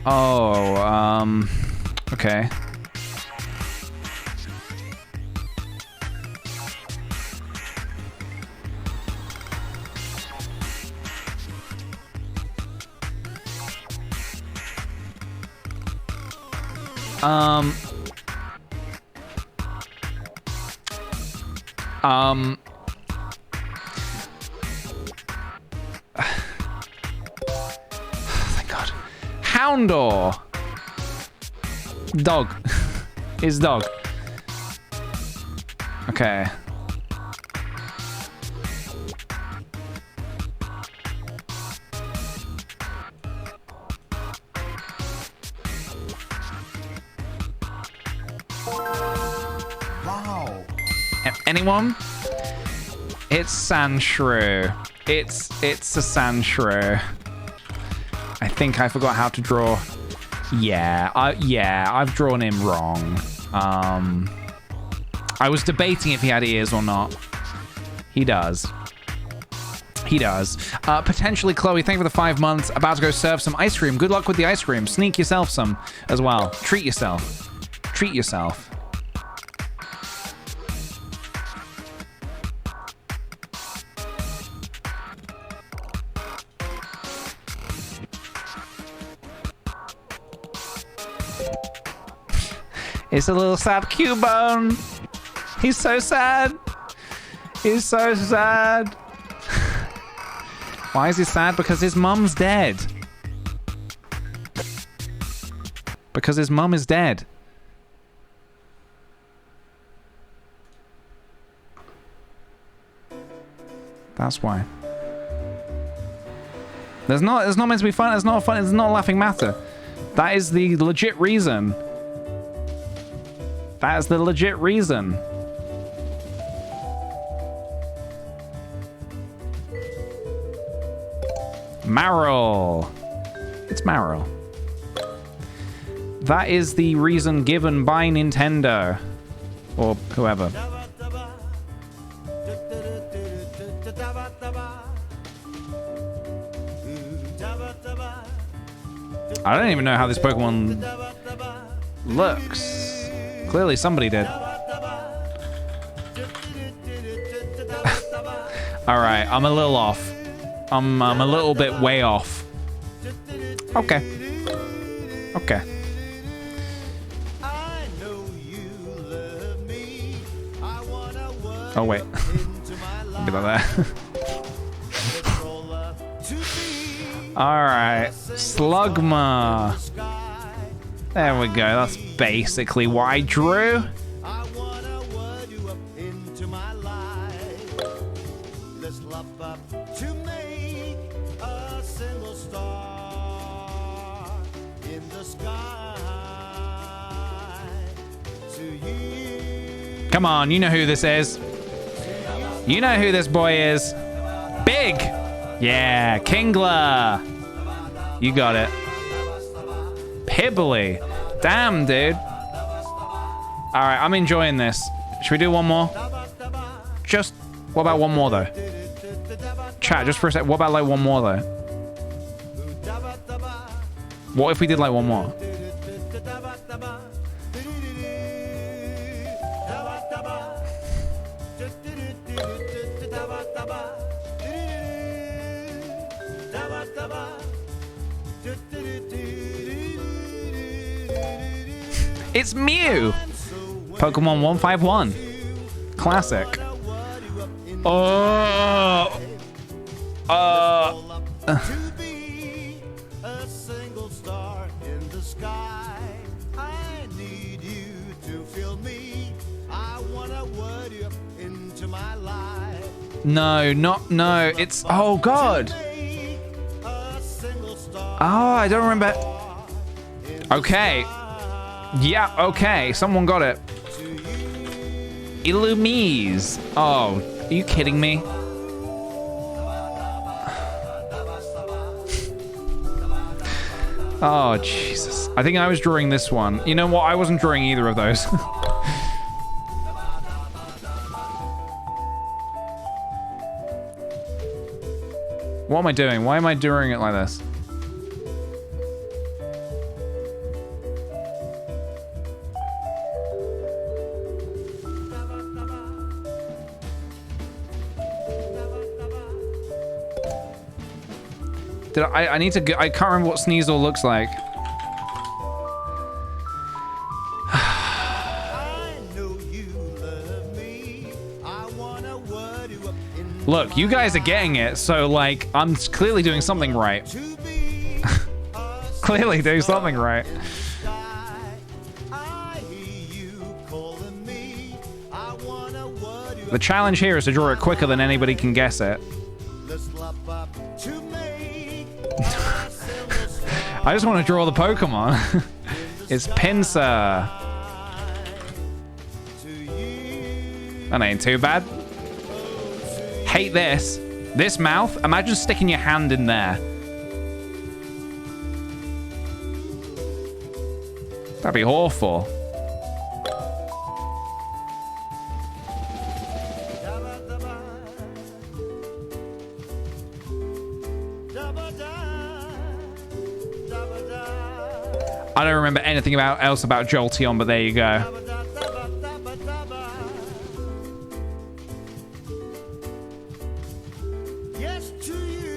Oh, okay. Thank God. Houndor. Dog. His dog. Okay. Wow. Anyone? It's Sandshrew. It's a Sandshrew. I think I forgot how to draw. Yeah, I've drawn him wrong. I was debating if he had ears or not. He does. He does. Potentially, Chloe, thank you for the 5 months. About to go serve some ice cream. Good luck with the ice cream. Sneak yourself some as well. Treat yourself. Treat yourself. It's a little sad Cubone. He's so sad. He's so sad. Why is he sad? Because his mum's dead. Because his mum is dead. That's why. It's not meant to be fun. It's not fun. It's not a laughing matter. That is the legit reason. That's the legit reason. Maril. It's Maril. That is the reason given by Nintendo. Or whoever. I don't even know how this Pokemon looks. Clearly somebody did. Alright, I'm a little off. I'm a little bit way off. Okay. Okay. Oh wait. I'll be like that. Alright. Slugma. There we go. That's basically what I drew. Come on, you know who this is. You know who this boy is. Big. Yeah, Kingler. You got it. Pibbly. Damn, dude. All right, I'm enjoying this. Should we do one more? Just, what about one more, though? Chat, just for a sec. What about, like, one more, though? What if we did, like, one more? It's Mew! Pokemon 151. Classic. Oh! No, no, it's, oh God. Oh, I don't remember. Okay. Yeah, okay, someone got it. Illumise. Oh, are you kidding me? Oh, Jesus. I think I was drawing this one. You know what? I wasn't drawing either of those. What am I doing? Why am I doing it like this? I need to I can't remember what Sneasel looks like. Look, you guys are getting it, so like I'm clearly doing something right. Clearly doing something right. The challenge here is to draw it quicker than anybody can guess it. I just want to draw the Pokemon. It's Pinsir. That ain't too bad. Hate this. This mouth. Imagine sticking your hand in there. That'd be awful. I don't remember anything else about Jolteon, but there you go. Yes to you.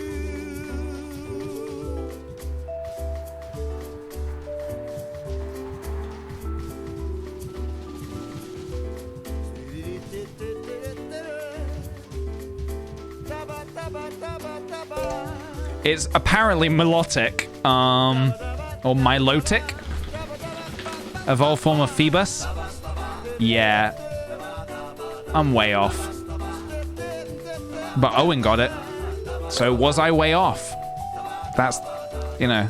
It's apparently melodic, or milotic. Evolved form of Phoebus. Yeah. I'm way off. But Owen got it. So was I way off? That's, you know.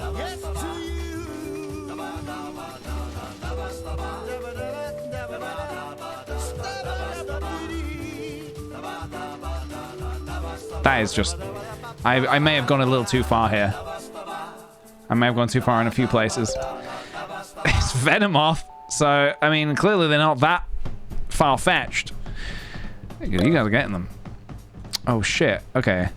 That is just... I may have gone a little too far here. I may have gone too far in a few places. It's Venomoth, so, I mean, clearly they're not that far-fetched. You guys are getting them. Oh, shit. Okay.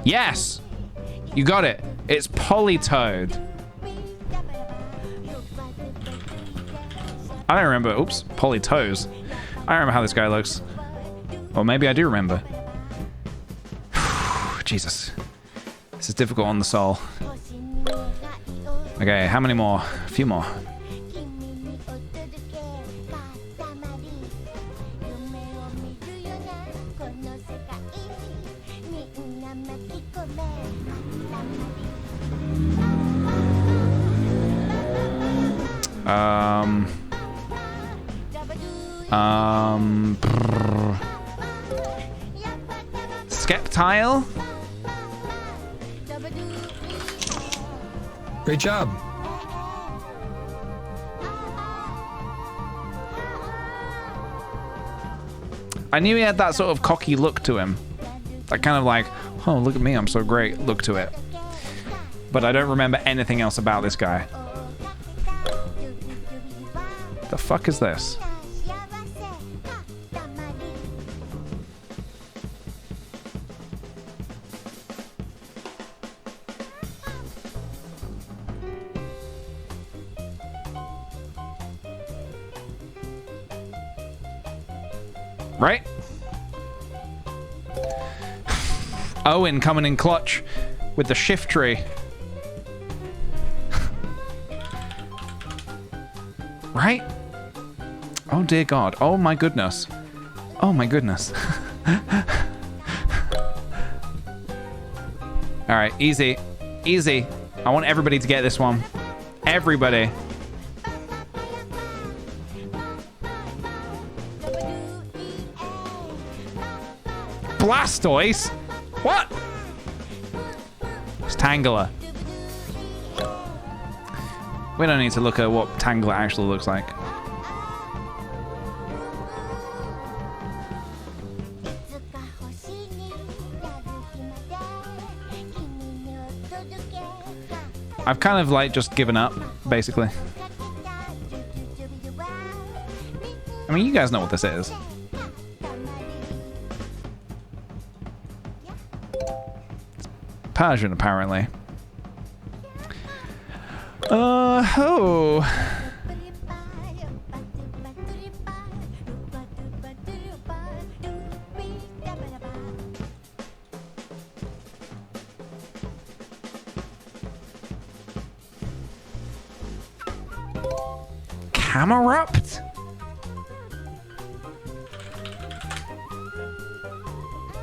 Yes! You got it. It's Politoed. I don't remember. Oops. Politoes. I don't remember how this guy looks. Or maybe I do remember. Jesus. This is difficult on the soul. Okay, how many more? A few more. Skeptile? Great job. I knew he had that sort of cocky look to him. That kind of like, oh, look at me, I'm so great look to it. But I don't remember anything else about this guy. The fuck is this? Right? Owen coming in clutch with the shift tree. Right? Oh dear God. Oh my goodness. Oh my goodness. Alright, easy. Easy. I want everybody to get this one. Everybody. Blastoise? What? It's Tangela. We don't need to look at what Tangler actually looks like. I've kind of like just given up, basically. I mean, you guys know what this is. Persian, apparently. Oh. Camerupt?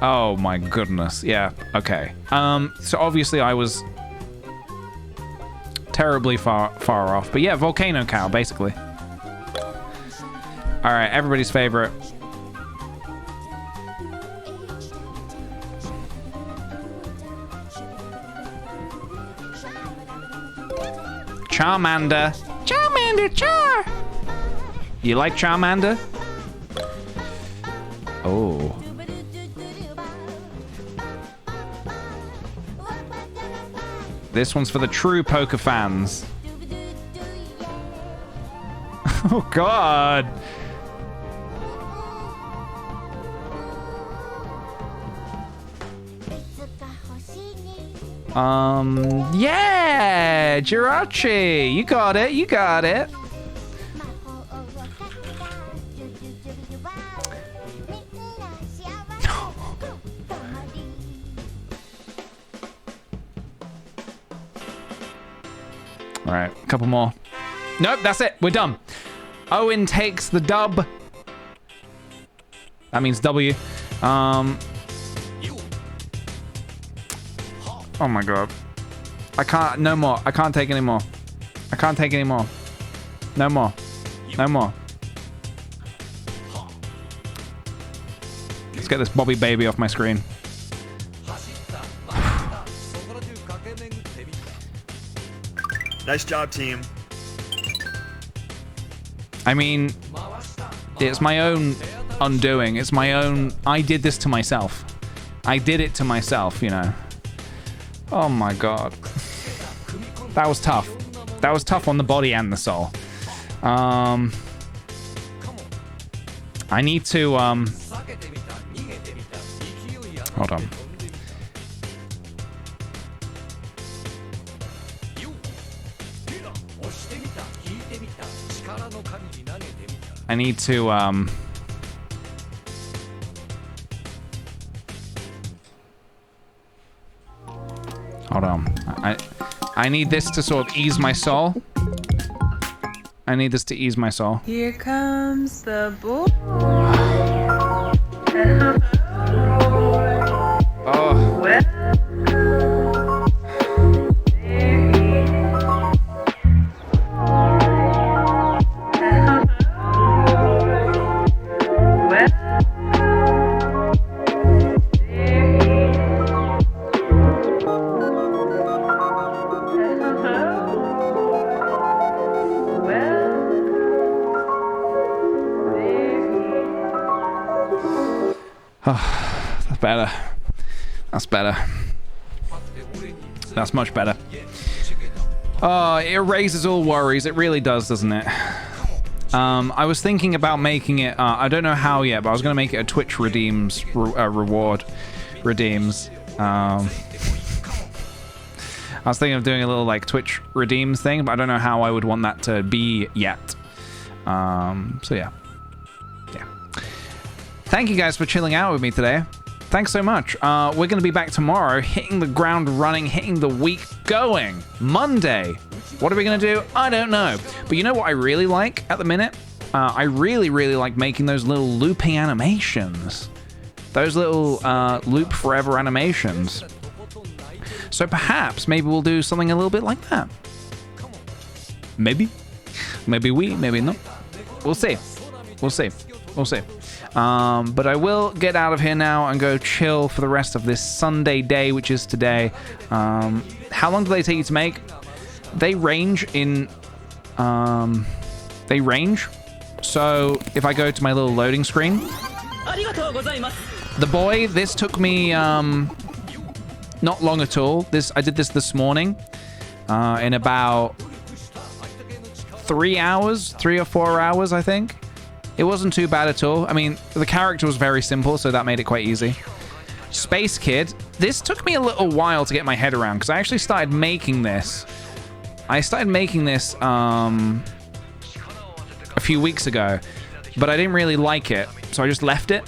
Oh my goodness. Yeah, okay. So obviously I was terribly far off. But yeah, Volcano Cow, basically. Alright, everybody's favorite. Charmander. Charmander, Char! You like Charmander? Oh. This one's for the true poker fans. Oh, God. Yeah, Jirachi, you got it, you got it. All right, a couple more. Nope, that's it. We're done. Owen takes the dub. That means W. Oh my god. I can't. No more. I can't take any more. I can't take any more. No more. No more. Let's get this Bobby baby off my screen. Nice job, team. I mean, it's my own undoing. It's my own... I did this to myself. I did it to myself, you know. Oh my god. That was tough. That was tough on the body and the soul. I need to... Hold on. I need to, hold on. I need this to sort of ease my soul. I need this to ease my soul. Here comes the boy. Oh. Oh, that's better. That's better. That's much better. Oh, it erases all worries. It really does, doesn't it? I was thinking about making it, I don't know how yet, but I was going to make it a Twitch redeems, reward redeems. I was thinking of doing a little like Twitch redeems thing, but I don't know how I would want that to be yet. So yeah. Thank you guys for chilling out with me today. Thanks so much. We're going to be back tomorrow, hitting the ground running, hitting the week going. Monday. What are we going to do? I don't know. But you know what I really like at the minute? I really, really like making those little looping animations. Those little loop forever animations. So perhaps, maybe we'll do something a little bit like that. Maybe. Maybe not. We'll see. We'll see. We'll see. But I will get out of here now and go chill for the rest of this Sunday day, which is today. How long do they take you to make? They range in they range. So if I go to my little loading screen, the boy, this took me not long at all. I did this morning in about 3 hours, 3 or 4 hours, I think. It wasn't too bad at all. I mean, the character was very simple, so that made it quite easy. Space Kid, this took me a little while to get my head around because I actually started making this. I started making this a few weeks ago, but I didn't really like it, so I just left it.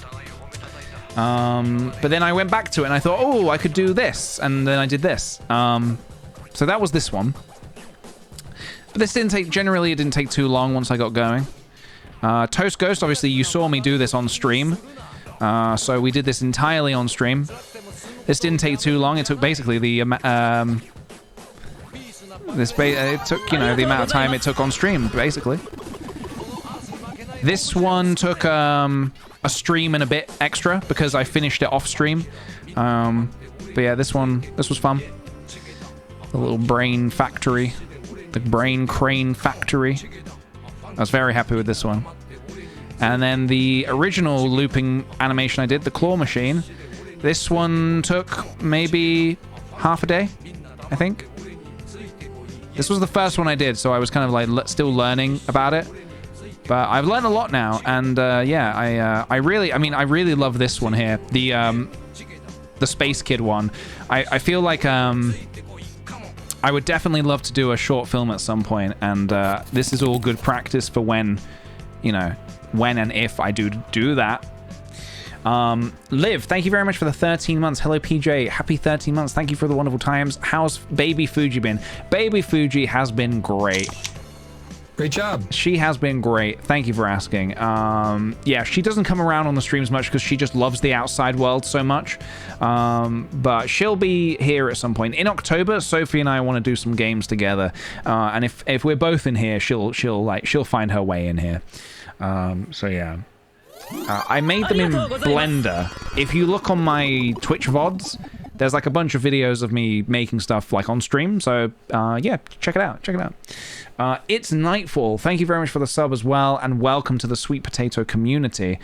But then I went back to it and I thought, oh, I could do this, and then I did this. So that was this one. But this generally it didn't take too long once I got going. Toast Ghost, obviously you saw me do this on stream. So we did this entirely on stream. This didn't take too long. It took basically the it took, you know, the amount of time it took on stream, basically. This one took a stream and a bit extra because I finished it off stream. But yeah, this was fun. The little brain factory, the brain crane factory. I was very happy with this one. And then the original looping animation I did, the claw machine, this one took maybe half a day, I think. This was the first one I did, so I was kind of like still learning about it. But I've learned a lot now, and yeah, I really love this one here, the Space Kid one. I feel like I would definitely love to do a short film at some point, and this is all good practice for when, you know, when and if I do that. Liv, thank you very much for the 13 months. Hello, PJ. Happy 13 months. Thank you for the wonderful times. How's Baby Fuji been? Baby Fuji has been great. Great job. She has been great. Thank you for asking. Yeah, she doesn't come around on the streams much because she just loves the outside world so much. But she'll be here at some point. In October, Sophie and I want to do some games together. And if we're both in here, she'll find her way in here. So yeah. I made them in Blender. If you look on my Twitch VODs, there's like a bunch of videos of me making stuff like on stream. So yeah, check it out. Check it out. It's Nightfall. Thank you very much for the sub as well, and welcome to the Sweet Potato community.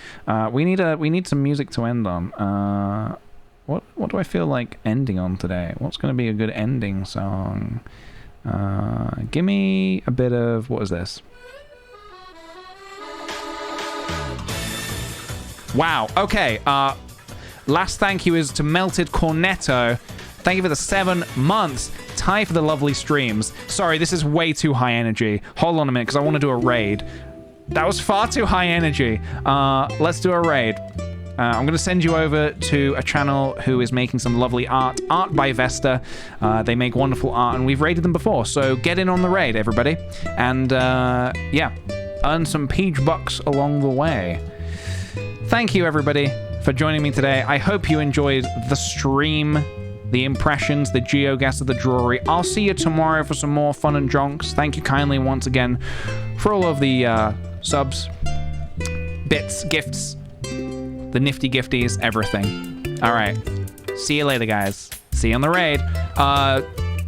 We need some music to end on. What do I feel like ending on today? What's going to be a good ending song? Give me a bit of, what is this? Wow. Okay. Last thank you is to Melted Cornetto. Thank you for the 7 months. Ty for the lovely streams. Sorry, this is way too high energy. Hold on a minute, because I want to do a raid. That was far too high energy. Let's do a raid. I'm going to send you over to a channel who is making some lovely art. Art by Vesta. They make wonderful art, and we've raided them before. So get in on the raid, everybody. And yeah, earn some peach bucks along the way. Thank you, everybody, for joining me today. I hope you enjoyed the stream, the impressions, the GeoGuessr, the Drury. I'll see you tomorrow for some more fun and jonks. Thank you kindly once again for all of the subs, bits, gifts, the nifty gifties, everything. All right. See you later, guys. See you on the raid.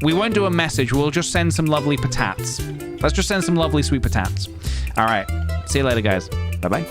We won't do a message. We'll just send some lovely patats. Let's just send some lovely sweet patats. All right. See you later, guys. Bye-bye.